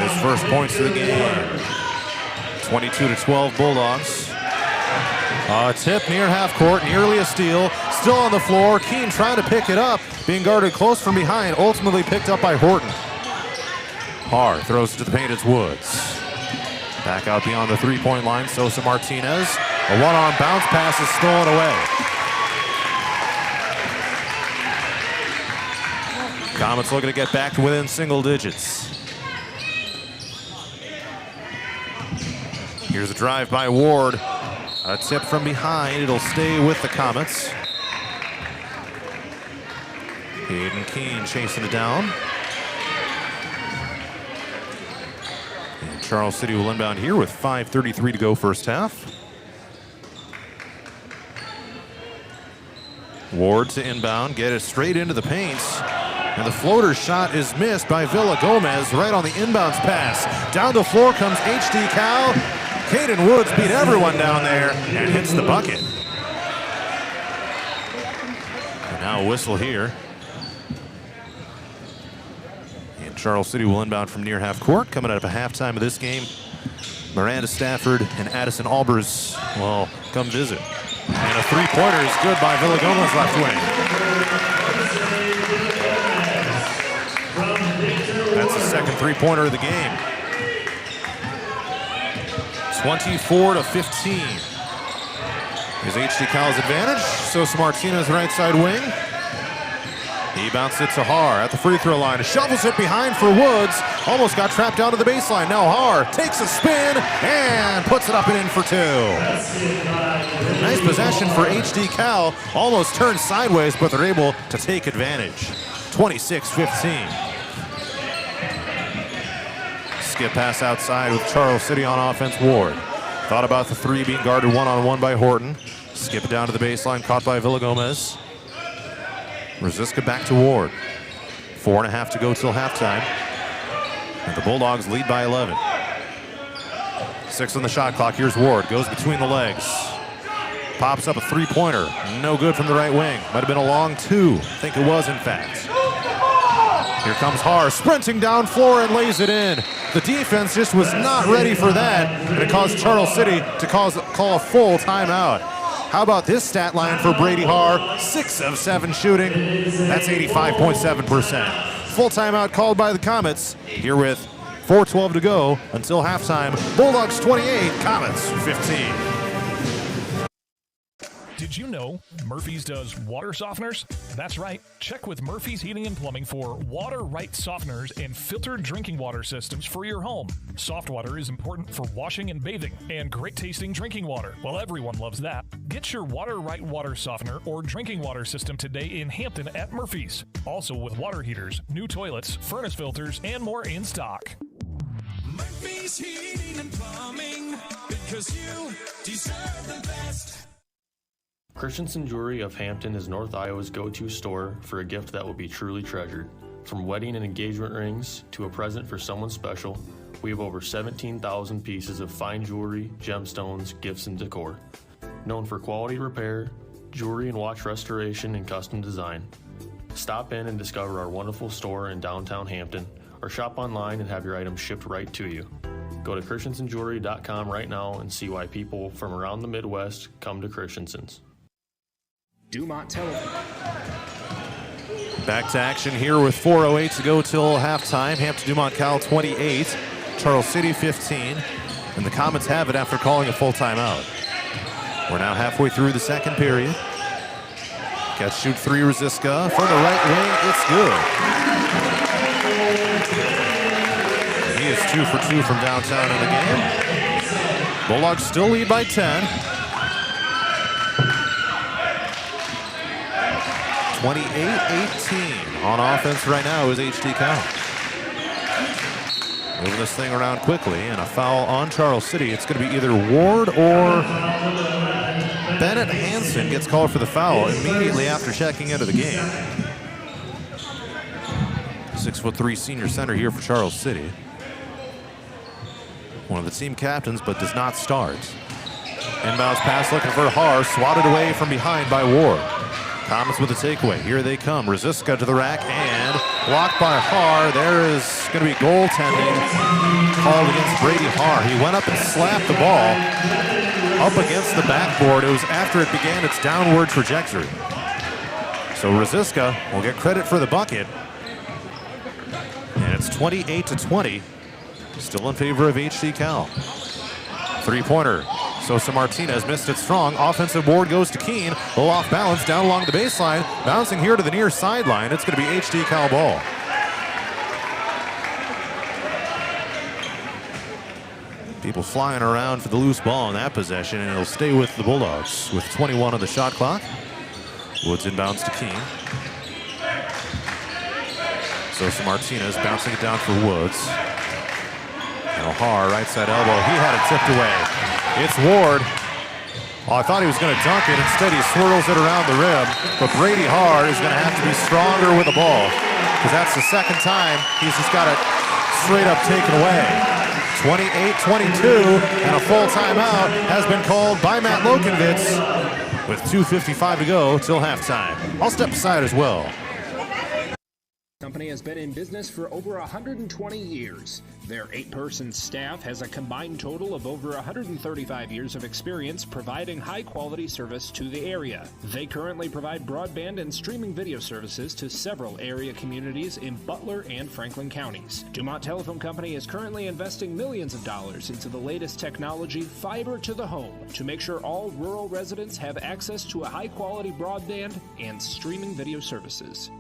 His first points of the game. 22-12 Bulldogs. A tip near half court, nearly a steal. Still on the floor. Keene trying to pick it up. Being guarded close from behind. Ultimately picked up by Horton. Haar throws it to the paint. It's Woods. Back out beyond the three-point line. Sosa Martinez. A one-arm bounce pass is stolen away. Comets looking to get back to within single digits. Here's a drive by Ward. A tip from behind. It'll stay with the Comets. Hayden Keene chasing it down. And Charles City will inbound here with 5:33 to go first half. Ward to inbound, get it straight into the paint. And the floater shot is missed by Villa Gomez right on the inbounds pass. Down the floor comes HD-CAL. Caden Woods beat everyone down there and hits the bucket. And now a whistle here. And Charles City will inbound from near half court. Coming out of a halftime of this game, Miranda Stafford and Addison Albers will come visit. And a three-pointer is good by Villa Gomez left wing. That's the second three-pointer of the game. 24-15 is HD-CAL's advantage. Sosa Martinez right side wing. He bounced it to Haar at the free throw line. Shovels it behind for Woods. Almost got trapped down to the baseline. Now Haar takes a spin and puts it up and in for two. Nice possession for HD-CAL. Almost turned sideways, but they're able to take advantage. 26-15. Skip pass outside with Charles City on offense. Ward thought about the three, being guarded one-on-one by Horton. Skip it down to the baseline, caught by Villa Gomez. Rosiska back to Ward. 4.5 to go till halftime. And the Bulldogs lead by 11. 6 on the shot clock. Here's Ward. Goes between the legs. Pops up a three-pointer. No good from the right wing. Might have been a long two. I think it was, in fact. Here comes Haar sprinting down floor and lays it in. The defense just was not ready for that. And it caused Charles City to call a full timeout. How about this stat line for Brady Haar? 6 of 7 shooting. That's 85.7%. Full timeout called by the Comets. Here with 4:12 to go until halftime. Bulldogs 28, Comets 15. Did you know Murphy's does water softeners? That's right. Check with Murphy's Heating and Plumbing for water right softeners and filtered drinking water systems for your home. Soft water is important for washing and bathing, and great tasting drinking water. Well, everyone loves that. Get your water right water softener or drinking water system today in Hampton at Murphy's. Also with water heaters, new toilets, furnace filters, and more in stock. Murphy's Heating and Plumbing, because you deserve the best. Christensen Jewelry of Hampton is North Iowa's go-to store for a gift that will be truly treasured. From wedding and engagement rings to a present for someone special, we have over 17,000 pieces of fine jewelry, gemstones, gifts, and decor. Known for quality repair, jewelry and watch restoration, and custom design. Stop in and discover our wonderful store in downtown Hampton, or shop online and have your items shipped right to you. Go to christensenjewelry.com right now and see why people from around the Midwest come to Christensen's. Dumont Telephone. Back to action here with 4:08 to go till halftime. Hampton-Dumont-CAL 28, Charles City 15. And the Comets have it after calling a full timeout. We're now halfway through the second period. Catch shoot three, Rosiska from the right wing. It's good. He is 2 for 2 from downtown in the game. Bulldogs still lead by 10. 28-18 on offense right now is Hampton-Cal. Moving this thing around quickly, and a foul on Charles City. It's going to be either Ward or Bennett Hansen gets called for the foul immediately after checking into the game. 6'3" senior center here for Charles City. One of the team captains, but does not start. Inbounds pass looking for Har, swatted away from behind by Ward. Comets with a takeaway. Here they come. Rosiska to the rack and blocked by Har. There is going to be goaltending called against Brady Har. He went up and slapped the ball up against the backboard. It was after it began its downward trajectory. So Rosiska will get credit for the bucket. And it's 28-20. Still in favor of Hampton-Cal. Three-pointer. Sosa Martinez missed it strong. Offensive board goes to Keene. A little off balance down along the baseline. Bouncing here to the near sideline. It's going to be Hampton-Cal ball. People flying around for the loose ball in that possession, and it'll stay with the Bulldogs with 21 on the shot clock. Woods inbounds to Keene. Sosa Martinez bouncing it down for Woods. Now Har, right side elbow. He had it tipped away. It's Ward. Oh, I thought he was going to dunk it. Instead, he swirls it around the rim. But Brady Har is going to have to be stronger with the ball, because that's the second time he's just got it straight up taken away. 28-22, and a full timeout has been called by Matt Lokenvitz with 2:55 to go till halftime. I'll step aside as well. Company has been in business for over 120 years. Their 8-person staff has a combined total of over 135 years of experience providing high-quality service to the area. They currently provide broadband and streaming video services to several area communities in Butler and Franklin counties. Dumont Telephone Company is currently investing millions of dollars into the latest technology, fiber to the home, to make sure all rural residents have access to a high-quality broadband and streaming video services.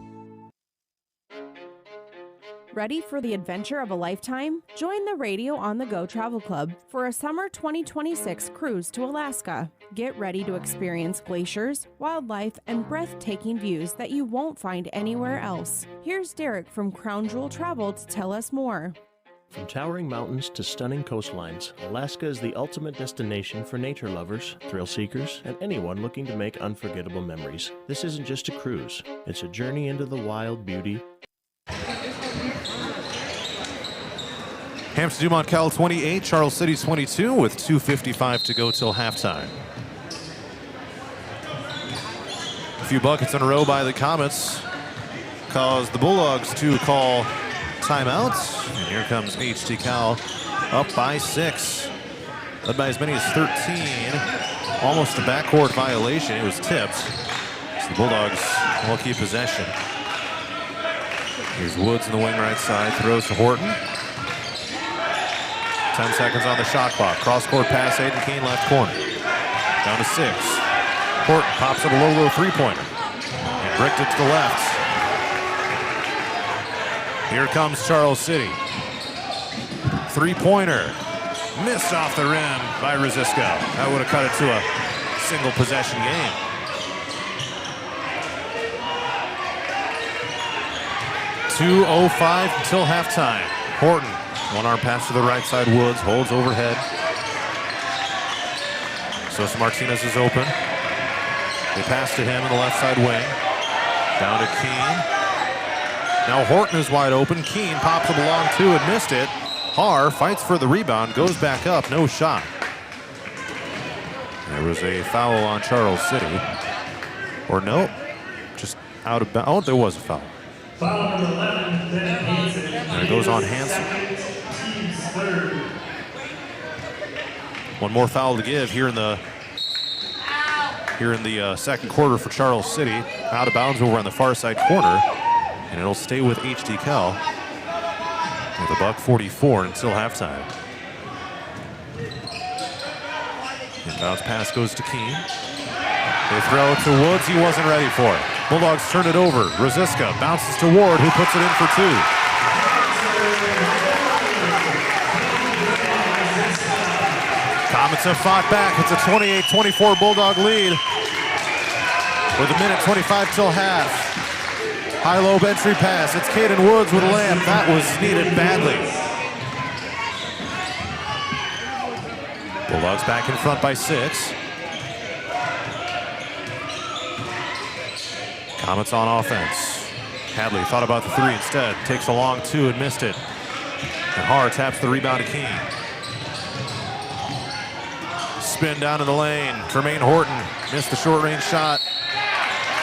Ready for the adventure of a lifetime? Join the Radio on the Go Travel Club for a summer 2026 cruise to Alaska. Get ready to experience glaciers, wildlife, and breathtaking views that you won't find anywhere else. Here's Derek from Crown Jewel Travel to tell us more. From towering mountains to stunning coastlines, Alaska is the ultimate destination for nature lovers, thrill seekers, and anyone looking to make unforgettable memories. This isn't just a cruise, it's a journey into the wild beauty. Hampton-Dumont-CAL 28, Charles City 22 with 2:55 to go till halftime. A few buckets in a row by the Comets caused the Bulldogs to call timeouts. And here comes Hampton-Cal up by 6. Led by as many as 13. Almost a backcourt violation. It was tipped. So the Bulldogs will keep possession. Here's Woods in the wing right side. Throws to Horton. 10 seconds on the shot clock. Cross-court pass, Aiden Keene, left corner. Down to 6. Horton pops up a low three-pointer. And bricked it to the left. Here comes Charles City. Three-pointer. Missed off the rim by Rosiska. That would have cut it to a single possession game. .205 until halftime. Horton. One arm pass to the right side. Woods holds overhead. Sosa Martinez is open. They pass to him in the left side wing. Down to Keene. Now Horton is wide open. Keene pops it along too and missed it. Har fights for the rebound, goes back up, no shot. There was a foul on Charles City. Or no, just out of bounds. Oh, there was a foul. Foul number 11, Ben Hansen. And it goes on Hansen. One more foul to give here in the second quarter for Charles City. Out of bounds over on the far side corner. And it'll stay with HD-CAL with $1:44 until halftime. Inbounds pass goes to Keene. They throw it to Woods. He wasn't ready for it. Bulldogs turn it over. Rosiska bounces to Ward, who puts it in for 2. Comets have fought back. It's a 28-24 Bulldog lead with 1:25 till half. High-low entry pass. It's Caden Woods with a layup. That was needed badly. Bulldogs back in front by 6. Comets on offense. Hadley thought about the 3 instead. Takes a long 2 and missed it. And Haar taps the rebound to Keene. Spin down to the lane. Tremaine Horton missed the short-range shot.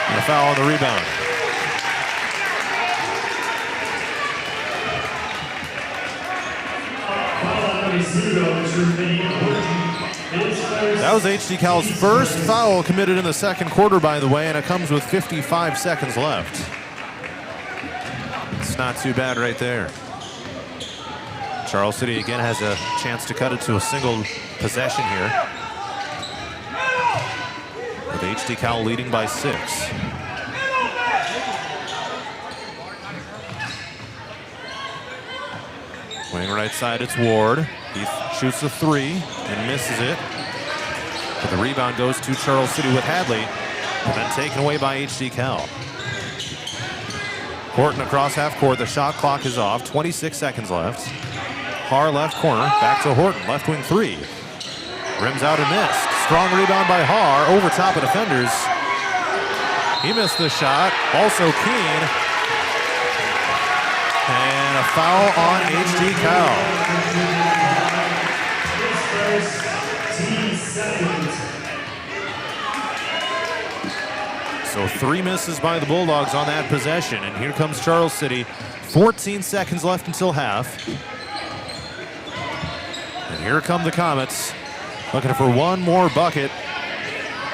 And a foul on the rebound. That was HD-CAL's first foul committed in the second quarter, by the way, and it comes with 55 seconds left. It's not too bad right there. Charles City again has a chance to cut it to a single possession here, with HD-CAL leading by 6. Wing right side, it's Ward. He shoots the 3 and misses it. But the rebound goes to Charles City with Hadley, and then taken away by HD-CAL. Horton across half court. The shot clock is off. 26 seconds left. Haar left corner. Back to Horton. Left wing 3. Rims out and missed. Strong rebound by Haar over top of defenders. He missed the shot. Also Keene. And a foul on HD-CAL. So 3 misses by the Bulldogs on that possession. And here comes Charles City. 14 seconds left until half. And here come the Comets, looking for one more bucket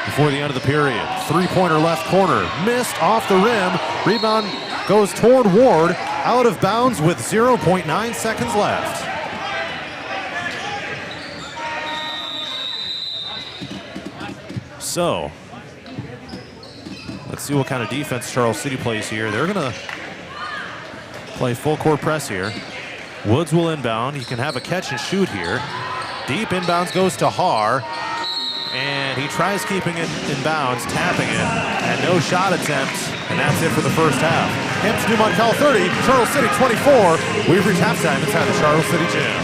before the end of the period. 3-pointer left corner. Missed off the rim. Rebound goes toward Ward. Out of bounds with 0.9 seconds left. So, let's see what kind of defense Charles City plays here. They're going to play full court press here. Woods will inbound. He can have a catch and shoot here. Deep inbounds goes to Haar. And he tries keeping it in bounds, tapping it, and no shot attempt. And that's it for the first half. Hampton-Dumont-CAL 30, Charles City 24. We've reached halftime inside the Charles City Gym.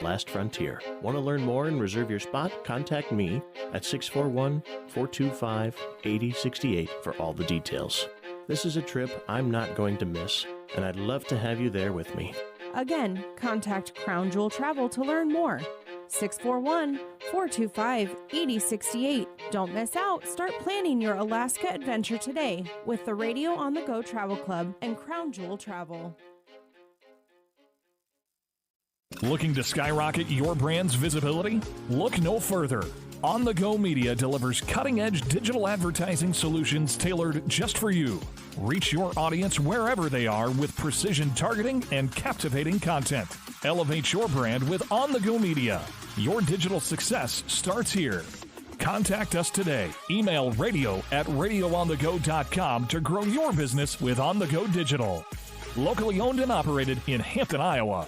Last Frontier. Want to learn more and reserve your spot? Contact me at 641-425-8068 for all the details. This is a trip I'm not going to miss, and I'd love to have you there with me. Again, contact Crown Jewel Travel to learn more. 641-425-8068. Don't miss out. Start planning your Alaska adventure today with the Radio on the Go Travel Club and Crown Jewel Travel. Looking to skyrocket your brand's visibility? Look no further. On the Go Media delivers cutting-edge digital advertising solutions tailored just for you. Reach your audience wherever they are with precision targeting and captivating content. Elevate your brand with On the Go Media. Your digital success starts here. Contact us today. Email radio@radioonthego.com to grow your business with On the Go Digital. Locally owned and operated in Hampton, Iowa.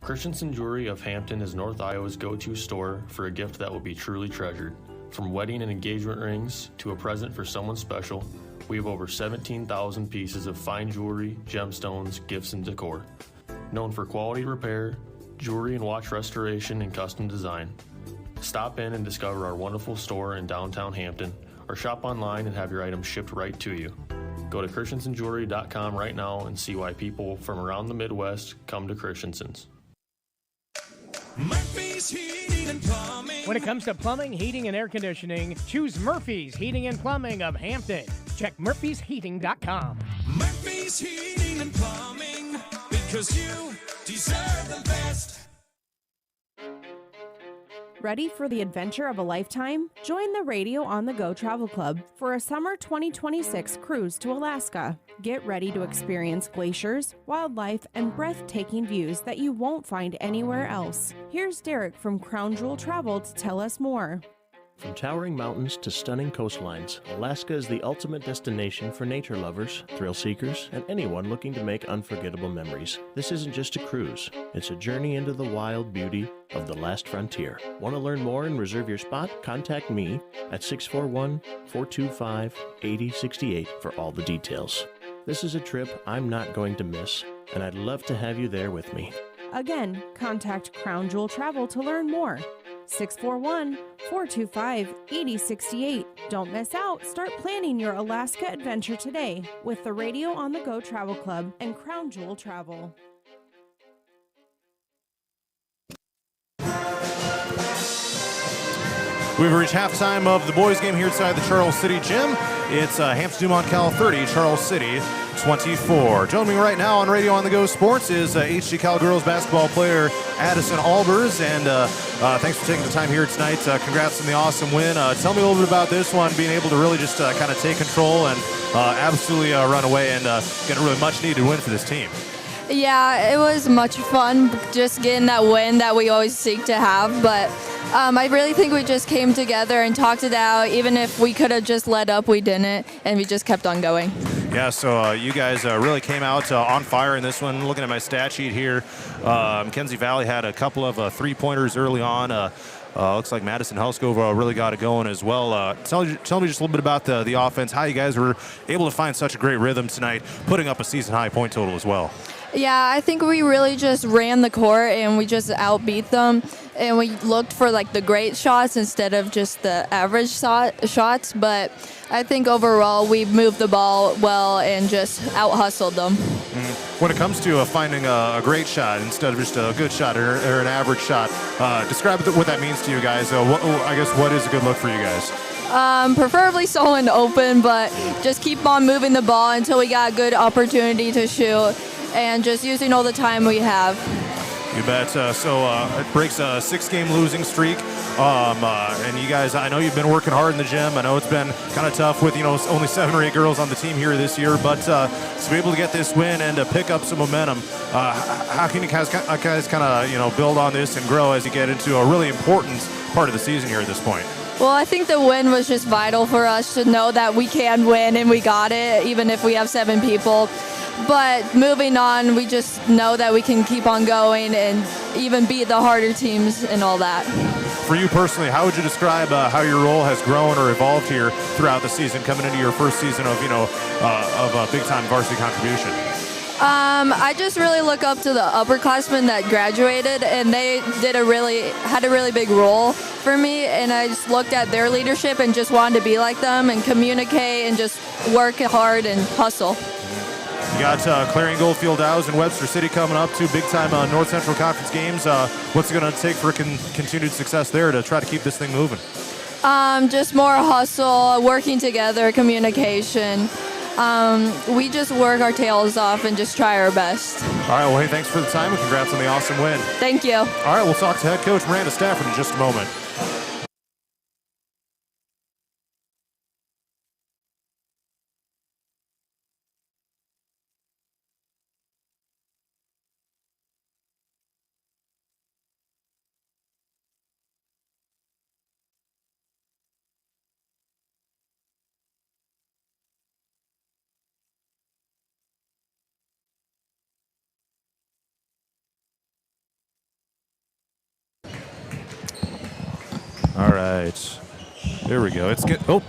Christensen Jewelry of Hampton is North Iowa's go-to store for a gift that will be truly treasured. From wedding and engagement rings to a present for someone special, we have over 17,000 pieces of fine jewelry, gemstones, gifts, and decor. Known for quality repair, jewelry and watch restoration, and custom design. Stop in and discover our wonderful store in downtown Hampton, or shop online and have your items shipped right to you. Go to christensenjewelry.com right now and see why people from around the Midwest come to Christensen's. Murphy's Heating and Plumbing. When it comes to plumbing, heating, and air conditioning, choose Murphy's Heating and Plumbing of Hampton. Check murphysheating.com. Murphy's Heating and Plumbing, because you deserve the best. Ready for the adventure of a lifetime? Join the Radio on the Go Travel Club for a summer 2026 cruise to Alaska. Get ready to experience glaciers, wildlife, and breathtaking views that you won't find anywhere else. Here's Derek from Crown Jewel Travel to tell us more. From towering mountains to stunning coastlines, Alaska is the ultimate destination for nature lovers, thrill seekers, and anyone looking to make unforgettable memories. This isn't just a cruise, it's a journey into the wild beauty of the last frontier. Want to learn more and reserve your spot? Contact me at 641-425-8068 for all the details. This is a trip I'm not going to miss, and I'd love to have you there with me. Again, contact Crown Jewel Travel to learn more. 641-425-8068. Don't miss out. Start planning your Alaska adventure today with the Radio on the Go Travel Club and Crown Jewel Travel. We've reached halftime of the boys' game here inside the Charles City Gym. It's Hampton-Dumont-CAL 30, Charles City 24. Joining me right now on Radio on the Go Sports is HG Cal girls basketball player Addison Albers, and thanks for taking the time here tonight. Congrats on the awesome win. Tell me a little bit about this one, being able to really just kind of take control and absolutely run away and get a really much-needed win for this team. Yeah, it was much fun just getting that win that we always seek to have, but I really think we just came together and talked it out. Even if we could have just let up, we didn't, and we just kept on going. Yeah, so you guys really came out on fire in this one. Looking at my stat sheet here, Mackenzie Valley had a couple of three-pointers early on. Looks like Madison Helskov really got it going as well. Tell me just a little bit about the offense, how you guys were able to find such a great rhythm tonight, putting up a season-high point total as well. Yeah, I think we really just ran the court and we just outbeat them. And we looked for like the great shots instead of just the average shots. But I think overall we moved the ball well and just out-hustled them. When it comes to finding a great shot instead of just a good shot or an average shot, describe what that means to you guys. I guess what is a good look for you guys? Preferably someone open, but just keep on moving the ball until we got a good opportunity to shoot. And just using all the time we have. You bet. So it breaks a 6-game losing streak. And you guys, I know you've been working hard in the gym. I know it's been kind of tough with, only 7 or 8 girls on the team here this year. But to be able to get this win and to pick up some momentum, how can you guys kind of, build on this and grow as you get into a really important part of the season here at this point? Well, I think the win was just vital for us to know that we can win and we got it, even if we have 7 people. But moving on, we just know that we can keep on going and even beat the harder teams and all that. For you personally, how would you describe how your role has grown or evolved here throughout the season, coming into your first season of big-time varsity contribution? I just really look up to the upperclassmen that graduated, and they had a really big role for me. And I just looked at their leadership and just wanted to be like them and communicate and just work hard and hustle. You got Clarion Goldfield Dows and Webster City coming up, 2 big-time North Central Conference games. What's it going to take for continued success there to try to keep this thing moving? Just more hustle, working together, communication. We just work our tails off and just try our best. All right, well, hey, thanks for the time and congrats on the awesome win. Thank you. All right, we'll talk to head coach Miranda Stafford in just a moment. All right. There we go. It's good. Oh,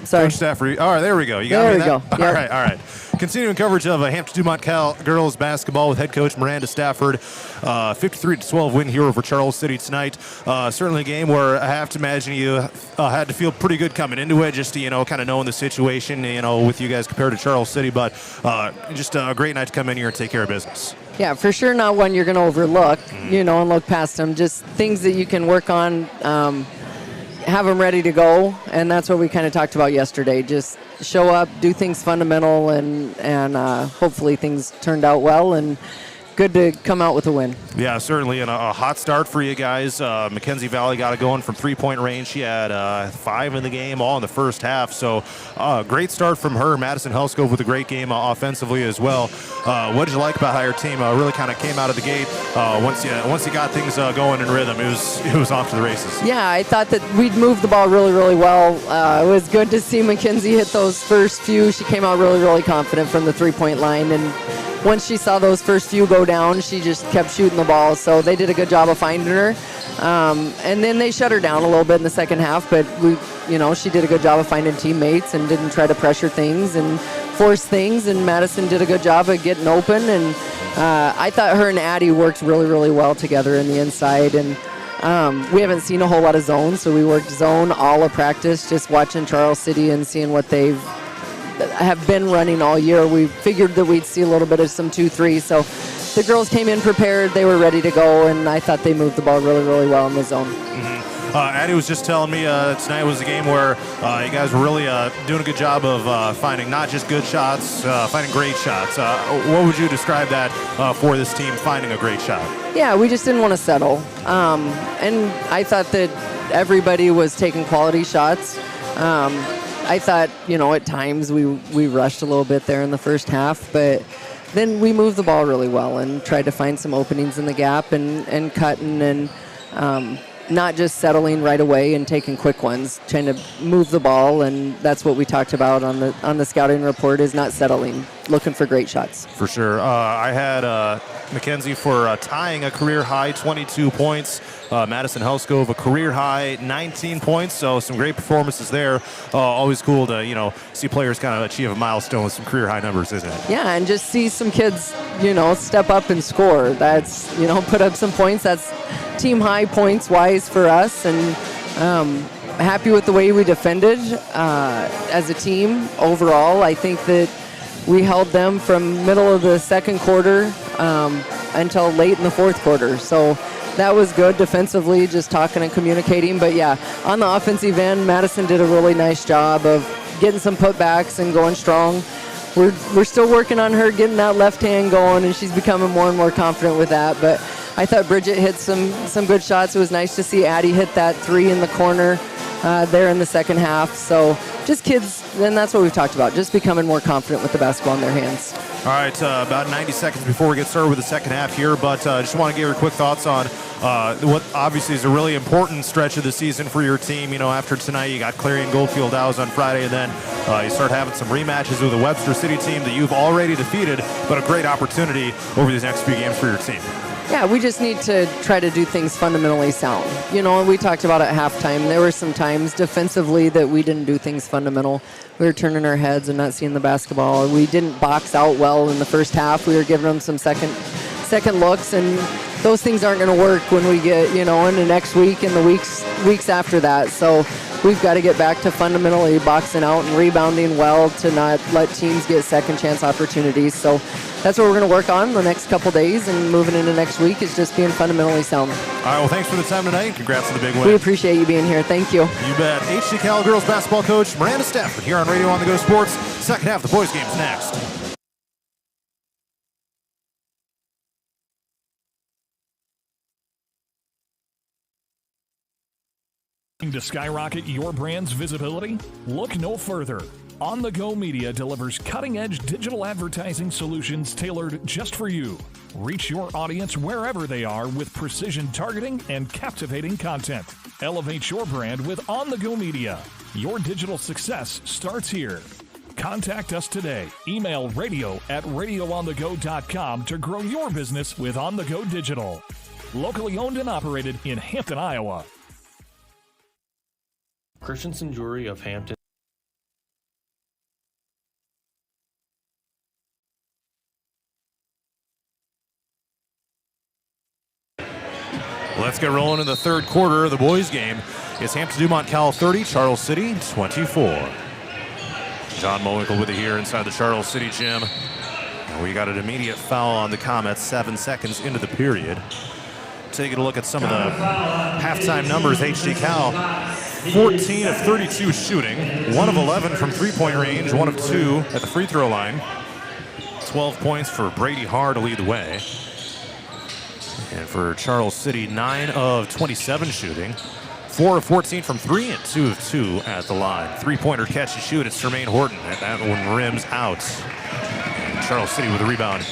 sorry. Coach Stafford. All right, there we go. You got there me we go. Yep. All right. Continuing coverage of Hampton-Dumont-CAL girls basketball with head coach Miranda Stafford. 53-12 win here over Charles City tonight. Certainly a game where I have to imagine you had to feel pretty good coming into it, just to, kind of knowing the situation, with you guys compared to Charles City. But just a great night to come in here and take care of business. Yeah, for sure not one you're going to overlook, and look past them. Just things that you can work on, have them ready to go, and that's what we kind of talked about yesterday. Just show up, do things fundamental, and hopefully things turned out well and good to come out with a win. Yeah, certainly, and a hot start for you guys. Mackenzie Valley got it going from three-point range. She had 5 in the game, all in the first half. So great start from her. Madison Hellscove with a great game offensively as well. What did you like about how your team really kind of came out of the gate? Once you got things going in rhythm, it was off to the races. Yeah, I thought that we'd moved the ball really, really well. It was good to see Mackenzie hit those first few. She came out really, really confident from the three-point line, and once she saw those first few go down, she just kept shooting the ball. So they did a good job of finding her. And then they shut her down a little bit in the second half, but she did a good job of finding teammates and didn't try to pressure things and force things. And Madison did a good job of getting open. And I thought her and Addie worked really, really well together in the inside. And we haven't seen a whole lot of zone, so we worked zone all of practice, just watching Charles City and seeing what they have been running all year. We figured that we'd see a little bit of some 2-3, so the girls came in prepared. They were ready to go, and I thought they moved the ball really, really well in the zone. Mm-hmm. Addie was just telling me tonight was a game where you guys were really doing a good job of finding not just good shots, finding great shots. What would you describe that for this team, finding a great shot? Yeah, we just didn't want to settle. And I thought that everybody was taking quality shots. I thought, at times we rushed a little bit there in the first half, but then we moved the ball really well and tried to find some openings in the gap and cutting and not just settling right away and taking quick ones, trying to move the ball, and that's what we talked about on the scouting report, is not settling, looking for great shots. For sure. I had Mackenzie for tying a career high 22 points. Madison Hellscove a career high 19 points, so some great performances there. Always cool to see players kind of achieve a milestone with some career high numbers, isn't it? Yeah, and just see some kids step up and score. That's put up some points. That's team high points wise for us, and happy with the way we defended as a team overall. I think that we held them from middle of the second quarter until late in the fourth quarter, so that was good defensively, just talking and communicating. But yeah, on the offensive end, Madison did a really nice job of getting some putbacks and going strong. We're still working on her getting that left hand going, and she's becoming more and more confident with that. But I thought Bridget hit some good shots. It was nice to see Addie hit that 3 in the corner there in the second half. So just kids, and that's what we've talked about, just becoming more confident with the basketball in their hands. All right, about 90 seconds before we get started with the second half here, but just want to give your quick thoughts on what obviously is a really important stretch of the season for your team. After tonight, you got Clarion Goldfield Dows on Friday, and then you start having some rematches with the Webster City team that you've already defeated, but a great opportunity over these next few games for your team. Yeah, we just need to try to do things fundamentally sound. And we talked about at halftime, there were some times defensively that we didn't do things fundamental. We were turning our heads and not seeing the basketball. We didn't box out well in the first half. We were giving them some second looks, and those things aren't going to work when we get, in the next week and the weeks after that. So we've got to get back to fundamentally boxing out and rebounding well to not let teams get second chance opportunities. So that's what we're going to work on the next couple days, and moving into next week is just being fundamentally sound. All right, well, thanks for the time tonight. Congrats on the big win. We appreciate you being here. Thank you. You bet. HC-Cal girls basketball coach Miranda Stafford here on Radio On The Go Sports. Second half of the boys' game's next. To skyrocket your brand's visibility? Look no further. On The Go Media delivers cutting-edge digital advertising solutions tailored just for you. Reach your audience wherever they are with precision targeting and captivating content. Elevate your brand with On The Go Media. Your digital success starts here. Contact us today. Email radio@radioonthego.com to grow your business with On The Go Digital. Locally owned and operated in Hampton, Iowa. Christensen Jewelry of Hampton. Let's get rolling in the third quarter of the boys' game. It's Hampton-Dumont-CAL 30, Charles City 24. John Mowinkle with it here inside the Charles City gym. And we got an immediate foul on the Comets 7 seconds into the period. Taking a look at some of the halftime numbers, HC-Cal 14 of 32 shooting, 1 of 11 from three-point range, 1 of 2 at the free throw line. 12 points for Brady Harr to lead the way. And for Charles City, 9 of 27 shooting. 4 of 14 from 3 and 2 of 2 at the line. Three-pointer catch and shoot. It's Tremaine Horton. And that one rims out. And Charles City with a rebound.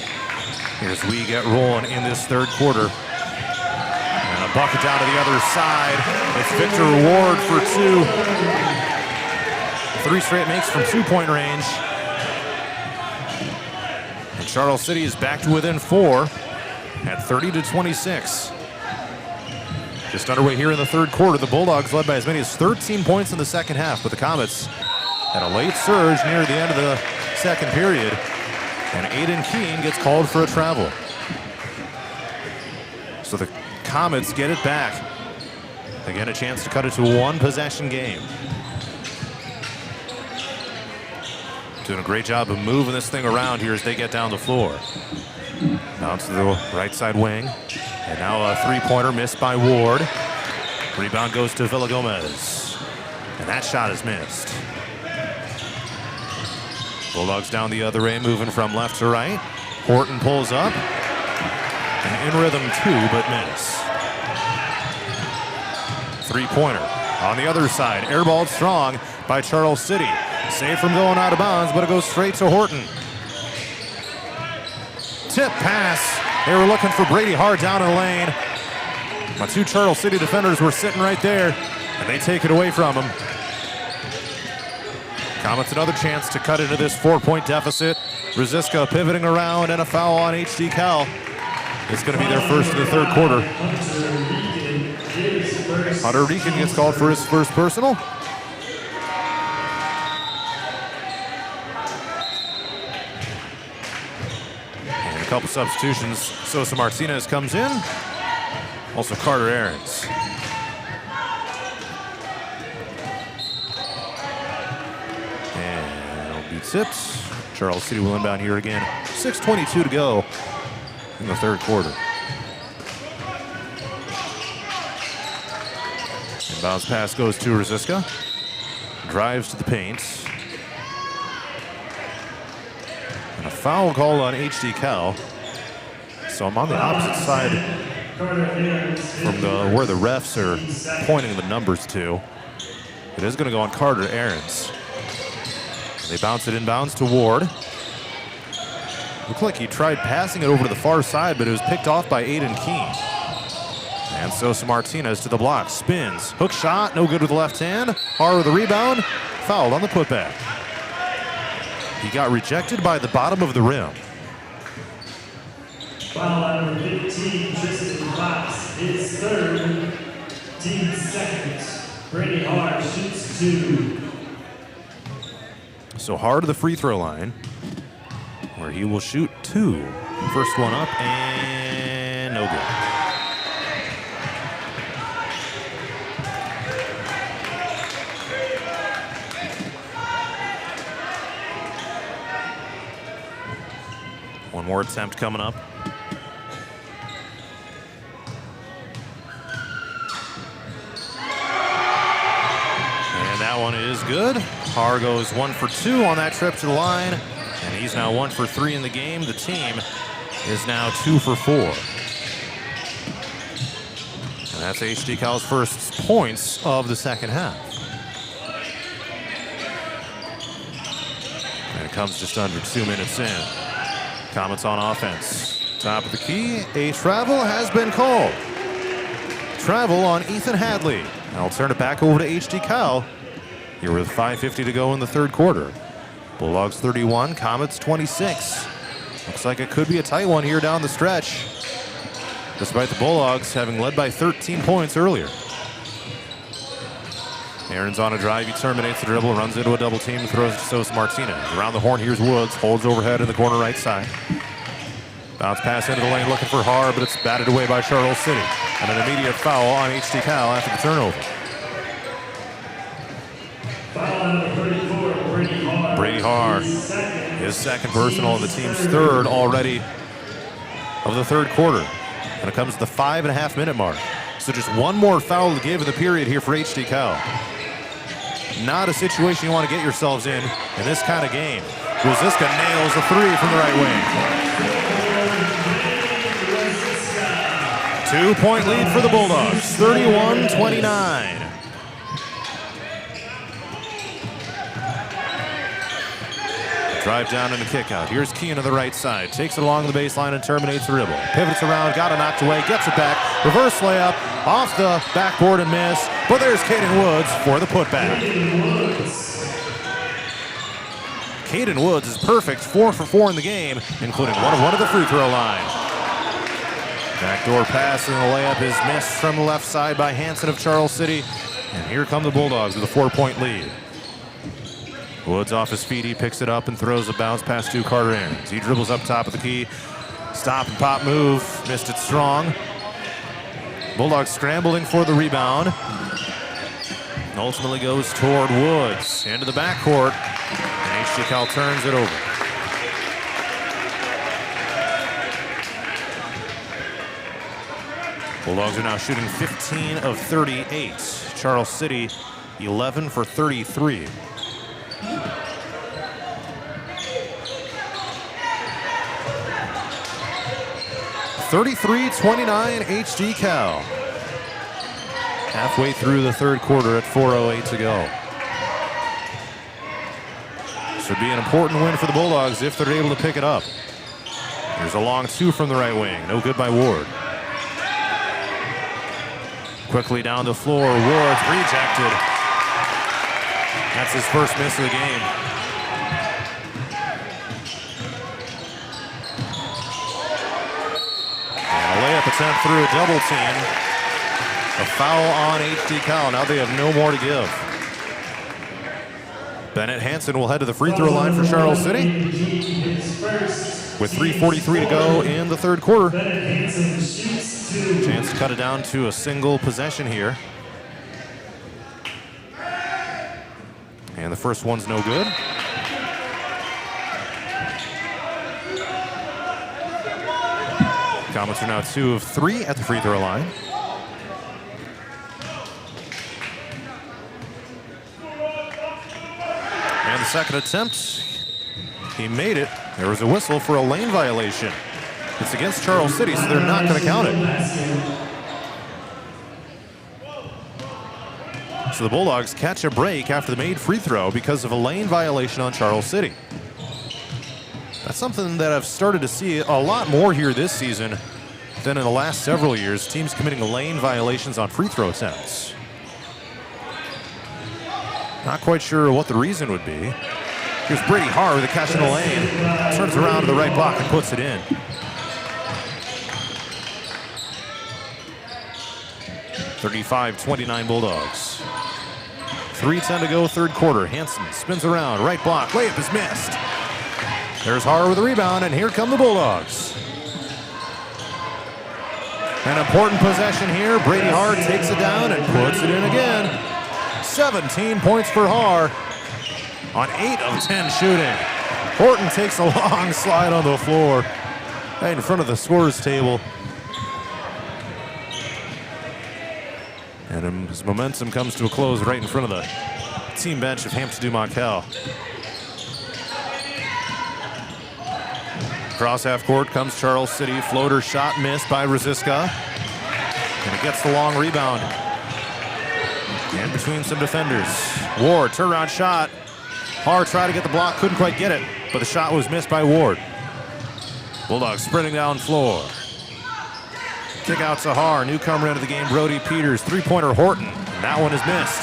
Here's we get rolling in this third quarter. And a bucket down to the other side. It's Victor Ward for 2. 3 straight makes from 2-point range. And Charles City is back to within 4 at 30-26. Just underway here in the third quarter. The Bulldogs led by as many as 13 points in the second half, but the Comets had a late surge near the end of the second period, and Aiden Keene gets called for a travel. So the Comets get it back. Again, a chance to cut it to a one-possession game. Doing a great job of moving this thing around here as they get down the floor. Bounce to the right side wing. And now a three-pointer missed by Ward. Rebound goes to Villagomez. And that shot is missed. Bulldogs down the other way, moving from left to right. Horton pulls up. And in rhythm 2, but miss. Three-pointer on the other side. Airballed strong by Charles City. Saved from going out of bounds, but it goes straight to Horton. Tip pass. They were looking for Brady Hart down in the lane. My 2 Charles City defenders were sitting right there, and they take it away from him. Comets another chance to cut into this 4-point deficit. Rosiska pivoting around, and a foul on HD-Cal. It's going to be their first in the third quarter. Hunter Reekin gets called for his first personal. And a couple substitutions. Sosa Martinez comes in. Also Carter Ahrens. And it'll be tipped. Charles City will inbound here again. 6:22 to go in the third quarter. Inbounds pass goes to Rosiska. Drives to the paint. And a foul called on HD-Cal. So I'm on the opposite side from where the refs are pointing the numbers to. It is going to go on Carter Ahrens. They bounce it inbounds to Ward. Looked like he tried passing it over to the far side, but it was picked off by Aiden Keene. And Sosa Martinez to the block, spins, hook shot, no good with the left hand. Har with the rebound, fouled on the putback. He got rejected by the bottom of the rim. Foul on number 15, Tristan Fox, his third, team second. Brady Hart shoots 2. So Har to the free throw line, where he will shoot 2. First one up and no good. One more attempt coming up. And that one is good. Har goes 1 for 2 on that trip to the line. And he's now 1 for 3 in the game. The team is now 2 for 4. And that's HD-Cal's first points of the second half. And it comes just under 2 minutes in. Comets on offense. Top of the key, a travel has been called. Travel on Ethan Hadley. And I'll turn it back over to HD-Cal here with 5:50 to go in the third quarter. Bulldogs 31, Comets 26. Looks like it could be a tight one here down the stretch, despite the Bulldogs having led by 13 points earlier. Aaron's on a drive, he terminates the dribble, runs into a double team, throws to Sosa Martinez. Around the horn, here's Woods, holds overhead in the corner right side. Bounce pass into the lane looking for Har, but it's batted away by Charles City. And an immediate foul on HD-Cal after the turnover. Foul number 34, Brady Hart. Brady Har, his second personal and the team's third already of the third quarter. And it comes to the 5.5-minute mark. So just one more foul to give in the period here for HD-Cal. Not a situation you want to get yourselves in this kind of game. Rosiska nails a 3 from the right wing. 2-point lead for the Bulldogs, 31-29. Drive down and a kick out. Here's Kean to the right side. Takes it along the baseline and terminates the dribble. Pivots around, got it knocked away, gets it back. Reverse layup, off the backboard and miss. But there's Caden Woods for the putback. Caden Woods is perfect, 4 for 4 in the game, including 1 of 1 at the free throw line. Backdoor pass and the layup is missed from the left side by Hanson of Charles City. And here come the Bulldogs with a 4-point lead. Woods off his feet, he picks it up and throws a bounce pass to Carter Aarons. He dribbles up top of the key. Stop and pop move, missed it strong. Bulldogs scrambling for the rebound. And ultimately goes toward Woods. Into the backcourt, and HG-Cal turns it over. Bulldogs are now shooting 15 of 38. Charles City, 11 for 33. 33-29 HG-Cal. Halfway through the third quarter at 4:08 to go. This would be an important win for the Bulldogs if they're able to pick it up. Here's a long 2 from the right wing. No good by Ward. Quickly down the floor. Woods rejected. That's his first miss of the game. And a layup attempt through a double team. A foul on HG-Cal. Now they have no more to give. Bennett Hanson will head to the free throw line for Charles City. With 3:43 to go in the third quarter. Chance to cut it down to a single possession here. And the first one's no good. Comets are now 2 of 3 at the free throw line. And the second attempt, he made it. There was a whistle for a lane violation. It's against Charles City, so they're not going to count it. So the Bulldogs catch a break after the made free throw because of a lane violation on Charles City. That's something that I've started to see a lot more here this season than in the last several years, teams committing lane violations on free throw attempts. Not quite sure what the reason would be. Here's Brady Harr with a catch in the lane. Turns around to the right block and puts it in. (35-29) Bulldogs. 3:10 to go, third quarter. Hanson spins around, right block, layup is missed. There's Harr with a rebound, and here come the Bulldogs. An important possession here. Brady Harr takes it down and puts it in again. 17 points for Harr on 8 of 10 shooting. Horton takes a long slide on the floor right in front of the scorer's table. And his momentum comes to a close right in front of the team bench of Hampton-Dumont-CAL. Cross half court comes Charles City. Floater shot missed by Rosiska. And it gets the long rebound. In between some defenders. Ward, turnaround shot. Harr tried to get the block, couldn't quite get it, but the shot was missed by Ward. Bulldogs sprinting down floor. Kick out to Harr, newcomer into the game, Brody Peters. Three-pointer Horton, and that one is missed.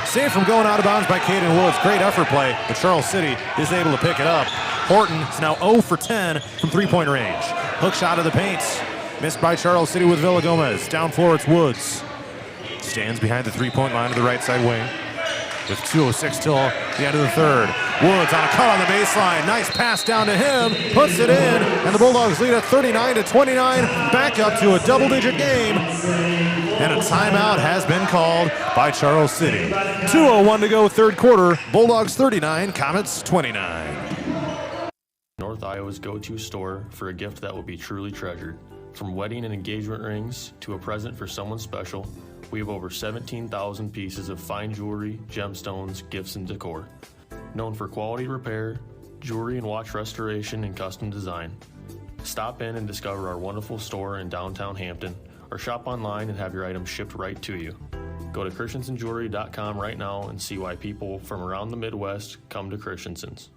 Saved from going out of bounds by Caden Woods. Great effort play, but Charles City is able to pick it up. Horton is now 0 for 10 from three-point range. Hook shot of the paint, missed by Charles City with Villagomez. Down floor, it's Woods. Stands behind the three-point line of the right side wing. With 2:06 till the end of the third. Woods on a cut on the baseline. Nice pass down to him. Puts it in. And the Bulldogs lead at 39-29. Back up to a double-digit game. And a timeout has been called by Charles City. 2:01 to go, third quarter. Bulldogs 39, Comets 29. North Iowa's go-to store for a gift that will be truly treasured. From wedding and engagement rings to a present for someone special, we have over 17,000 pieces of fine jewelry, gemstones, gifts, and decor. Known for quality repair, jewelry and watch restoration, and custom design. Stop in and discover our wonderful store in downtown Hampton, or shop online and have your items shipped right to you. Go to christensenjewelry.com right now and see why people from around the Midwest come to Christensen's.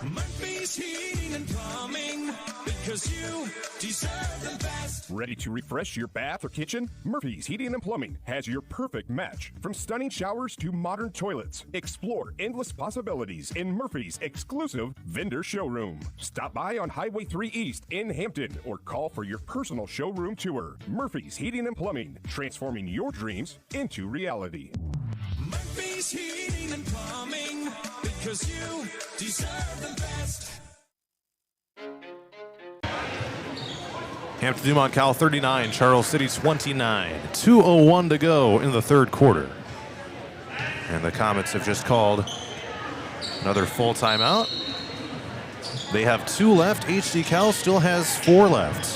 Murphy's Heating and Plumbing, because you deserve the best. Ready to refresh your bath or kitchen? Murphy's Heating and Plumbing has your perfect match. From stunning showers to modern toilets, explore endless possibilities in Murphy's exclusive vendor showroom. Stop by on Highway 3 East in Hampton or call for your personal showroom tour. Murphy's Heating and Plumbing, transforming your dreams into reality. Murphy's Heating and Plumbing, because you deserve the best. Hampton-Dumont-CAL 39, Charles City 29. 2:01 to go in the third quarter. And the Comets have just called another full timeout. They have 2 left. HD-CAL still has 4 left.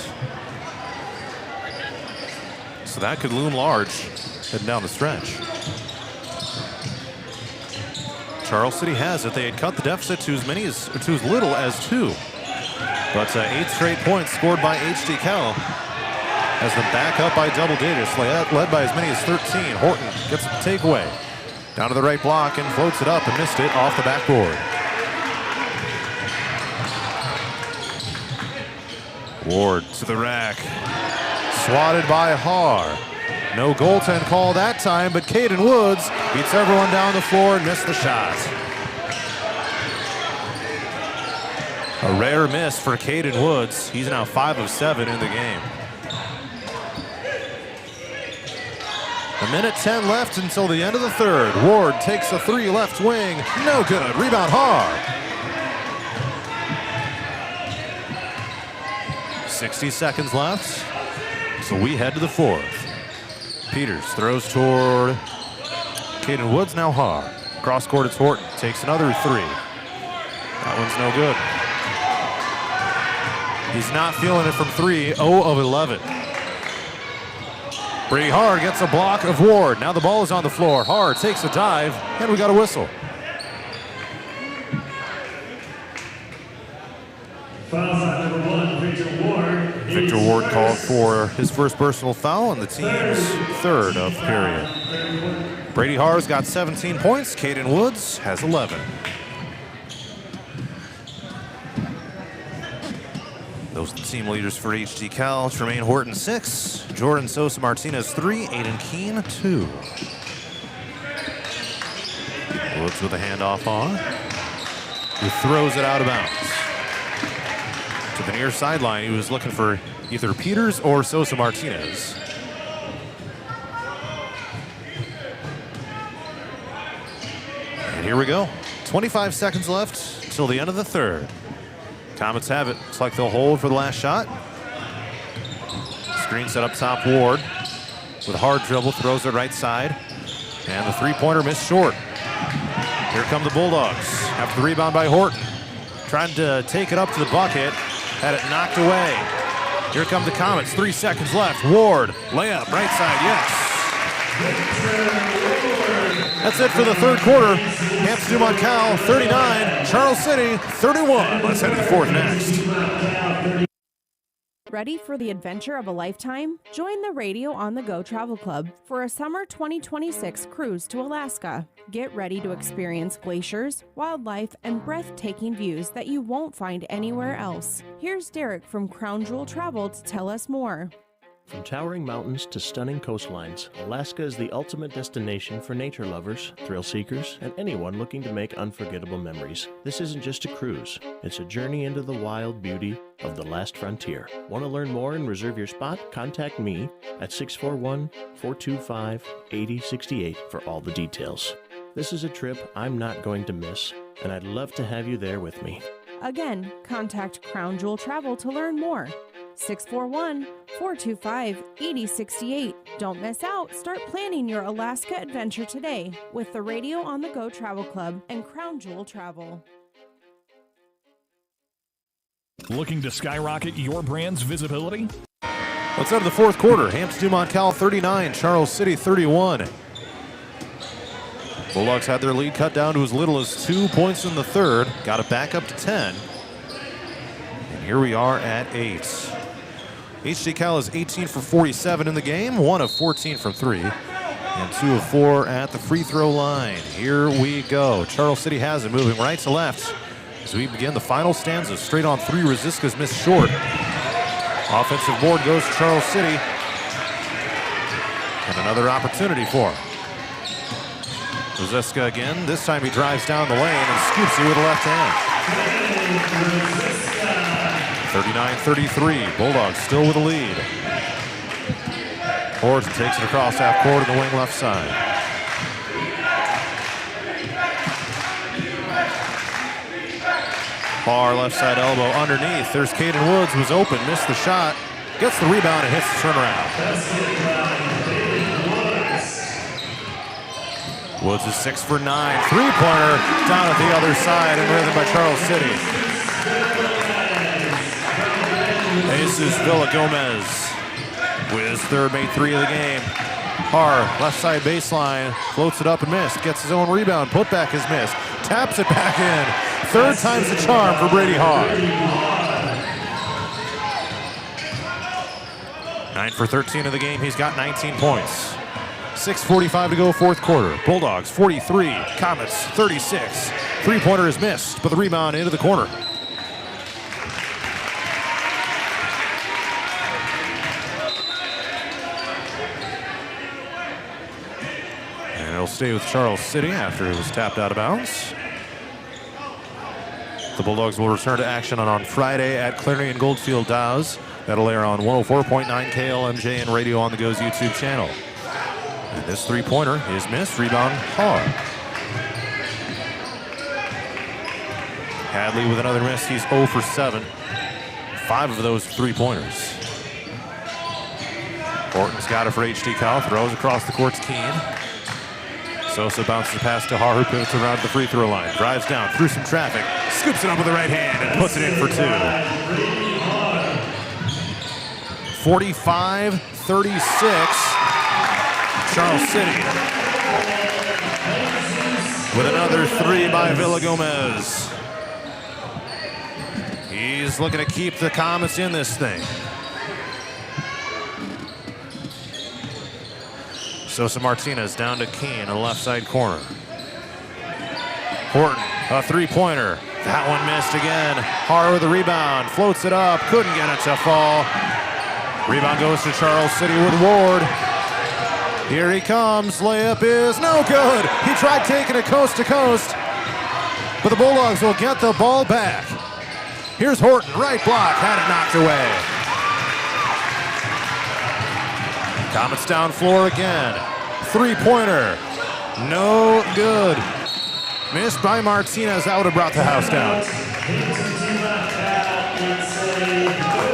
So that could loom large heading down the stretch. Charles City has it. They had cut the deficit to as little as 2. But 8 straight points scored by HD-CAL has them back up by double digits, led by as many as 13. Horton gets the takeaway. Down to the right block and floats it up and missed it off the backboard. Ward to the rack. Swatted by Haar. No goaltend call that time, but Caden Woods beats everyone down the floor and missed the shot. A rare miss for Caden Woods. He's now 5 of 7 in the game. 1:10 left until the end of the third. Ward takes a 3 left wing. No good. Rebound Haar. 60 seconds left. So we head to the fourth. Peters throws toward Caden Woods, now Haar. Cross court, it's Horton. Takes another 3. That one's no good. He's not feeling it from 3, 0 of 11. Brady Haar gets a block of Ward. Now the ball is on the floor. Haar takes a dive, and we got a whistle. Foul shot number 1, Victor Ward. Victor Ward called for his first personal foul and the team's 3rd of the period. Brady Haar's got 17 points. Caden Woods has 11. Those are the team leaders for HD-CAL. Tremaine Horton 6, Jordan Sosa Martinez 3, Aiden Keene 2. Woods with a handoff on, who throws it out of bounds. To the near sideline, he was looking for either Peters or Sosa Martinez. And here we go. 25 seconds left till the end of the third. Comets have it. Looks like they'll hold for the last shot. Screen set up top. Ward with a hard dribble, throws it right side. And the 3-pointer missed short. Here come the Bulldogs. After the rebound by Horton. Trying to take it up to the bucket. Had it knocked away. Here come the Comets. 3 seconds left. Ward, layup, right side, yes. That's it for the third quarter. Hampton-Dumont-CAL 39, Charles City 31. Let's head to the fourth next. Ready for the adventure of a lifetime? Join the Radio on the Go Travel Club for a summer 2026 cruise to Alaska. Get ready to experience glaciers, wildlife, and breathtaking views that you won't find anywhere else. Here's Derek from Crown Jewel Travel to tell us more. From towering mountains to stunning coastlines, Alaska is the ultimate destination for nature lovers, thrill seekers, and anyone looking to make unforgettable memories. This isn't just a cruise, it's a journey into the wild beauty of the last frontier. Want to learn more and reserve your spot? Contact me at 641-425-8068 for all the details. This is a trip I'm not going to miss, and I'd love to have you there with me. Again, contact Crown Jewel Travel to learn more. 641-425-8068. Don't miss out. Start planning your Alaska adventure today with the Radio on the Go Travel Club and Crown Jewel Travel. Looking to skyrocket your brand's visibility? Let's go to the fourth quarter. Hampton-Dumont-CAL 39, Charles City 31. Bulldogs had their lead cut down to as little as 2 points in the third. Got it back up to 10. And Here we are at 8. HD-Cal is 18 for 47 in the game, 1 of 14 from 3, and 2 of 4 at the free throw line. Here we go. Charles City has it, moving right to left as we begin the final stanza. Straight on 3, Rosiska's missed short. Offensive board goes to Charles City. And another opportunity for him. Rosiska again. This time he drives down the lane and scoops it with the left hand. 39-33. Bulldogs still with the lead. Horton takes it across half court in the wing left side. Far left side elbow underneath. There's Caden Woods, was open, missed the shot. Gets the rebound and hits the turnaround. Woods is 6 for 9. Three-pointer down at the other side and rhythm by Charles City. Jesus Villagomez with his third made 3 of the game. Har, left side baseline, floats it up and missed. Gets his own rebound, putback is missed. Taps it back in. Third time's the charm for Brady Har. 9 for 13 of the game, he's got 19 points. 6:45 to go, fourth quarter. Bulldogs 43, Comets 36. Three-pointer is missed, but the rebound into the corner. And it'll stay with Charles City after it was tapped out of bounds. The Bulldogs will return to action on Friday at Clarion Goldfield Dow's. That'll air on 104.9 KLMJ and Radio on the Go's YouTube channel. And this three-pointer is missed. Rebound, Har. Hadley with another miss. He's 0 for 7. 5 of those three-pointers. Horton's got it for HD-Cal. Throws across the court to Keene. Sosa bounces the pass to Har, who pivots around the free throw line. Drives down through some traffic. Scoops it up with the right hand and puts it in for 2. 45-36. Charles City with another 3 by Villagomez. He's looking to keep the Comets in this thing. Sosa Martinez down to Keene in the left side corner. Horton, a three-pointer. That one missed again. Har with the rebound, floats it up, couldn't get it to fall. Rebound goes to Charles City with Ward. Here he comes, layup is no good. He tried taking it coast to coast, but the Bulldogs will get the ball back. Here's Horton, right block, had it knocked away. Comets down floor again. Three-pointer, no good. Missed by Martinez, that would have brought the house down.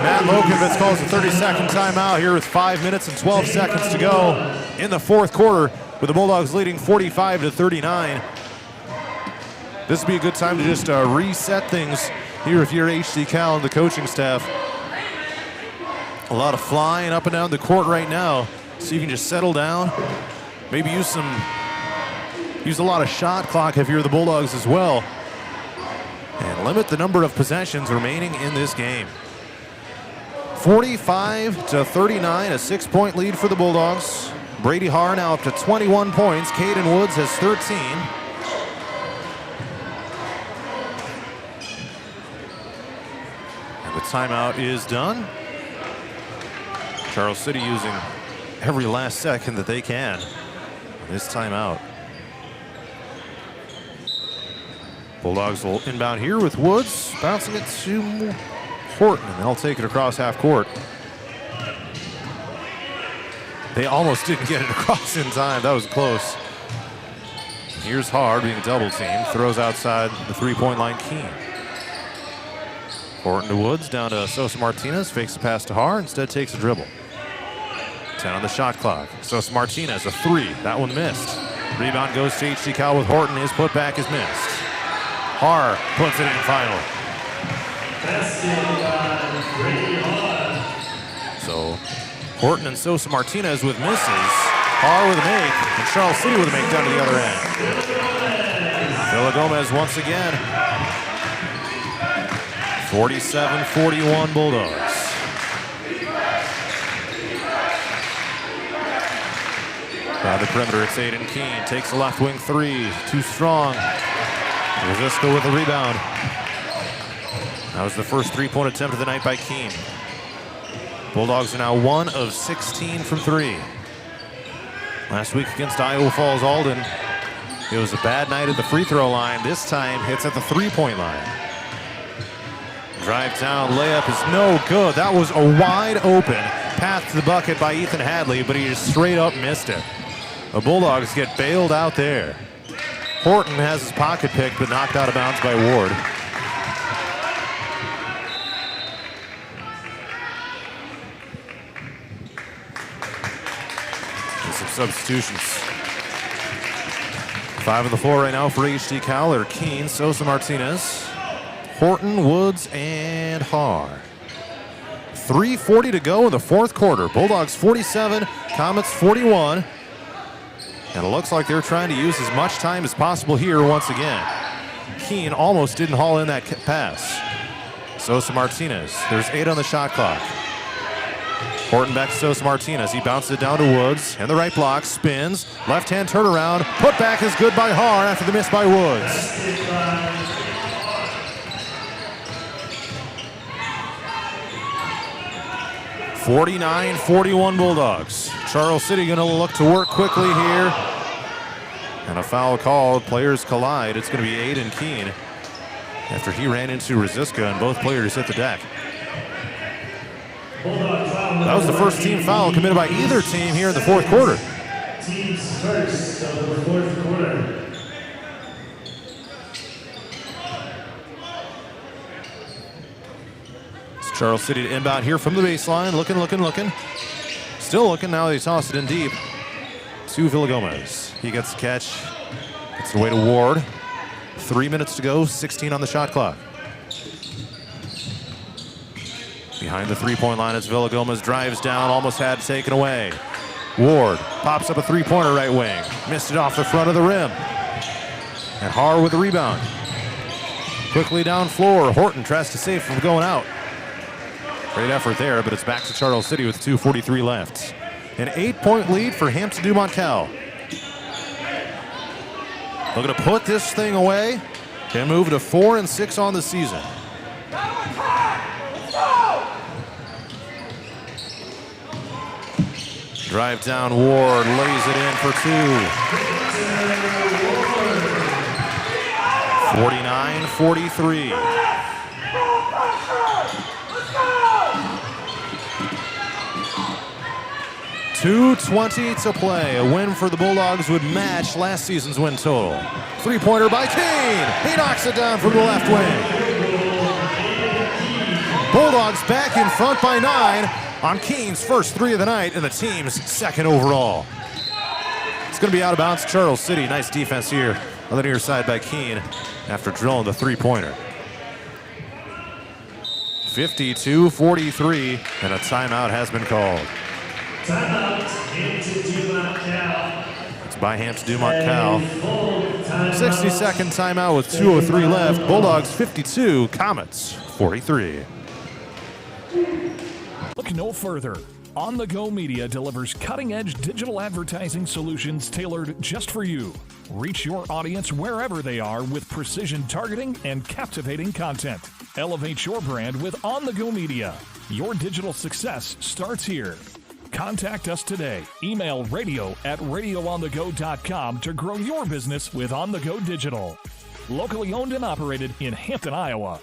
Matt Lokovitz calls a 30-second timeout here with 5 minutes and 12 seconds to go in the fourth quarter, with the Bulldogs leading 45-39. This would be a good time to just reset things here if you're HD-Cal and the coaching staff. A lot of flying up and down the court right now, so you can just settle down. Maybe use a lot of shot clock if you're the Bulldogs as well, and limit the number of possessions remaining in this game. 45-39, a 6-point lead for the Bulldogs. Brady Har now up to 21 points. Caden Woods has 13. And the timeout is done. Charles City using every last second that they can on this timeout. Bulldogs will inbound here with Woods, bouncing it to Horton, and they'll take it across half court. They almost didn't get it across in time. That was close. Here's Har being double teamed. Throws outside the three-point line. Keene. Horton to Woods, down to Sosa Martinez. Fakes the pass to Har, instead takes a dribble. 10 on the shot clock. Sosa Martinez, a 3. That one missed. Rebound goes to HD-Cal with Horton. His putback is missed. Har puts it in final. So Horton and Sosa Martinez with misses. Har with a make, and Charles City with a make down to the other end. Villagomez once again. 47-41 Bulldogs. By the perimeter, it's Aiden Keene. Takes the left wing three. Too strong. Rosisko with the rebound. That was the first three-point attempt of the night by Keene. Bulldogs are now 1 of 16 from three. Last week against Iowa Falls Alden, it was a bad night at the free throw line. This time, it's at the three-point line. Drive down, layup is no good. That was a wide open path to the bucket by Ethan Hadley, but he just straight up missed it. The Bulldogs get bailed out there. Horton has his pocket picked, but knocked out of bounds by Ward. And some substitutions. 5 on the floor right now for HD-Cal are Keene, Sosa Martinez, Horton, Woods, and Haar. 3:40 to go in the fourth quarter. Bulldogs 47, Comets 41. And it looks like they're trying to use as much time as possible here once again. Keene almost didn't haul in that pass. Sosa Martinez, there's 8 on the shot clock. Horton back to Sosa Martinez. He bounces it down to Woods. And the right block, spins. Left-hand turnaround. Put back is good by Haar after the miss by Woods. (49-41) Bulldogs. Charles City going to look to work quickly here. And a foul called. Players collide. It's going to be Aiden Keene after he ran into Rosisko and both players hit the deck. That was the first team foul committed by either team here in the fourth quarter. Team's first of the fourth quarter. It's Charles City to inbound here from the baseline. Looking. Still looking. Now they toss it in deep to Villagomez. He gets the catch. Gets it away to Ward. 3 minutes to go. 16 on the shot clock. Behind the three-point line, it's Villagomez, drives down, almost had it taken away. Ward pops up a three-pointer right wing. Missed it off the front of the rim. And Haar with the rebound. Quickly down floor. Horton tries to save from going out. Great effort there, but it's back to Charles City with 2:43 left. An 8-point lead for Hampton-Dumont-CAL. Looking to put this thing away and move to 4-6 on the season. Drive down, Ward lays it in for 2. 49-43. .220 to play. A win for the Bulldogs would match last season's win total. Three-pointer by Keene. He knocks it down from the left wing. Bulldogs back in front by 9 on Keene's first 3 of the night and the team's second overall. It's going to be out of bounds. Charles City. Nice defense here on the near side by Keene after drilling the three-pointer. 52-43, and a timeout has been called. Timeout, Hampton-Dumont-CAL. It's by Hampton-Dumont-CAL. 60-second timeout with 2:03 left. Bulldogs 52, Comets 43. Look no further. On the Go Media delivers cutting-edge digital advertising solutions tailored just for you. Reach your audience wherever they are with precision targeting and captivating content. Elevate your brand with On the Go Media. Your digital success starts here. Contact us today. Email radio@radioonthego.com to grow your business with On the Go Digital. Locally owned and operated in Hampton, Iowa.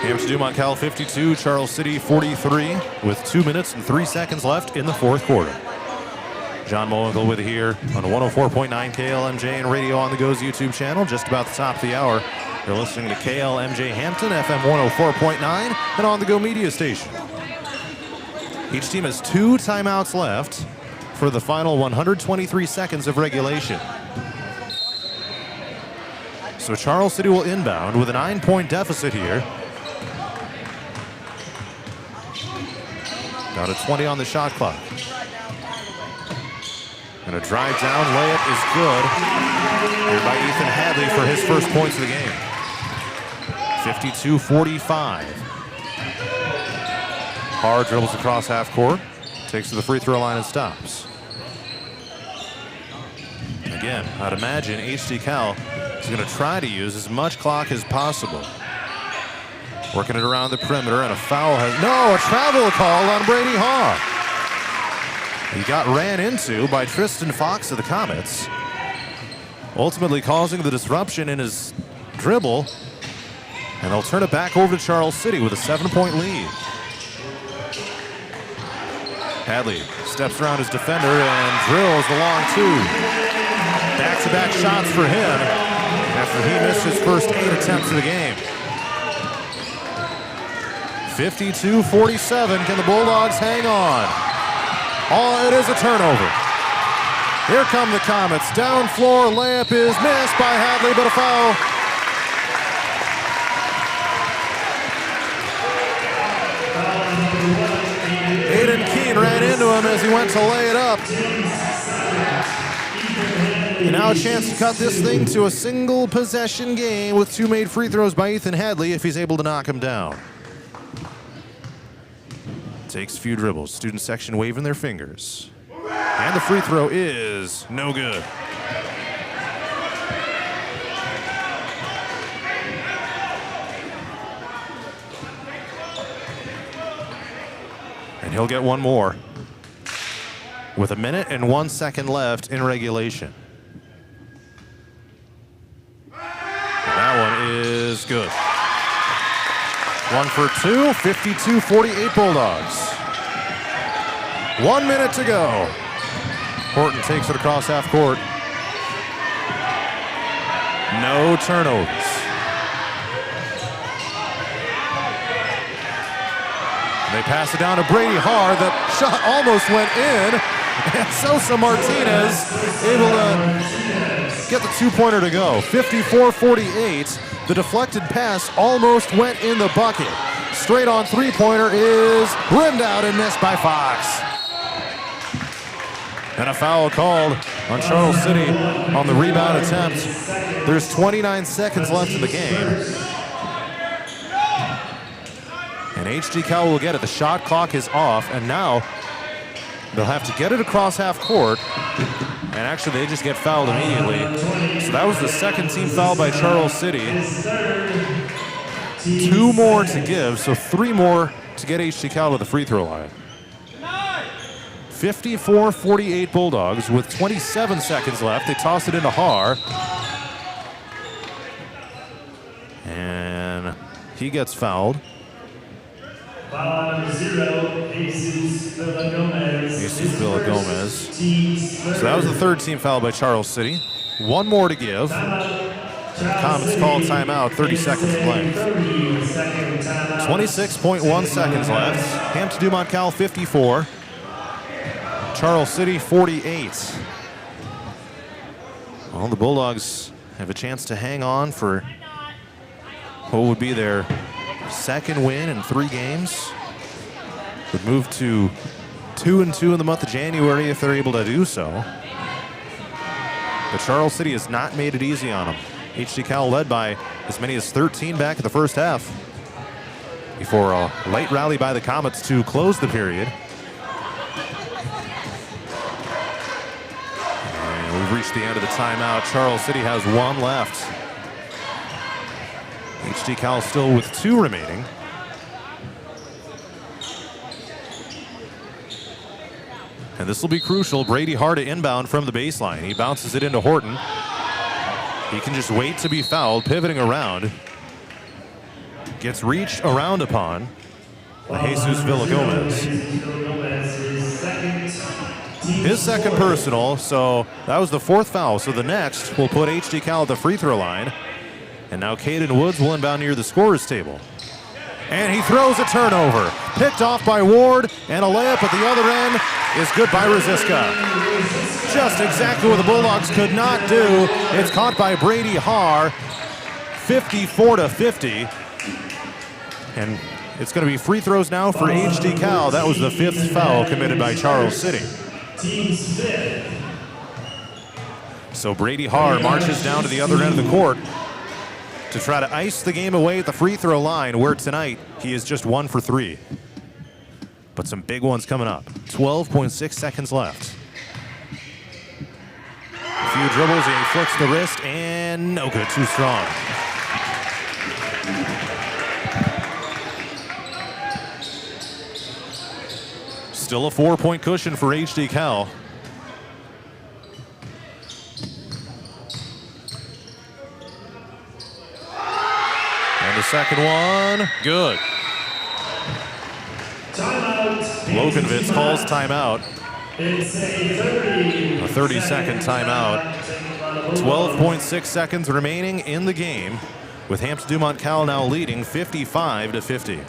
Hampton-Dumont-CAL 52, Charles City 43, with 2 minutes and 3 seconds left in the fourth quarter. John Mowinkle with you here on 104.9 KLMJ and Radio on the Go's YouTube channel. Just about the top of the hour, you're listening to KLMJ Hampton, FM 104.9, and On the Go Media Station. Each team has 2 timeouts left for the final 123 seconds of regulation. So Charles City will inbound with a 9-point deficit here. Down to 20 on the shot clock. And a drive down layup is good. Here by Ethan Hadley for his first points of the game. 52-45. Har dribbles across half court, takes to the free throw line and stops. Again, I'd imagine HD-Cal is going to try to use as much clock as possible. Working it around the perimeter, and a foul has... No, a travel call on Brady Har. He got ran into by Tristan Fox of the Comets, ultimately causing the disruption in his dribble, and they'll turn it back over to Charles City with a 7-point lead. Hadley steps around his defender and drills the long two. Back-to-back shots for him after he missed his first 8 attempts of the game. 52-47. Can the Bulldogs hang on? Oh, it is a turnover. Here come the Comets. Down floor layup is missed by Hadley, but a foul. Aiden Keene ran into him as he went to lay it up. And now a chance to cut this thing to a single possession game with 2 made free throws by Ethan Hadley if he's able to knock him down. Takes a few dribbles. Student section waving their fingers. And the free throw is no good. And he'll get one more with 1 minute and 1 second left in regulation. And that one is good. 1 for 2, 52-48 Bulldogs. 1 minute to go. Horton takes it across half court. No turnovers. They pass it down to Brady Har. The shot almost went in. And Sosa Martinez able to get the 2-pointer to go. 54-48. The deflected pass almost went in the bucket. Straight on 3-pointer is rimmed out and missed by Fox. And a foul called on Charles City on the rebound attempt. There's 29 seconds left in the game. And HD-Cal will get it. The shot clock is off, and now they'll have to get it across half court. And actually, they just get fouled immediately. So that was the second team foul by Charles City. 2 more to give, so 3 more to get HD-Cal to the free throw line. 54-48 Bulldogs with 27 seconds left. They toss it into Har. And he gets fouled. Foul number 0, Jesus Villagomez. So that was the third team foul by Charles City. 1 more to give. Comets call timeout, 30 seconds to play. 26.1 seconds left. Hampton-Dumont-CAL 54. Charles City 48. Well, the Bulldogs have a chance to hang on for what would be their second win in 3 games. Would move to 2-2 in the month of January if they're able to do so. But Charles City has not made it easy on them. HD-Cal led by as many as 13 back in the first half before a late rally by the Comets to close the period. And we've reached the end of the timeout. Charles City has 1 left. HD-Cal still with 2 remaining. And this will be crucial. Brady Har to inbound from the baseline. He bounces it into Horton. He can just wait to be fouled, pivoting around. Gets reached around upon by Jesus Villagomez. His second personal, so that was the 4th foul. So the next will put HD-Cal at the free throw line. And now Caden Woods will inbound near the scorer's table. And he throws a turnover. Picked off by Ward, and a layup at the other end is good by Rosiska. Just exactly what the Bulldogs could not do. It's caught by Brady Har. 54-50. And it's going to be free throws now for HD-Cal. That was the 5th foul committed by Charles City. Team's 5th. So Brady Haar marches down to the other end of the court to try to ice the game away at the free throw line, where tonight he is just 1 for 3. But some big ones coming up. 12.6 seconds left. A few dribbles, he flicks the wrist, and no good, too strong. Still a 4-point cushion for HD-Cal. And the second one, good. Timeout. Loganvitz calls timeout. It's a 30-second timeout. 12.6 seconds remaining in the game, with Hampton-Dumont-CAL now leading 55-50.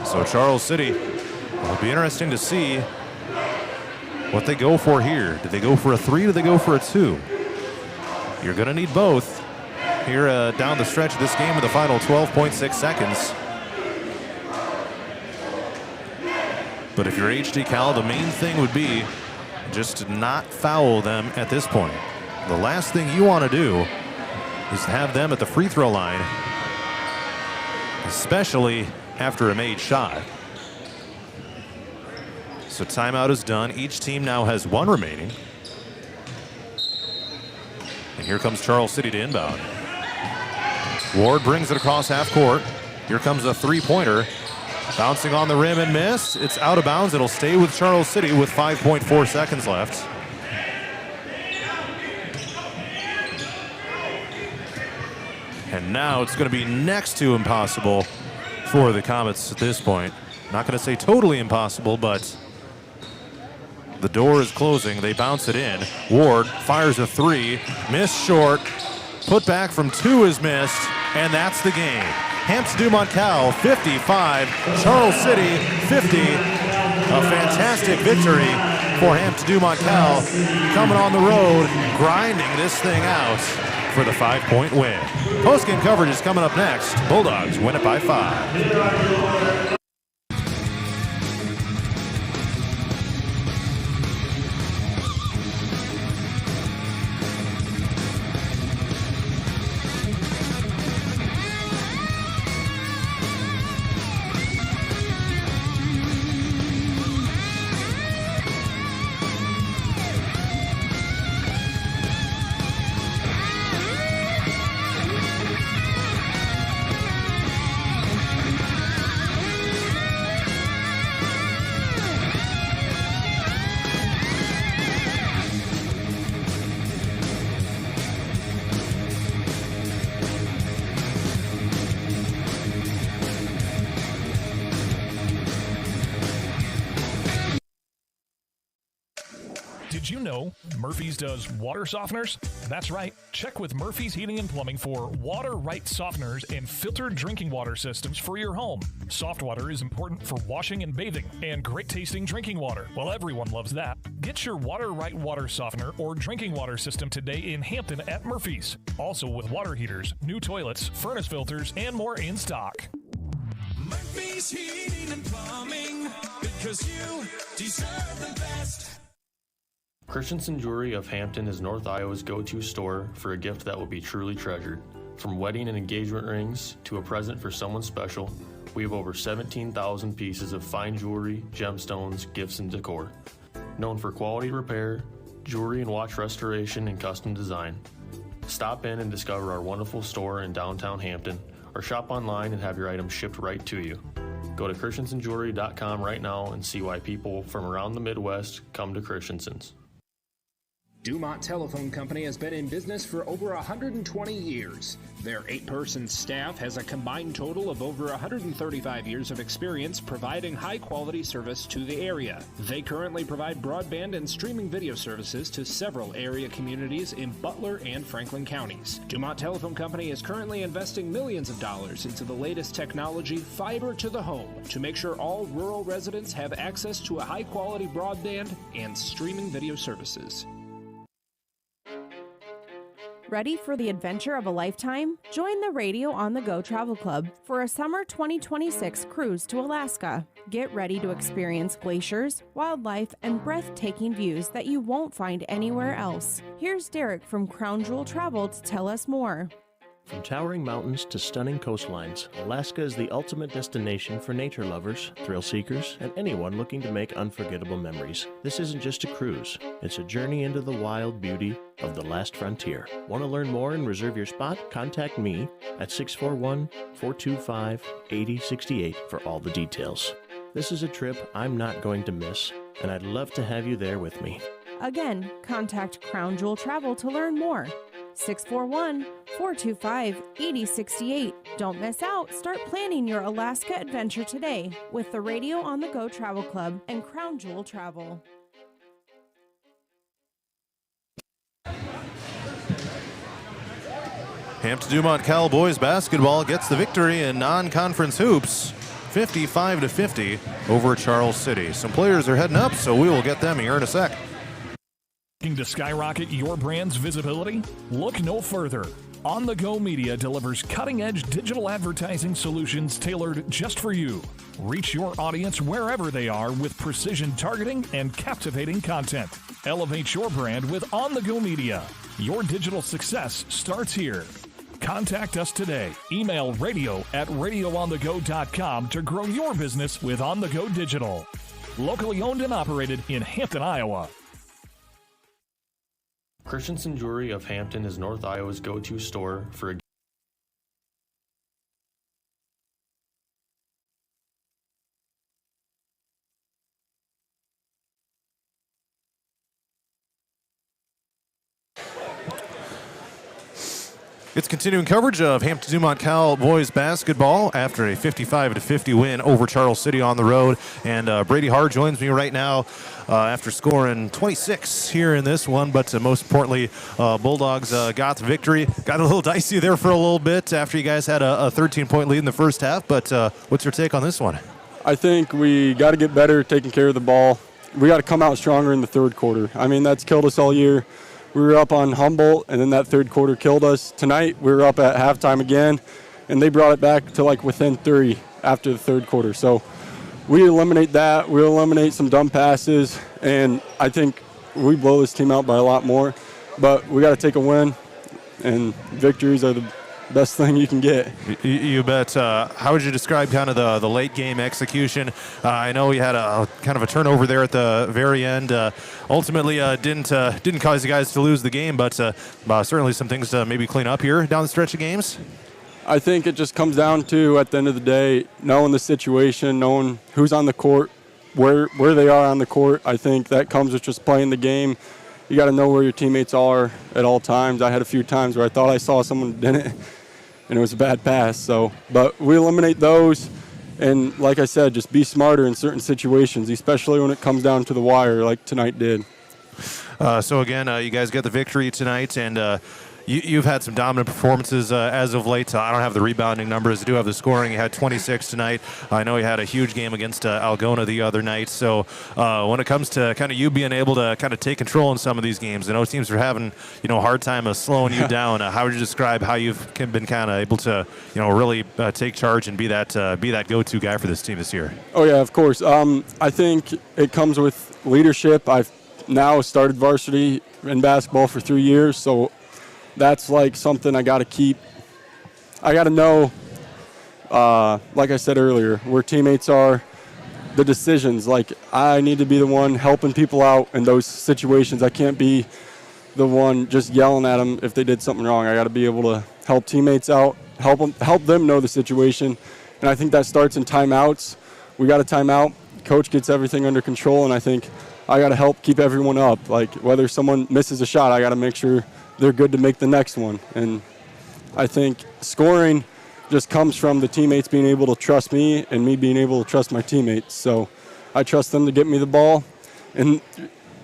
So Charles City, it'll be interesting to see what they go for here. Do they go for a 3 or do they go for a 2? You're going to need both here down the stretch of this game with the final 12.6 seconds. But if you're HD-Cal, the main thing would be just to not foul them at this point. The last thing you want to do is to have them at the free throw line, especially after a made shot. So timeout is done. Each team now has 1 remaining. And here comes Charles City to inbound. Ward brings it across half court. Here comes a 3-pointer. Bouncing on the rim and miss. It's out of bounds. It'll stay with Charles City with 5.4 seconds left. And now it's going to be next to impossible for the Comets at this point. Not going to say totally impossible, but the door is closing. They bounce it in. Ward fires a 3, missed short. Put back from 2 is missed, and that's the game. Hampton-Dumont-CAL 55, Charles City 50. A fantastic victory for Hampton-Dumont-CAL, coming on the road, grinding this thing out for the 5-point win. Post-game coverage is coming up next. Bulldogs win it by 5. Did you know Murphy's does water softeners? That's right. Check with Murphy's Heating and Plumbing for water right softeners and filtered drinking water systems for your home. Soft water is important for washing and bathing, and great tasting drinking water. Well, everyone loves that. Get your water right water softener or drinking water system today in Hampton at Murphy's. Also with water heaters, new toilets, furnace filters, and more in stock. Murphy's Heating and Plumbing, because you deserve the best. Christensen Jewelry of Hampton is North Iowa's go-to store for a gift that will be truly treasured. From wedding and engagement rings to a present for someone special, we have over 17,000 pieces of fine jewelry, gemstones, gifts, and decor. Known for quality repair, jewelry and watch restoration, and custom design. Stop in and discover our wonderful store in downtown Hampton, or shop online and have your items shipped right to you. Go to christensenjewelry.com right now and see why people from around the Midwest come to Christensen's. Dumont Telephone Company has been in business for over 120 years. Their 8-person staff has a combined total of over 135 years of experience providing high-quality service to the area. They currently provide broadband and streaming video services to several area communities in Butler and Franklin counties. Dumont Telephone Company is currently investing millions of dollars into the latest technology, fiber to the home, to make sure all rural residents have access to a high-quality broadband and streaming video services. Ready for the adventure of a lifetime? Join the Radio on the Go Travel Club for a summer 2026 cruise to Alaska. Get ready to experience glaciers, wildlife, and breathtaking views that you won't find anywhere else. Here's Derek from Crown Jewel Travel to tell us more. From towering mountains to stunning coastlines, Alaska is the ultimate destination for nature lovers, thrill seekers, and anyone looking to make unforgettable memories. This isn't just a cruise, it's a journey into the wild beauty of the last frontier. Want to learn more and reserve your spot? Contact me at 641-425-8068 for all the details. This is a trip I'm not going to miss, and I'd love to have you there with me. Again, contact Crown Jewel Travel to learn more. 641-425-8068. Don't miss out. Start planning your Alaska adventure today with the Radio on the Go Travel Club and Crown Jewel Travel. Hampton-Dumont-CAL boys basketball gets the victory in non-conference hoops, 55-50 over Charles City. Some players are heading up, so we will get them here in a sec. Looking to skyrocket your brand's visibility? Look no further. On the Go Media delivers cutting-edge digital advertising solutions tailored just for you. Reach your audience wherever they are with precision targeting and captivating content. Elevate your brand with On the Go Media. Your digital success starts here. Contact us today. Email radio@radioonthego.com to grow your business with On the Go Digital. Locally owned and operated in Hampton, Iowa. Christensen Jewelry of Hampton is North Iowa's go-to store for It's continuing coverage of Hampton-Dumont-CAL boys basketball after a 55-50 win over Charles City on the road. And Brady Hart joins me right now after scoring 26 here in this one. But most importantly, Bulldogs got the victory. Got a little dicey there for a little bit after you guys had a 13-point lead in the first half. But what's your take on this one? I think we got to get better taking care of the ball. We got to come out stronger in the third quarter. I mean, that's killed us all year. We were up on Humboldt, and then that third quarter killed us. Tonight, we were up at halftime again, and they brought it back to like within 3 after the third quarter. So we eliminate that. We eliminate some dumb passes, and I think we blow this team out by a lot more. But we got to take a win, and victories are the best thing you can get. You bet. How would you describe kind of the late game execution? I know we had a kind of a turnover there at the very end. Ultimately, didn't cause you guys to lose the game, but certainly some things to maybe clean up here down the stretch of games. I think it just comes down to, at the end of the day, knowing the situation, knowing who's on the court, where they are on the court. I think that comes with just playing the game. You got to know where your teammates are at all times. I had a few times where I thought I saw someone didn't, and it was a bad pass. So, but we eliminate those, and like I said, just be smarter in certain situations, especially when it comes down to the wire, like tonight did. So again, you guys get the victory tonight, and you've had some dominant performances as of late. I don't have the rebounding numbers. I do have the scoring. You had 26 tonight. I know you had a huge game against Algona the other night. So when it comes to kind of you being able to kind of take control in some of these games, I know teams are having a hard time slowing you down. How would you describe how you've been kind of able to really take charge and be that go-to guy for this team this year? Oh yeah, of course. I think it comes with leadership. I've now started varsity in basketball for 3 years, so that's like something I got to keep. I got to know, like I said earlier, where teammates are, the decisions. Like, I need to be the one helping people out in those situations. I can't be the one just yelling at them if they did something wrong. I got to be able to help teammates out, help them know the situation. And I think that starts in timeouts. We got a timeout. Coach gets everything under control, and I think I got to help keep everyone up. Like, whether someone misses a shot, I got to make sure they're good to make the next one. And I think scoring just comes from the teammates being able to trust me and me being able to trust my teammates. So I trust them to get me the ball, and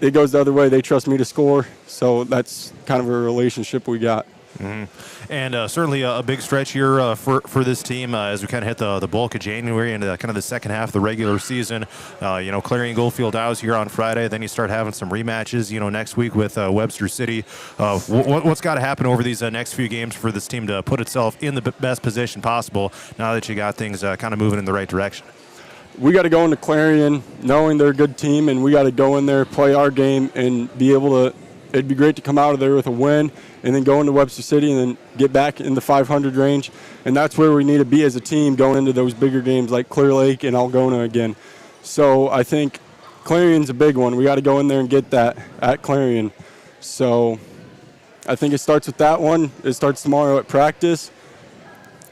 it goes the other way. They trust me to score. So that's kind of a relationship we got. And certainly a big stretch here for this team as we kind of hit the bulk of January and kind of the second half of the regular season. Clarion Goldfield Dows here on Friday. Then you start having some rematches, next week with Webster City. What's got to happen over these next few games for this team to put itself in the best position possible now that you got things kind of moving in the right direction? We got to go into Clarion knowing they're a good team, and we got to go in there, play our game, and be able to. It'd be great to come out of there with a win and then go into Webster City and then get back in the 500 range. And that's where we need to be as a team going into those bigger games like Clear Lake and Algona again. So I think Clarion's a big one. We got to go in there and get that at Clarion. So I think it starts with that one. It starts tomorrow at practice,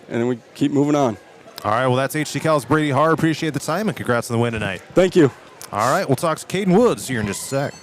and then we keep moving on. All right, well, that's HD-Cal's Brady Harr. Appreciate the time, and congrats on the win tonight. Thank you. All right, we'll talk to Caden Woods here in just a sec.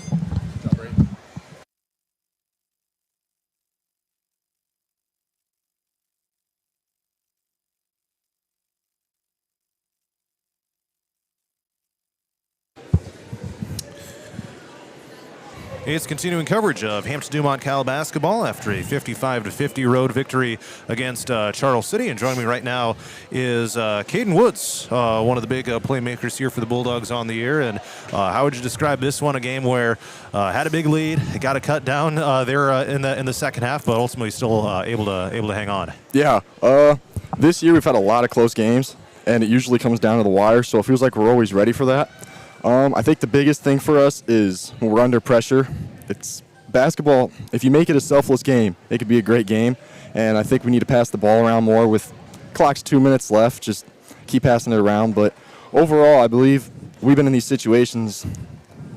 It's continuing coverage of Hampton-Dumont-CAL basketball after a 55-50 road victory against Charles City. And joining me right now is Caden Woods, one of the big playmakers here for the Bulldogs on the year. And how would you describe this one? A game where had a big lead, got a cut down there in the second half, but ultimately still able to hang on. Yeah, this year we've had a lot of close games, and it usually comes down to the wire. So it feels like we're always ready for that. I think the biggest thing for us is when we're under pressure. It's basketball. If you make it a selfless game, it could be a great game. And I think we need to pass the ball around more with clock's 2 minutes left. Just keep passing it around. But overall, I believe we've been in these situations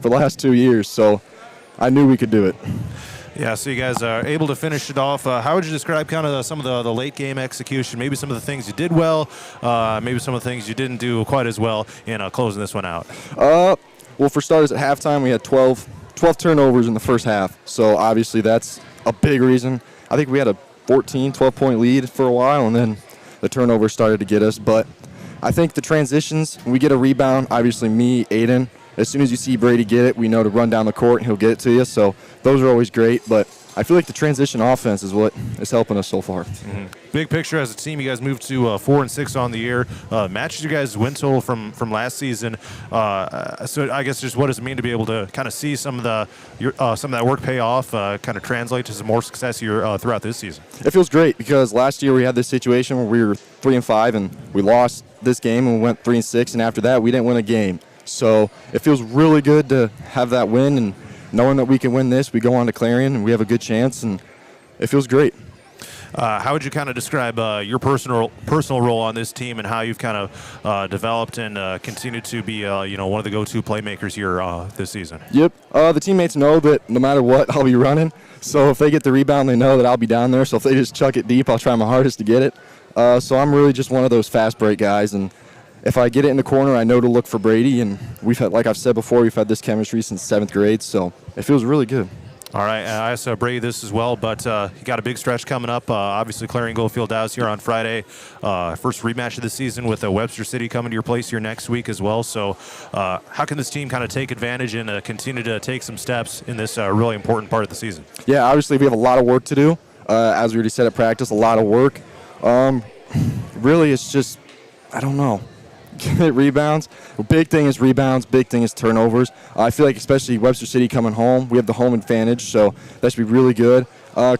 for the last 2 years, so I knew we could do it. Yeah, so you guys are able to finish it off. How would you describe kind of some of the late game execution? Maybe some of the things you did well, maybe some of the things you didn't do quite as well in closing this one out. Well, for starters, at halftime we had 12 turnovers in the first half. So obviously that's a big reason. I think we had a 12-point lead for a while, and then the turnovers started to get us. But I think the transitions, when we get a rebound, obviously me, Aiden, as soon as you see Brady get it, we know to run down the court and he'll get it to you. So those are always great. But I feel like the transition offense is what is helping us so far. Mm-hmm. Big picture as a team, you guys moved to 4-6 on the year. Matches your guys' win total from last season. So I guess just what does it mean to be able to kind of see some of that work pay off, kind of translate to some more success here throughout this season? It feels great because last year we had this situation where we were 3-5 and we lost this game and we went 3-6, and after that we didn't win a game. So it feels really good to have that win, and knowing that we can win this, we go on to Clarion and we have a good chance, and it feels great. How would you kind of describe your personal role on this team and how you've kind of developed and continued to be one of the go-to playmakers here this season? Yep. The teammates know that no matter what, I'll be running. So if they get the rebound, they know that I'll be down there. So if they just chuck it deep, I'll try my hardest to get it. So I'm really just one of those fast break guys, and if I get it in the corner, I know to look for Brady, and we've had, like I've said before, we've had this chemistry since 7th grade, so it feels really good. All right, I asked Brady this as well, but you got a big stretch coming up. Obviously, Clarion Goldfield Dows here on Friday. First rematch of the season with Webster City coming to your place here next week as well. So how can this team kind of take advantage and continue to take some steps in this really important part of the season? Yeah, obviously we have a lot of work to do. As we already said at practice, a lot of work. Really, it's just, I don't know. Get rebounds. The big thing is rebounds. Big thing is turnovers. I feel like especially Webster City coming home, we have the home advantage, so that should be really good.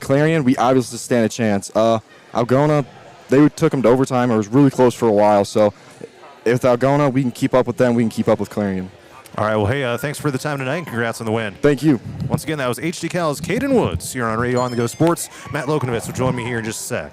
Clarion, we obviously stand a chance. Algona, they took them to overtime. It was really close for a while, so if Algona, we can keep up with them. We can keep up with Clarion. All right, well, hey, thanks for the time tonight, and congrats on the win. Thank you. Once again, that was HD-Cal's Caden Woods here on Radio On The Go Sports. Matt Lokanovitz will join me here in just a sec.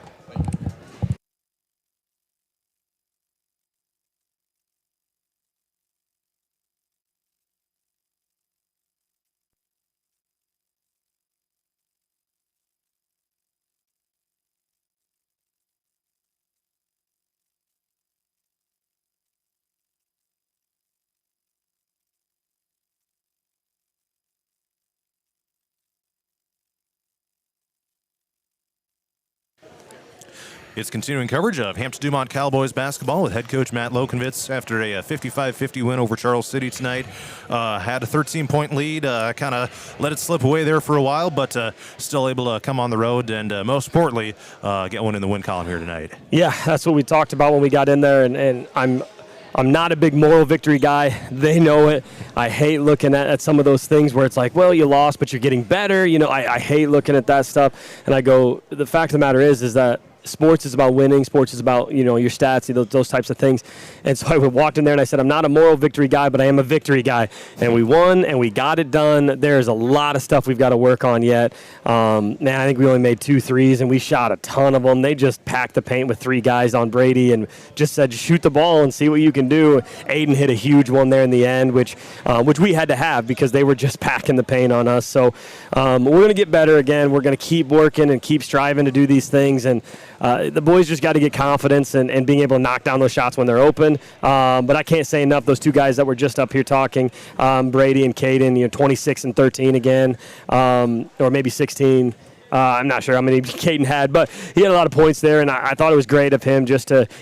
It's continuing coverage of Hampton-Dumont-CAL boys basketball with head coach Matt Lokenvitz after a 55-50 win over Charles City tonight. Had a 13-point lead, kind of let it slip away there for a while, but still able to come on the road and, most importantly, get one in the win column here tonight. Yeah, that's what we talked about when we got in there, and I'm not a big moral victory guy. They know it. I hate looking at some of those things where it's like, well, you lost, but you're getting better. You know, I hate looking at that stuff. And I go, the fact of the matter is that sports is about winning. Sports is about, you know, your stats, those types of things. And so I walked in there and I said, I'm not a moral victory guy, but I am a victory guy. And we won and we got it done. There's a lot of stuff we've got to work on yet. Man, I think we only made 2 threes and we shot a ton of them. They just packed the paint with 3 guys on Brady and just said, shoot the ball and see what you can do. Aiden hit a huge one there in the end, which we had to have because they were just packing the paint on us. So we're going to get better again. We're going to keep working and keep striving to do these things. And the boys just got to get confidence and being able to knock down those shots when they're open. But I can't say enough. Those 2 guys that were just up here talking, Brady and Caden, 26 and 13 again, or maybe 16. I'm not sure how many Caden had, but he had a lot of points there, and I thought it was great of him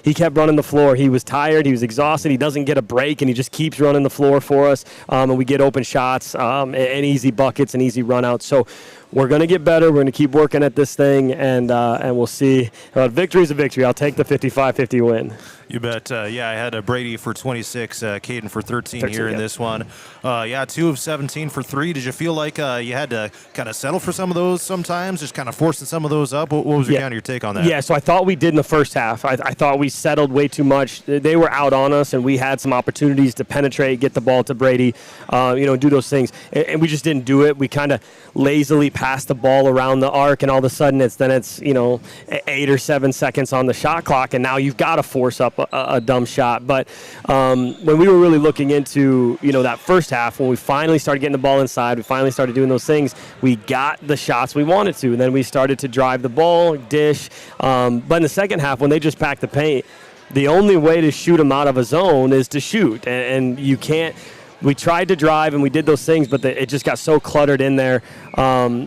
he kept running the floor. He was tired. He was exhausted. He doesn't get a break, and he just keeps running the floor for us, and we get open shots and easy buckets and easy run-outs. So we're going to get better. We're going to keep working at this thing, and we'll see. Victory is a victory. I'll take the 55-50 win. You bet. I had Brady for 26, Caden for 13 here in this one. 2 of 17 for 3. Did you feel like you had to kind of settle for some of those sometimes, just kind of forcing some of those up? What was your take on that? Yeah, so I thought we did in the first half. I thought we settled way too much. They were out on us, and we had some opportunities to penetrate, get the ball to Brady, do those things. And we just didn't do it. We kind of lazily passed the ball around the arc, and all of a sudden it's 8 or 7 seconds on the shot clock, and now you've got to force up a dumb shot. But when we were really looking into that first half, when we finally started getting the ball inside, we finally started doing those things, we got the shots we wanted to, and then we started to drive the ball, dish. But in the second half, when they just packed the paint, the only way to shoot them out of a zone is to shoot, and you can't. We tried to drive and we did those things, but it just got so cluttered in there.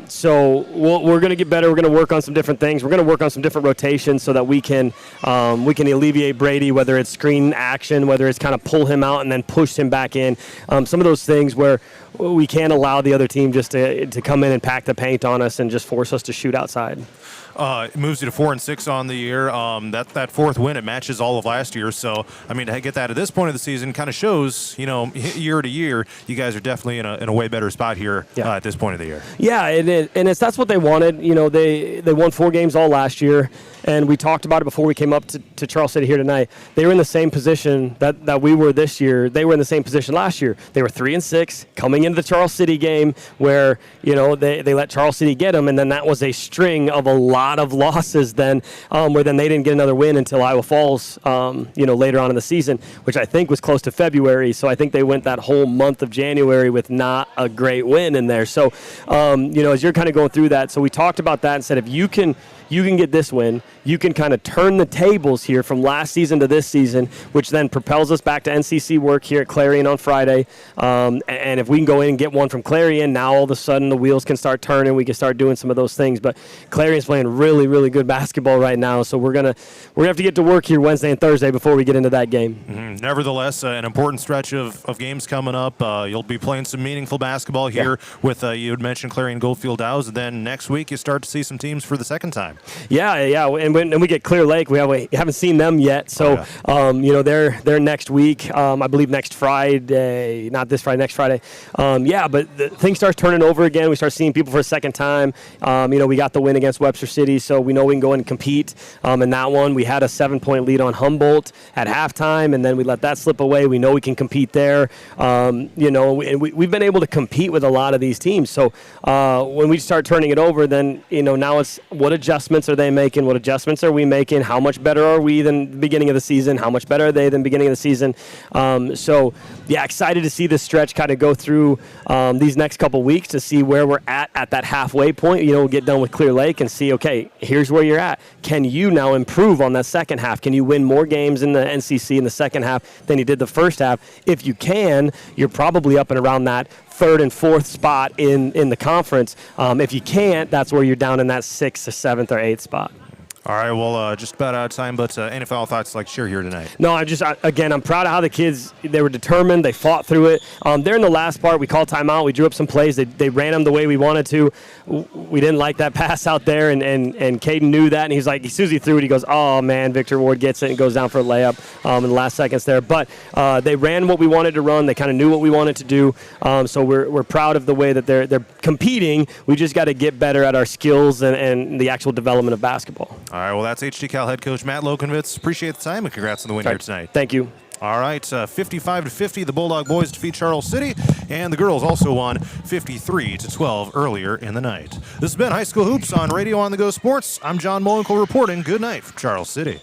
So we're going to get better. We're going to work on some different things. We're going to work on some different rotations so that we can alleviate Brady, whether it's screen action, whether it's kind of pull him out and then push him back in. Some of those things where we can't allow the other team just to come in and pack the paint on us and just force us to shoot outside. It moves you to 4-6 on the year. That fourth win, it matches all of last year. So, I mean, to get that at this point of the season kind of shows, year to year, you guys are definitely in a way better spot here at this point of the year. Yeah, and that's what they wanted. They won 4 games all last year, and we talked about it before we came up to Charles City here tonight. They were in the same position that we were this year. They were in the same position last year. They were 3-6 coming into the Charles City game where, they let Charles City get them, and then that was a string of a lot of losses then, where then they didn't get another win until Iowa Falls, later on in the season, which I think was close to February. So I think they went that whole month of January with not a great win in there. So, as you're kind of going through that, so we talked about that and said, if you can get this win, you can kind of turn the tables here from last season to this season, which then propels us back to NCC work here at Clarion on Friday. And if we can go in and get one from Clarion, now all of a sudden the wheels can start turning. We can start doing some of those things. But Clarion's playing really, really good basketball right now, so we're gonna have to get to work here Wednesday and Thursday before we get into that game. Mm-hmm. Nevertheless, an important stretch of games coming up. You'll be playing some meaningful basketball here with you had mentioned Clarion Goldfield Dows, and then next week you start to see some teams for the second time. Yeah, and when we get Clear Lake, we haven't seen them yet. So, they're next week. I believe next Friday, not this Friday, next Friday. But things start turning over again. We start seeing people for a second time. We got the win against Webster City, so we know we can go and compete. In that one, we had a 7-point lead on Humboldt at halftime, and then we let that slip away. We know we can compete there. And we've been able to compete with a lot of these teams. So when we start turning it over, then now it's what adjustments are they making? What adjustments are we making? How much better are we than the beginning of the season? How much better are they than the beginning of the season? Excited to see this stretch kind of go through these next couple weeks to see where we're at that halfway point. We'll get done with Clear Lake and see, okay, here's where you're at. Can you now improve on that second half? Can you win more games in the NCC in the second half than you did the first half? If you can, you're probably up and around that 3rd and 4th spot in the conference. If you can't, that's where you're down in that 6th or 7th or 8th spot. All right, well, just about out of time, but any final thoughts like share here tonight? No, I'm proud of how the kids, they were determined, they fought through it. There in the last part, we called timeout, we drew up some plays, they ran them the way we wanted to. We didn't like that pass out there, and Caden knew that, and he's like, as soon as he threw it, he goes, oh man, Victor Ward gets it and goes down for a layup in the last seconds there. But they ran what we wanted to run, they kind of knew what we wanted to do, so we're proud of the way that they're competing. We just got to get better at our skills and the actual development of basketball. All right, well, that's HD-Cal head coach Matt Lokenvitz. Appreciate the time and congrats on the win here tonight. Thank you. All right, 55-50, the Bulldog boys defeat Charles City, and the girls also won 53-12 earlier in the night. This has been High School Hoops on Radio on the Go Sports. I'm John Molenko reporting. Good night from Charles City.